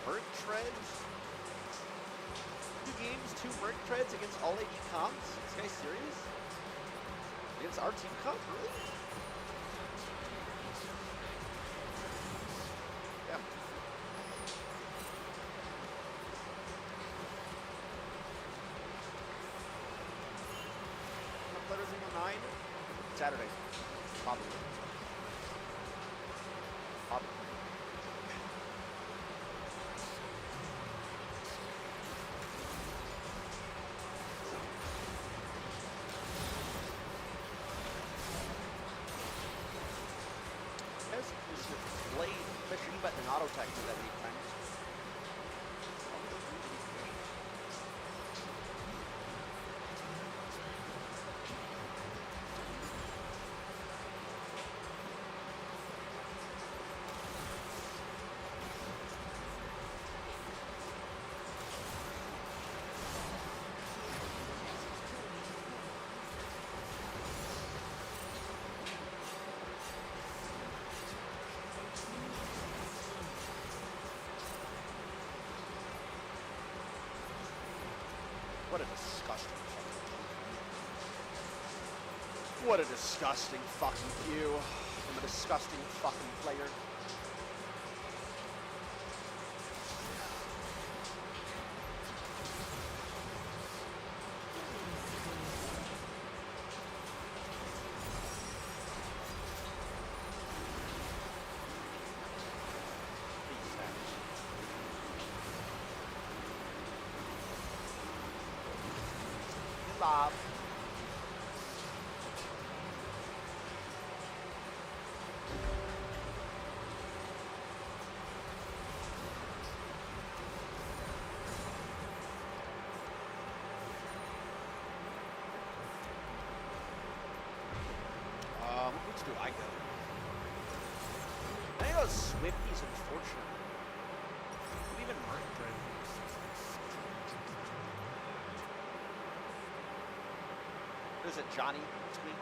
Merc Treads? 2 games, 2 Merc Treads against all AD comps? This guy's serious? Against our team comp? Really? Yeah. What letters in 9? Saturday. Probably. Probably. Blade, make sure you bet an auto attack do that anytime. What a disgusting fucking cue. What a disgusting fucking cue from a disgusting fucking player. Bob. Which do I go? I think those Swifties, unfortunately. Even Martin Trent. Is it Johnny Squeak?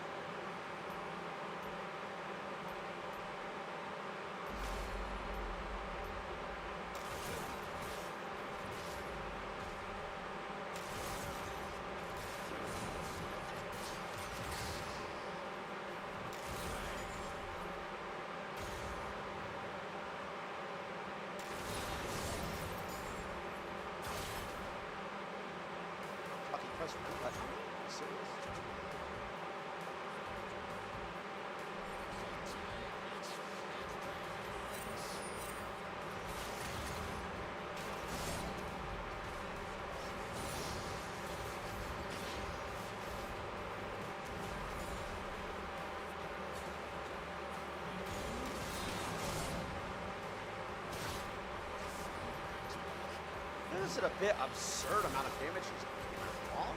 Fucking press one button. Are you serious? This is a bit absurd amount of damage he's doing. Wrong?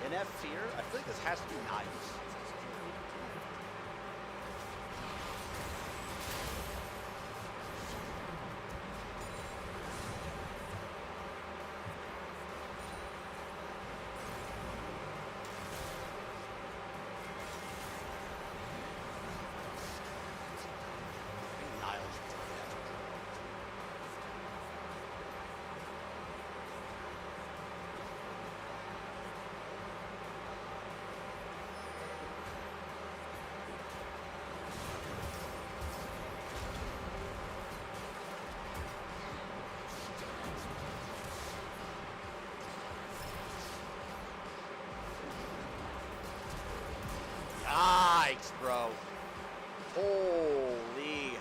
In F Fear, I feel like this has to be Knives. Yikes, bro. Holy.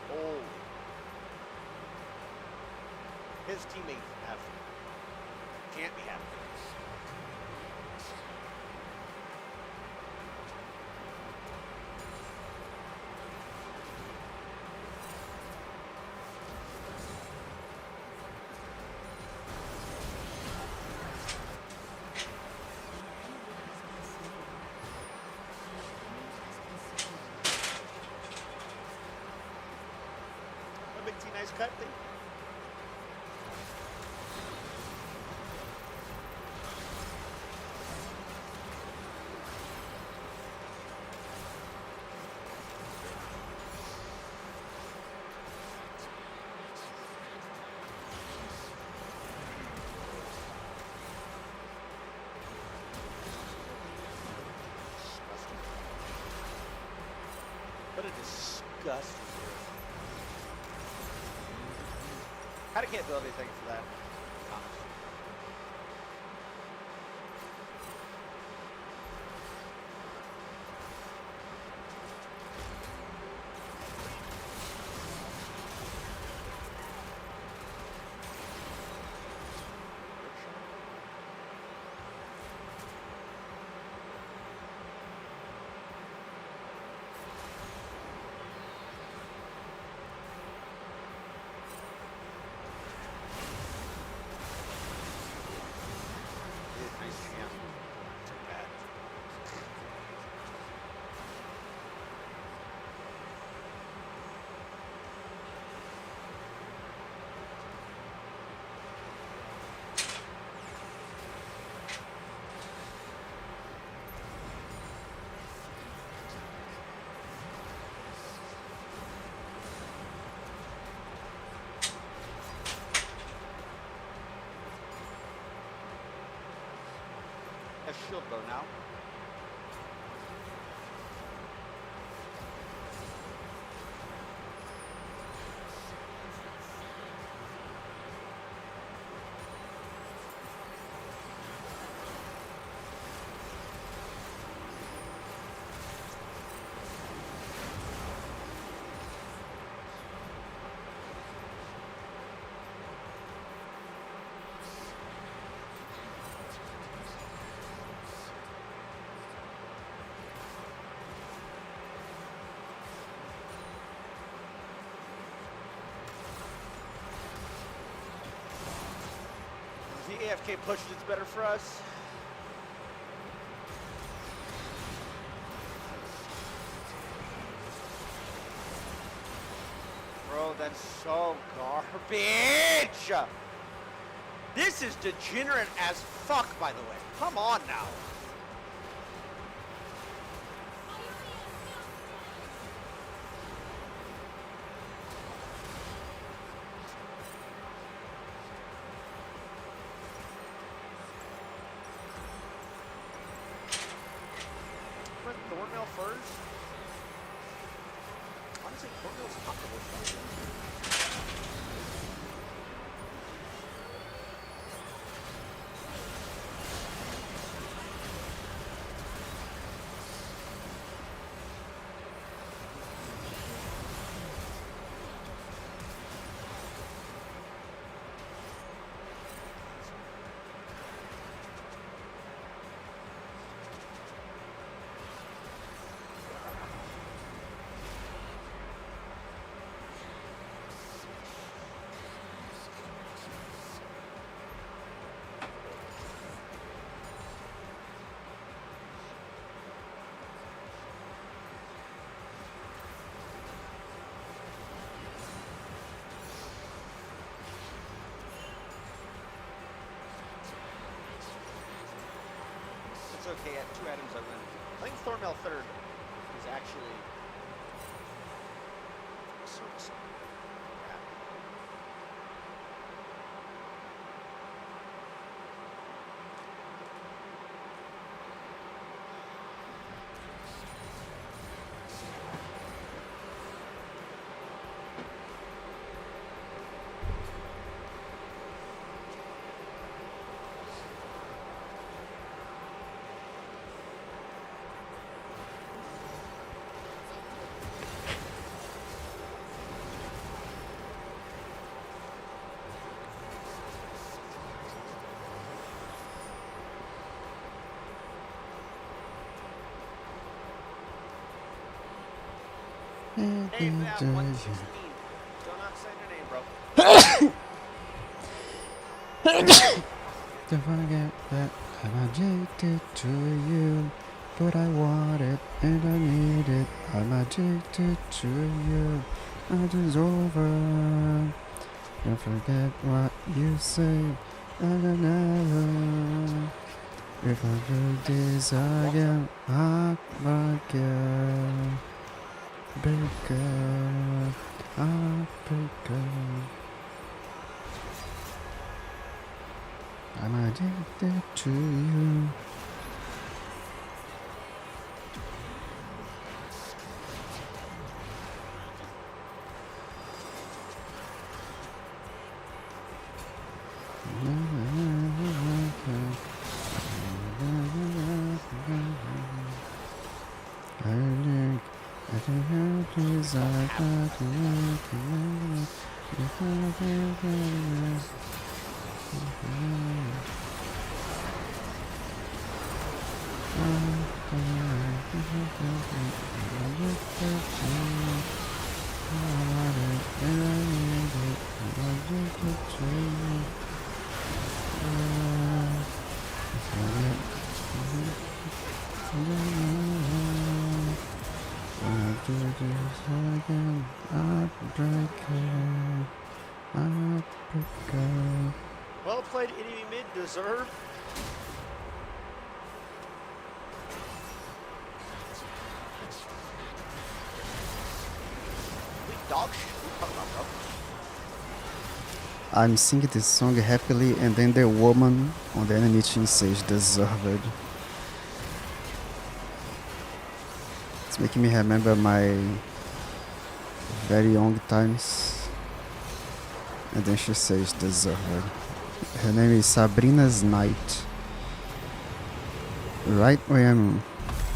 Holy. His teammates can't be happy. Big T nice cut thing. What a disgusting. I can't build anything for that. Honestly. shield bow now. The AFK pushes it's better for us. Bro, that's so garbage. This is degenerate as fuck, by the way. Come on now. Thornmail first? Honestly, Thornmail's not the worst idea. It's okay, at 2 items I win. I think Thornmail third is actually service. Hey, man, 116. Still not saying your name, bro. Don't forget that I'm addicted to you, but I want it and I need it. I'm addicted to you, and it's over. Don't forget what you say, and never. If I do this again, heartbreaker, breaker, heartbreaker. I'm addicted to you. Well played, enemy mid, deserve. Dog shit. What are you talking about, bro? I'm singing this song happily, and then the woman on the enemy team says deserved. It's making me remember my very young times. And then she says deserve her. Her name is Sabrina's Night. Right when I'm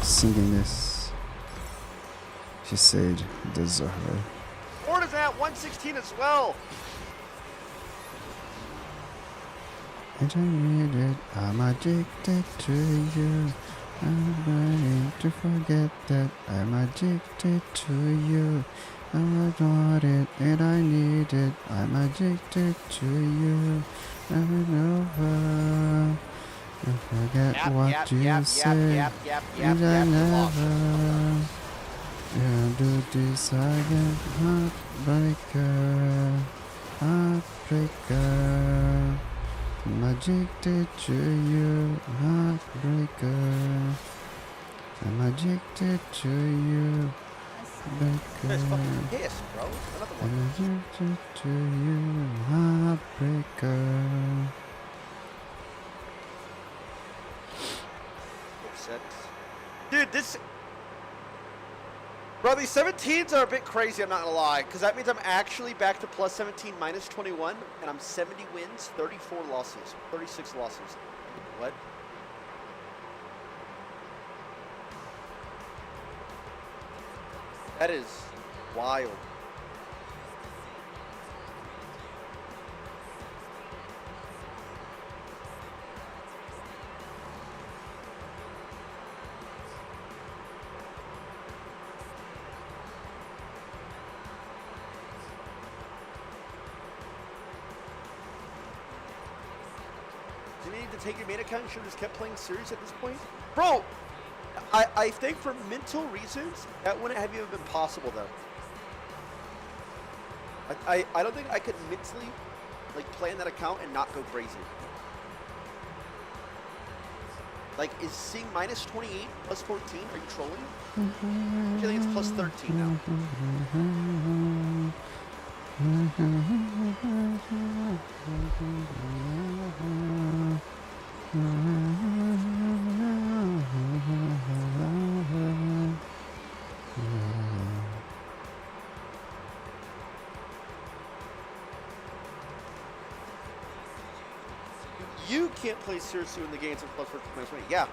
singing this, she said deserve her. Ford is at 116 as well. And I need it, I'm addicted to you. I'm trying to forget that I'm addicted to you. I want it and I need it. I'm addicted to you. Over. I forget what you said. And I never. Yeah, do this again. Heartbreaker. Heartbreaker. I'm addicted to you, heartbreaker. I'm addicted to you, That's fucking heartbreaker. pissed, bro. Another one. I'm addicted to you, heartbreaker. Dude, this. Bro, these 17s are a bit crazy, I'm not gonna lie, because that means I'm actually back to plus 17, minus 21, and I'm 70 wins, 34 losses, 36 losses. What? That is wild. Do you need to take your main account? You should have just kept playing series at this point? Bro, I think for mental reasons, that wouldn't have even been possible, though. I don't think I could mentally, like, play on that account and not go crazy. Like, is seeing minus 28, plus 14, are you trolling? I think it's plus 13 now. You can't play seriously in the games of plus 14, minus 20. Yeah.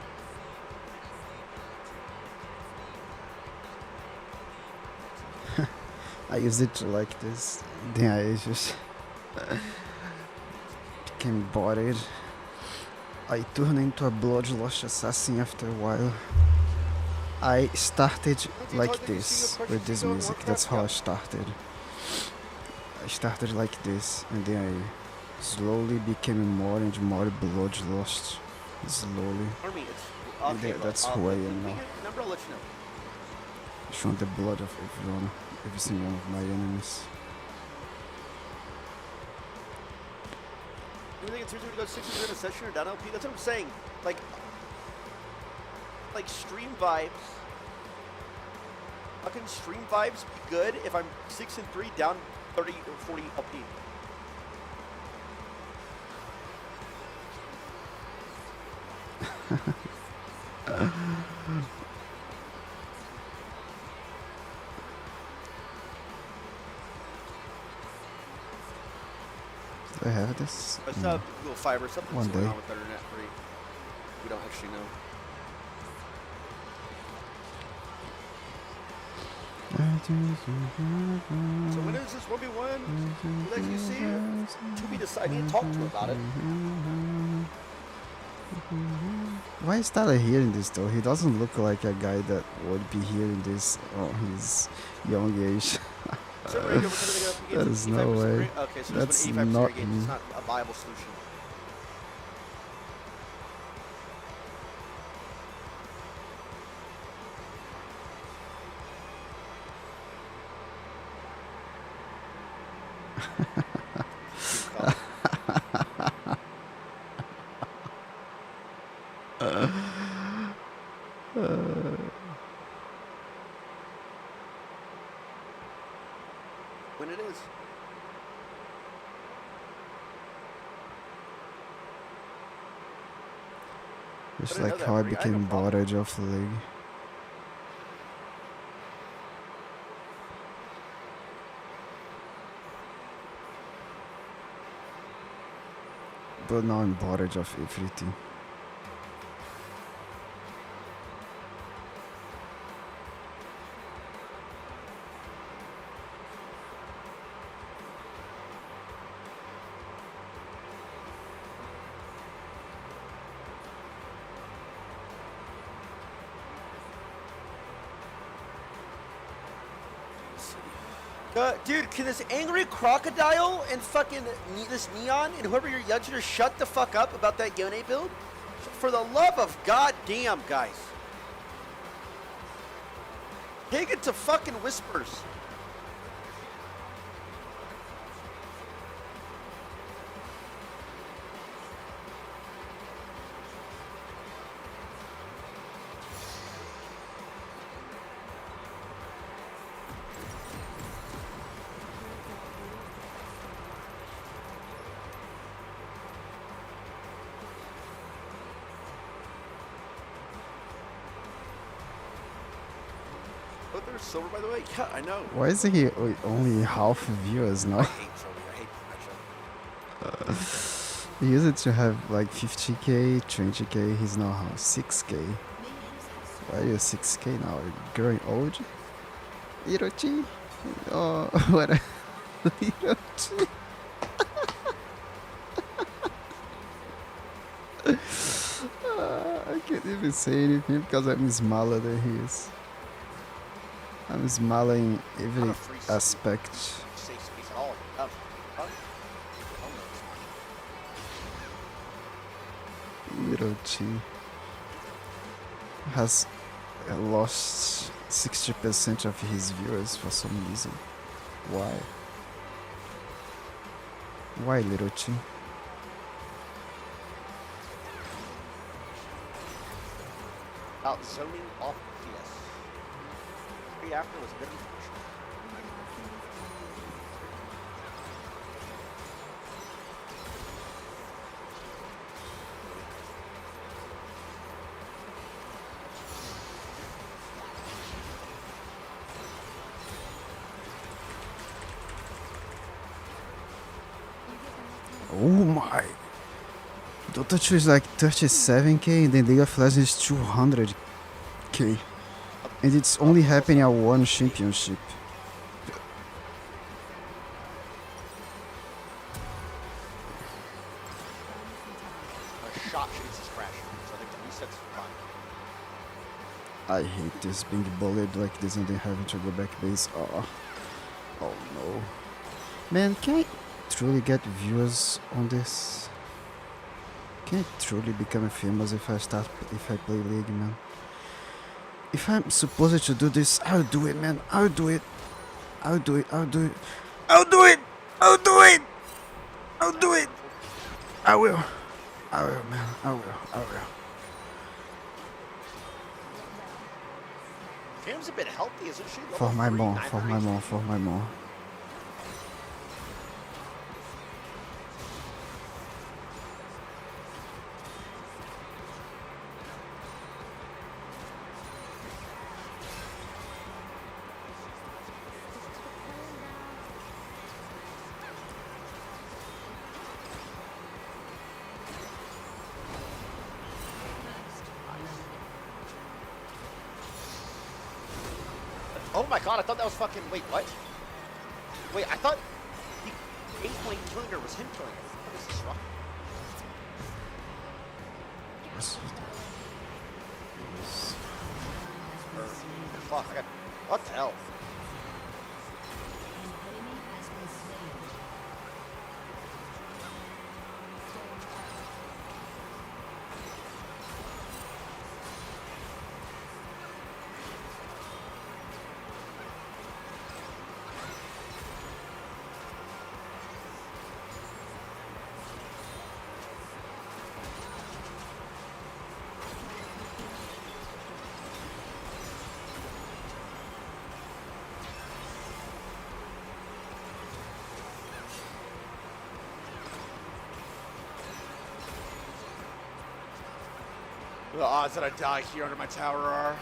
I used it to like this. Then I just became bored. I turned into a bloodlust assassin after a while. I started like this with this music. That's how I started. I started like this, and then I slowly became more and more bloodlust. Slowly. And that's who I am now. Number, I'll let you know. I just want the blood of everyone, every single one of my enemies. You think it's seriously to go 6 in a session or down LP? That's what I'm saying. Like stream vibes. How can stream vibes be good if I'm 6-3 down 30 or 40 LP? Do I have this? It's No. Google Fiber. Something's One going day. on with internet. We don't actually know. So when is this 1v1? Who let you see it? To be decided. I need to talk to him about it. Why I started hearing this though? He doesn't look like a guy that would be hearing this at his young age. There's no way. Okay, so That's it's an 85% not game. me. It's not a viable solution. When it is. Just I didn't like know how I that, Marie. I had no became problem. bored of the league. But now I'm bored of everything. Dude, can this angry crocodile and fucking this neon and whoever you're judging shut the fuck up about that Yone build? For the love of goddamn, guys. Take it to fucking whispers. Oh, there's silver, by the way. Yeah, I know. Why is he only half viewers now? I hate silver. I hate retro. He used to have like 50k, 20k, he's now 6k. Why are you 6k now? You're growing old? Hirochi? Oh, what a... Hirochi? I can't even say anything because I'm smaller than he is. I'm smaller in every aspect. Safe space at all. Hirochi has lost 60% of his viewers for some reason. Why? Why, Hirochi? Out zoning off PS. Three after was good. Oh my! Dota 2 is like 37k and then League of Legends is 200k. And it's only happening at one championship. A shot chases crash. So I think the reset's fine. I hate this being bullied like this and then having to go back base. Oh no. Man, can I truly get viewers on this? Can I truly become famous if I play League, man? If I'm supposed to do this, I'll do it, man. I'll do it. I'll do it. I'll do it. I'll do it. I'll do it. I'll do it. I will. I will, man. I will. I will. Cam's a bit healthy, isn't she? For my mom. For my mom. For my mom. Oh my god, I thought that was fucking. Wait, what? Wait, I thought the 8-point killing her was him killing her. What is this, rock? Fuck, I got. What the hell? The odds that I die here under my tower are.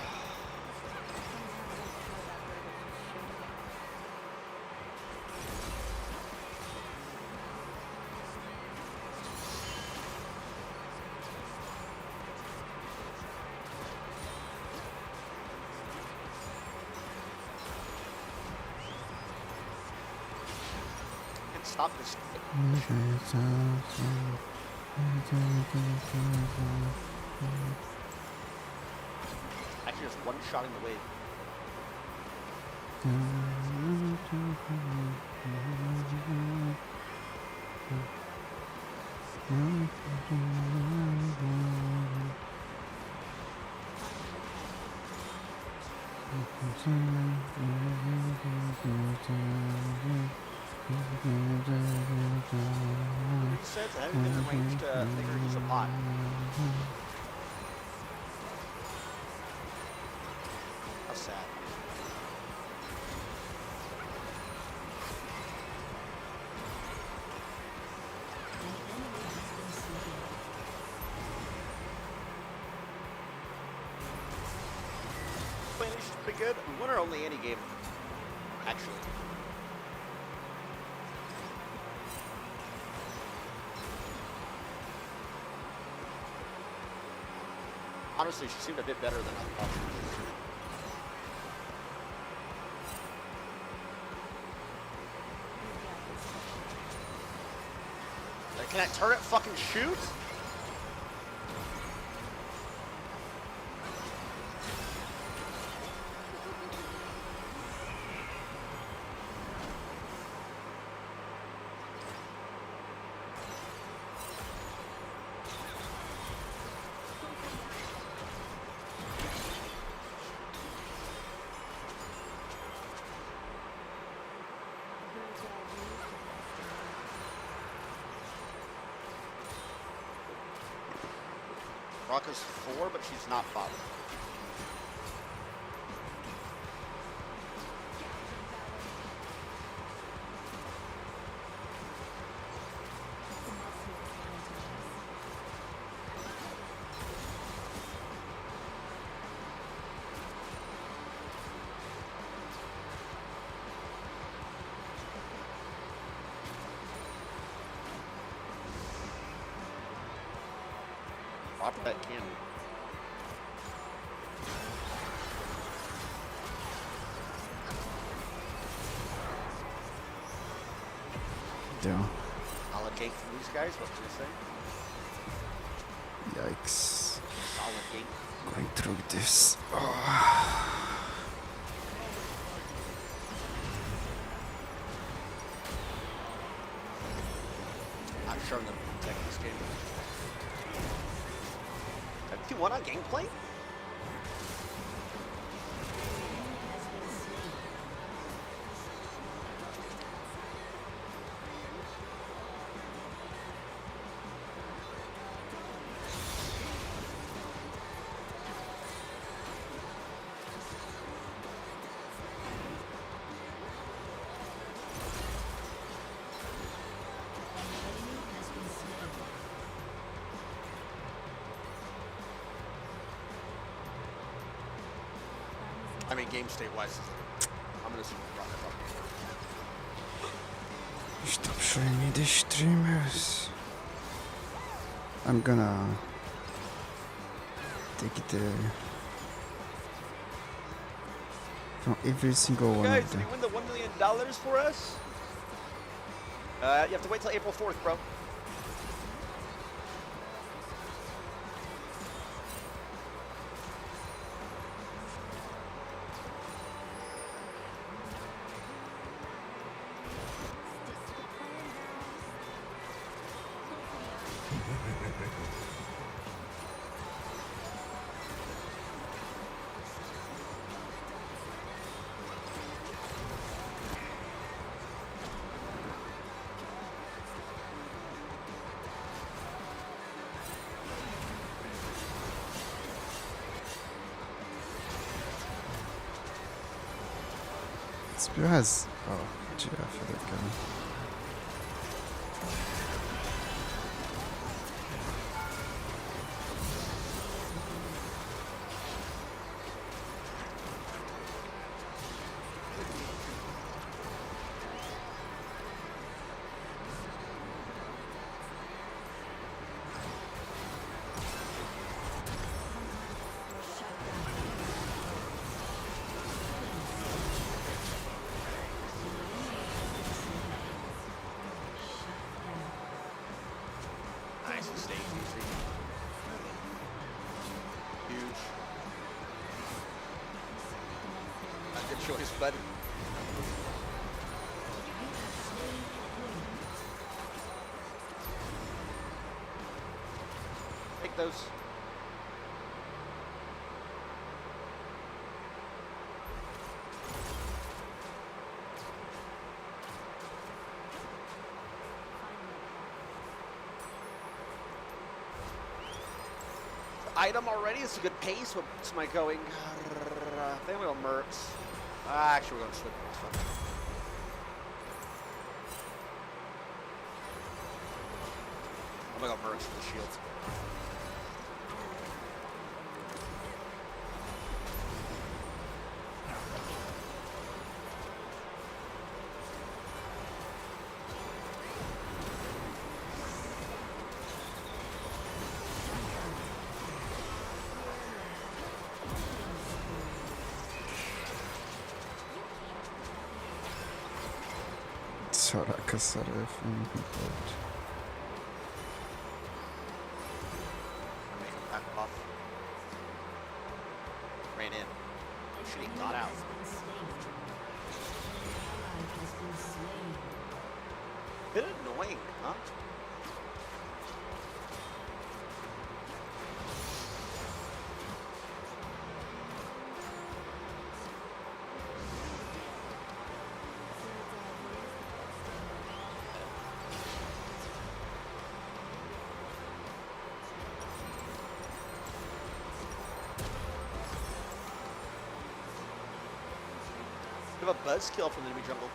stop this. Actually, just one shot in the wave. Says I haven't been arranged to figure he's a bot. How sad. Spanish is pretty good. We won our only any game, actually. Honestly, she seemed a bit better than I thought she was. Like, can that turret fucking shoot? Rocca's 4, but she's not father. Drop that cannon. Yeah. Solid gate from these guys, what can I say? Yikes. Solid gate. Going through this. I'm sure them to protect this game. 2-1 on gameplay? I mean, game state wise, I'm gonna assume Rocket Stop showing me the streamers. I'm gonna take it from every single one guys, of did them. you win the $1 million for us? You have to wait till April 4th, bro. Spear has. Oh, gee, I feel it coming. stage easy. Huge. Not a good choice, bud. Take those. Item already. It's a good pace. What's my going? I think we'll Mercs. Actually, we're going to slip. It's fun. I'm going to go Mercs for the shields. Soraka Saref and Import. Back off. Ran in. Oh shit, he got out. Bit annoying, huh? Bit of a buzzkill from the enemy jungle.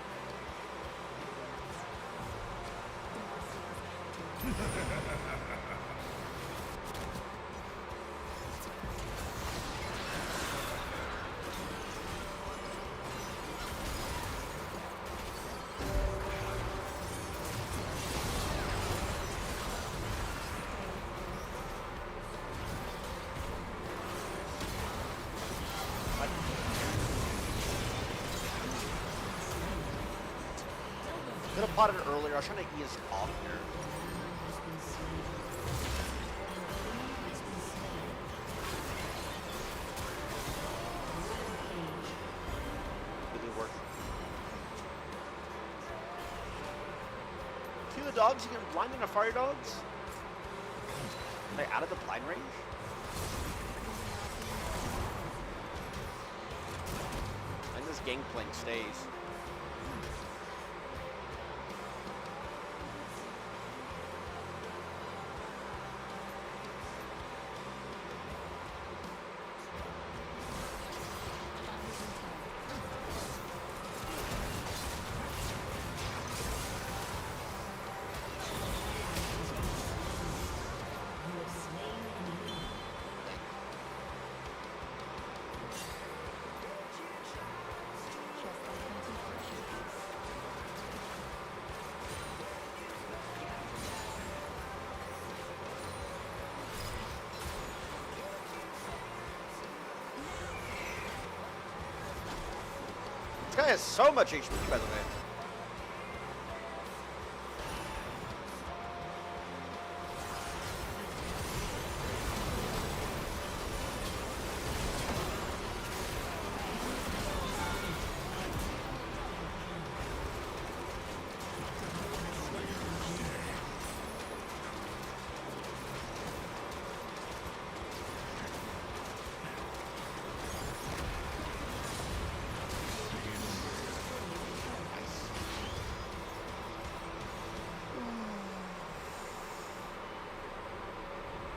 Could have potted it earlier. I was trying to ease off here. Didn't work. Two of the dogs, you can blind in a fire dogs? Are they out of the blind range? And this gangplank stays. This guy has so much HP, by the way.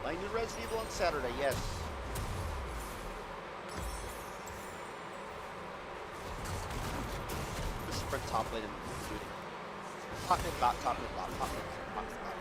Playing new Resident Evil on Saturday, yes. Just sprint top lane and shooting. Top mid, bot, top mid, bot, top mid, bot, bot.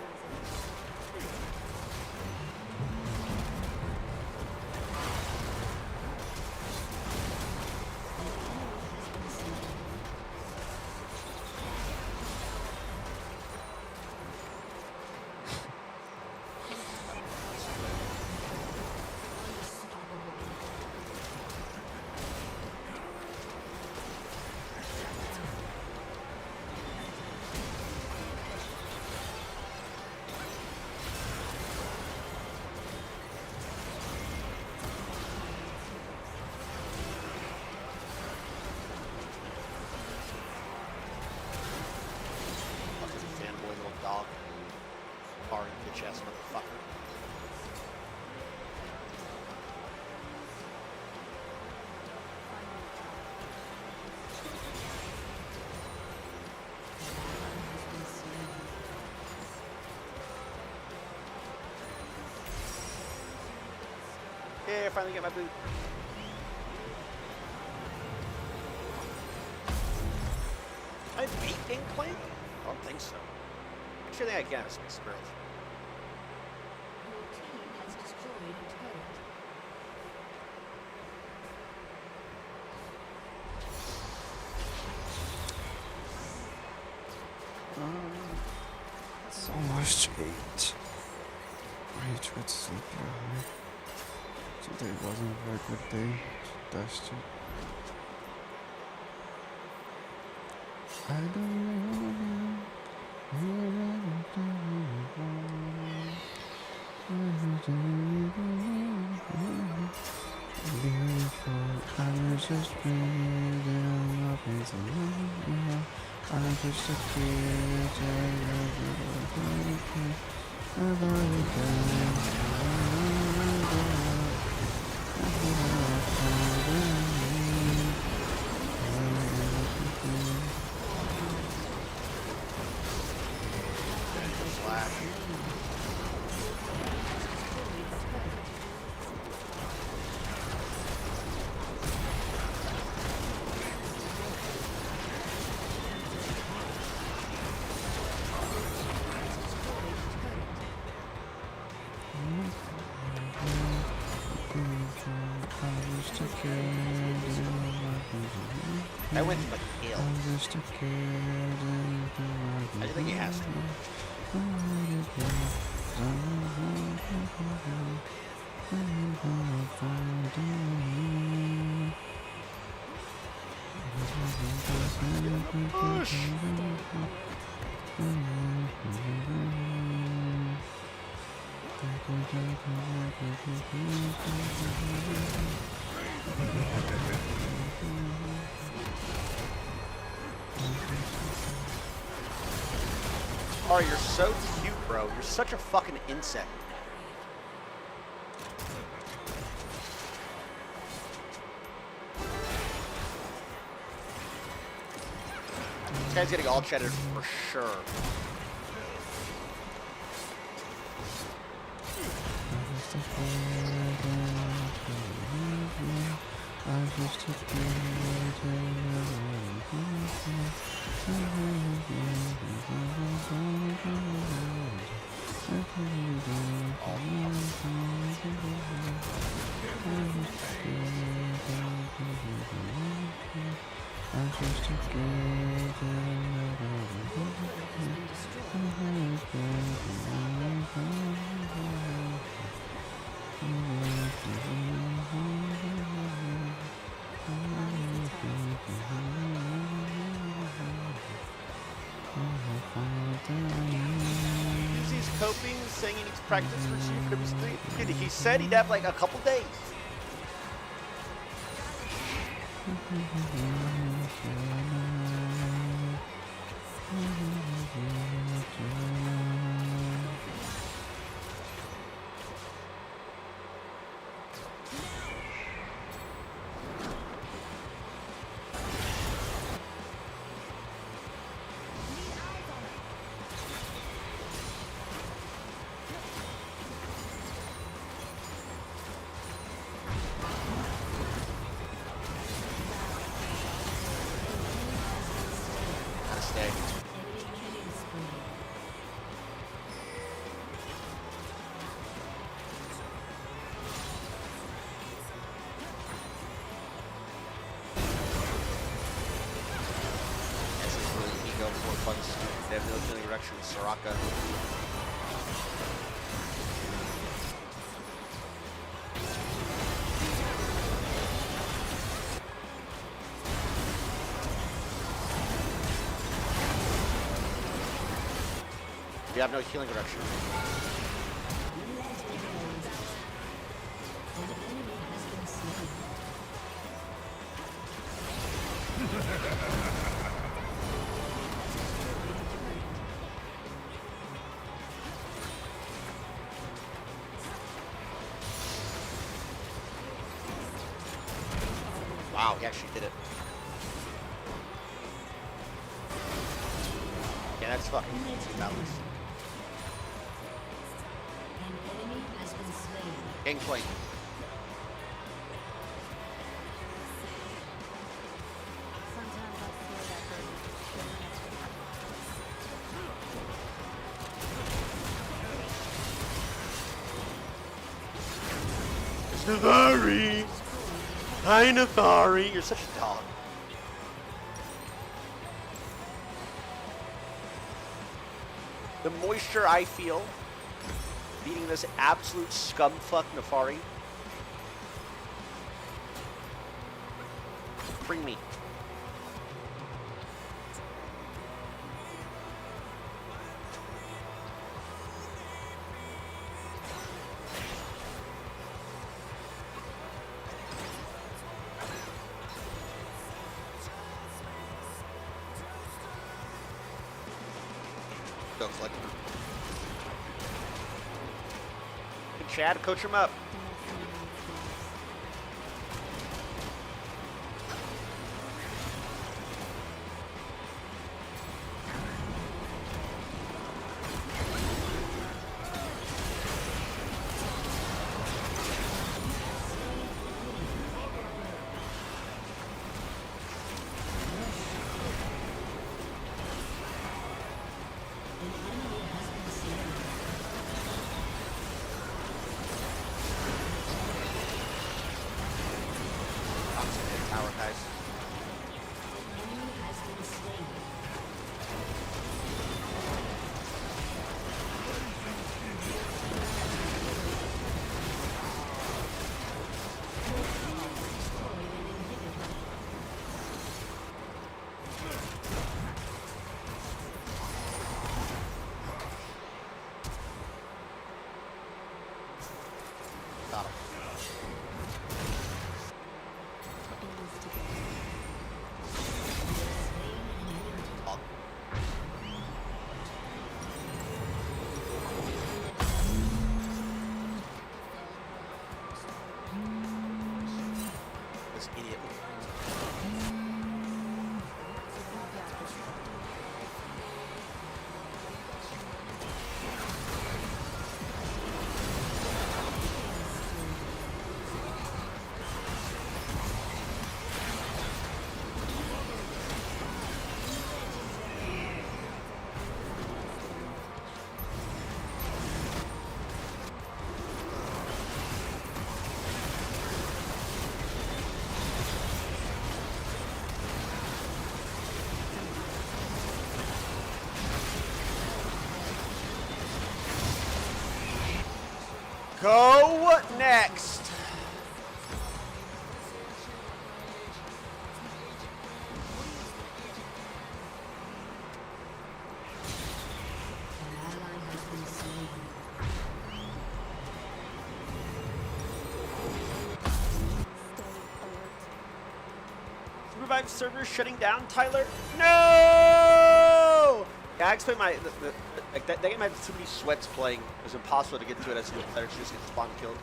dog. Hard bitch ass motherfucker. Yeah, finally get my boot. I beat Inkling? I don't think so. Actually, I think I can. It's Space Squirrels. It's almost 8. I tried to sleep early. Today wasn't a very good day. Dashed it. I don't know. I was just breathing up into love. I'm just a kid. I went to the hill. I think he has to. Push. Oh, you're so cute, bro. You're such a fucking insect. This guy's getting all chatted for sure. He's coping, saying he needs practice for Chief Kirby's 3. Dude, he said he'd have like a couple days. They have no healing erection with Soraka. We have no healing erection. Wow, he actually did it. Yeah, that's fucking balance. Gang point. Navari! Hi, Navari! You're such a dog. The moisture I feel beating this absolute scumfuck Nefari. Bring me. Go collect him. Good Chad, coach him up. Tower, guys. Got him. This idiot. Go next. Revive server shutting down, Tyler? No! Yeah, I explained my like that game had too many sweats playing. It was impossible to get to it as a player. She just gets spawn killed.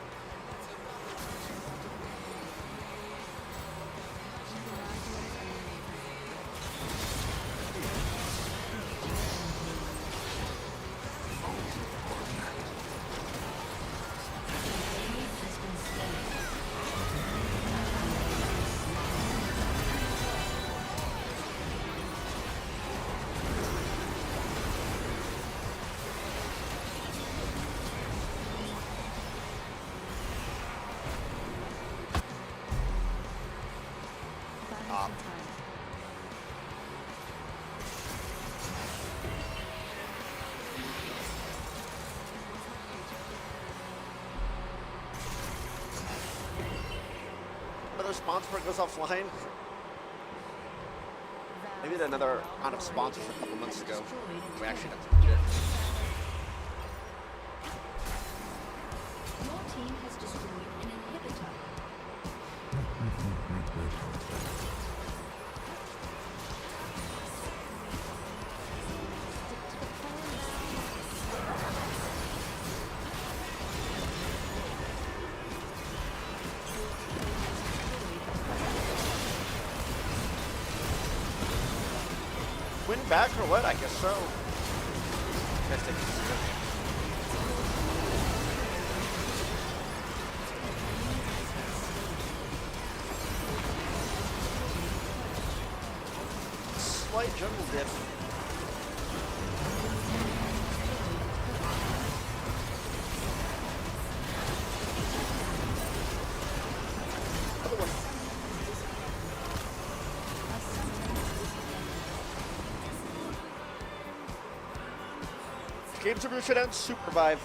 Another sponsor goes offline. Maybe another round of sponsors a couple months ago. We actually got some legit. Your team has destroyed an inhibitor. back or what? I guess so. Guys take this. Slight jungle dip. Other one. Games over should end Supervive.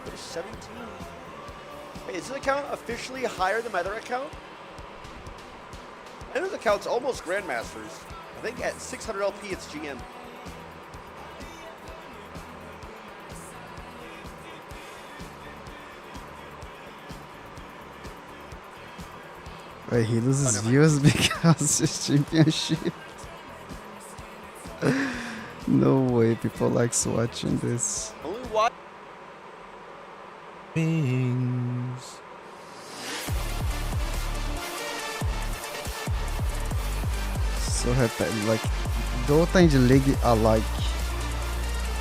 There's 17. Wait, is this account officially higher than my other account? I know this account's almost Grandmasters. I think at 600 LP it's GM. Wait, he loses views because his championship. No way, people likes watching this. Only watch. Wings. So like Dota and League are like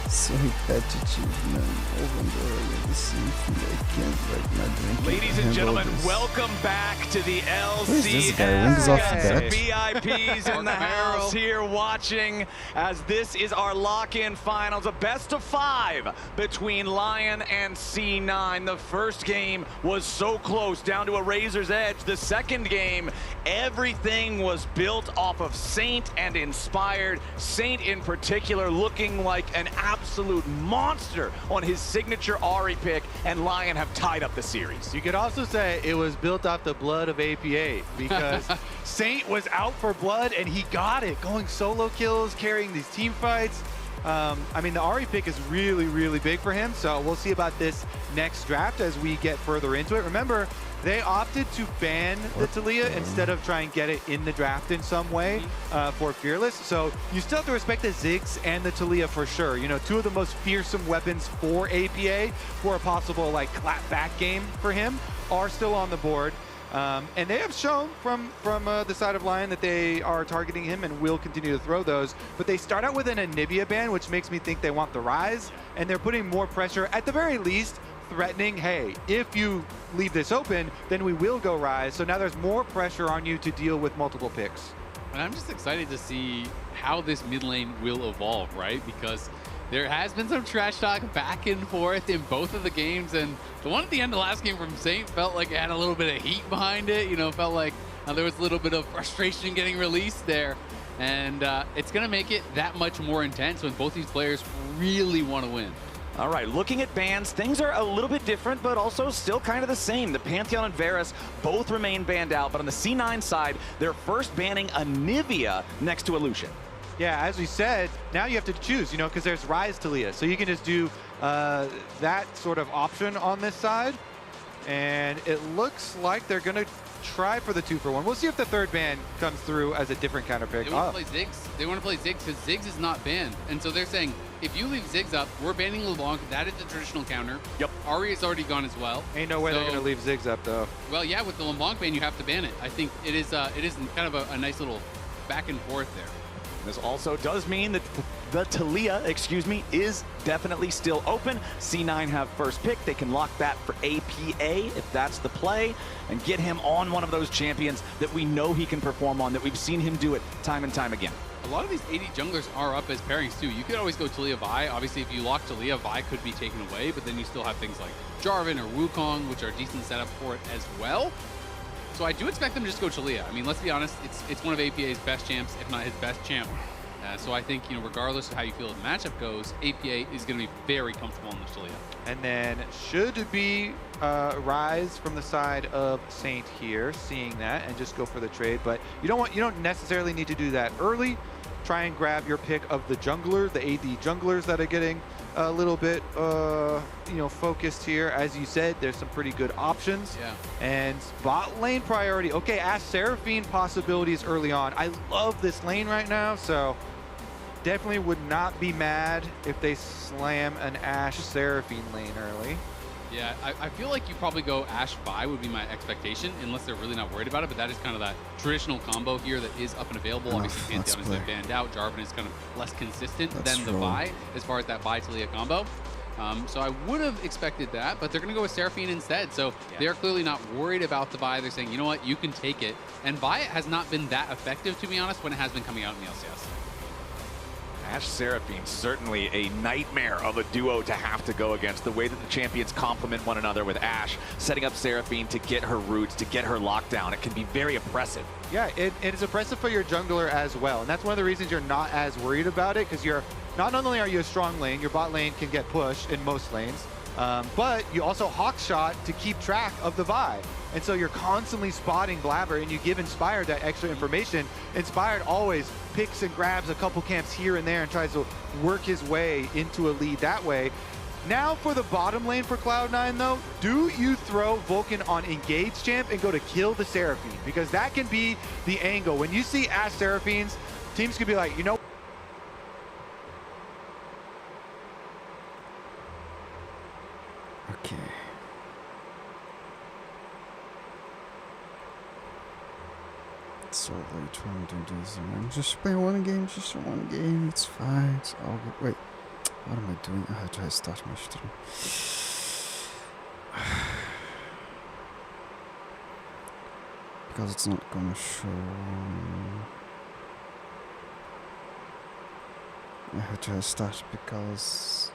so repetitive, man. Over and over, the same thing. I can't like my drink. Ladies and gentlemen, welcome back to the this guy? Wings LCS. off that? VIPs in the house here watching as this is our lock-in finals, a best of 5 between Lion and C9. The first game was so close, down to a razor's edge. The second game, everything was built off of Saint and Inspired. Saint in particular looking like an absolute monster on his signature Ahri pick, and Lion have tied up the series. You could also say it was built off the blood of APA because Saint was out for blood and he got it, going solo kills, carrying these team fights. I mean, the Ahri pick is really, really big for him, so we'll see about this next draft as we get further into it. Remember, they opted to ban the Taliyah instead of try and get it in the draft in some way for Fearless. So you still have to respect the Ziggs and the Taliyah for sure. You know, 2 of the most fearsome weapons for APA for a possible like clap back game for him are still on the board. And they have shown from the side of Lion that they are targeting him and will continue to throw those. But they start out with an Anivia ban, which makes me think they want the Rise, and they're putting more pressure, at the very least, threatening, hey, if you leave this open, then we will go Rise. So now there's more pressure on you to deal with multiple picks. And I'm just excited to see how this mid lane will evolve, right? Because there has been some trash talk back and forth in both of the games, and the one at the end of the last game from Saint felt like it had a little bit of heat behind it. You know, felt like there was a little bit of frustration getting released there. And it's going to make it that much more intense when both these players really want to win. All right, looking at bans, things are a little bit different, but also still kind of the same. The Pantheon and Varus both remain banned out, but on the C9 side, they're first banning Anivia next to Illusion. Yeah, as we said, now you have to choose, you know, because there's Rise Taliyah. So you can just do that sort of option on this side. And it looks like they're going to try for the 2-for-1. We'll see if the third ban comes through as a different counter pick. They want to play Ziggs. They want to play Ziggs because Ziggs is not banned. And so they're saying, if you leave Ziggs up, we're banning LeBlanc. That is the traditional counter. Yep. Ahri is already gone as well. Ain't no way they're going to leave Ziggs up, though. Well, yeah, with the LeBlanc ban, you have to ban it. I think it is kind of a nice little back and forth there. This also does mean that the Taliyah, is definitely still open. C9 have first pick. They can lock that for APA if that's the play and get him on one of those champions that we know he can perform on, that we've seen him do it time and time again. A lot of these AD junglers are up as pairings too. You could always go Taliyah Vi. Obviously, if you lock Taliyah, Vi could be taken away, but then you still have things like Jarvan or Wukong, which are decent setup for it as well. So I do expect them to just go Taliyah. I mean, let's be honest, it's one of APA's best champs, if not his best champ. So I think, you know, regardless of how you feel the matchup goes, APA is going to be very comfortable in the Taliyah. And then should be Rise from the side of Saint here, seeing that, and just go for the trade. But you don't necessarily need to do that early. Try and grab your pick of the jungler, the AD junglers that are getting a little bit, focused here. As you said, there's some pretty good options. Yeah. And bot lane priority. Okay, Ashe Seraphine possibilities early on. I love this lane right now, so definitely would not be mad if they slam an Ashe Seraphine lane early. Yeah, I feel like you probably go Ashe Vi would be my expectation, unless they're really not worried about it. But that is kind of that traditional combo here that is up and available. Obviously, let's Pantheon is play. banned out. Jarvan is kind of less consistent Let's than the roll. Vi as far as that Vi Talia combo. So I would have expected that, but they're going to go with Seraphine instead. So they're clearly not worried about the Vi. They're saying, you know what, you can take it. And Vi has not been that effective, to be honest, when it has been coming out in the LCS. Ashe Seraphine, certainly a nightmare of a duo to have to go against. The way that the champions complement one another with Ashe, setting up Seraphine to get her roots, to get her lockdown, it can be very oppressive. Yeah, it is oppressive for your jungler as well. And that's one of the reasons you're not as worried about it, because you're not only are you a strong lane, your bot lane can get pushed in most lanes, but you also hawk shot to keep track of the Vi. And so you're constantly spotting Blabber, and you give Inspired that extra information. Inspired always picks and grabs a couple camps here and there and tries to work his way into a lead that way. Now for the bottom lane for Cloud9 though, do you throw Vulcan on Engage Champ and go to kill the Seraphine? Because that can be the angle. When you see Ashe Seraphines, teams could be like, you know, Okay. It's so late trying to do this. Man. Just play one game, just one game. It's fine. It's all good. Wait, what am I doing? I have to start my stream. Because it's not gonna show. I have to start because.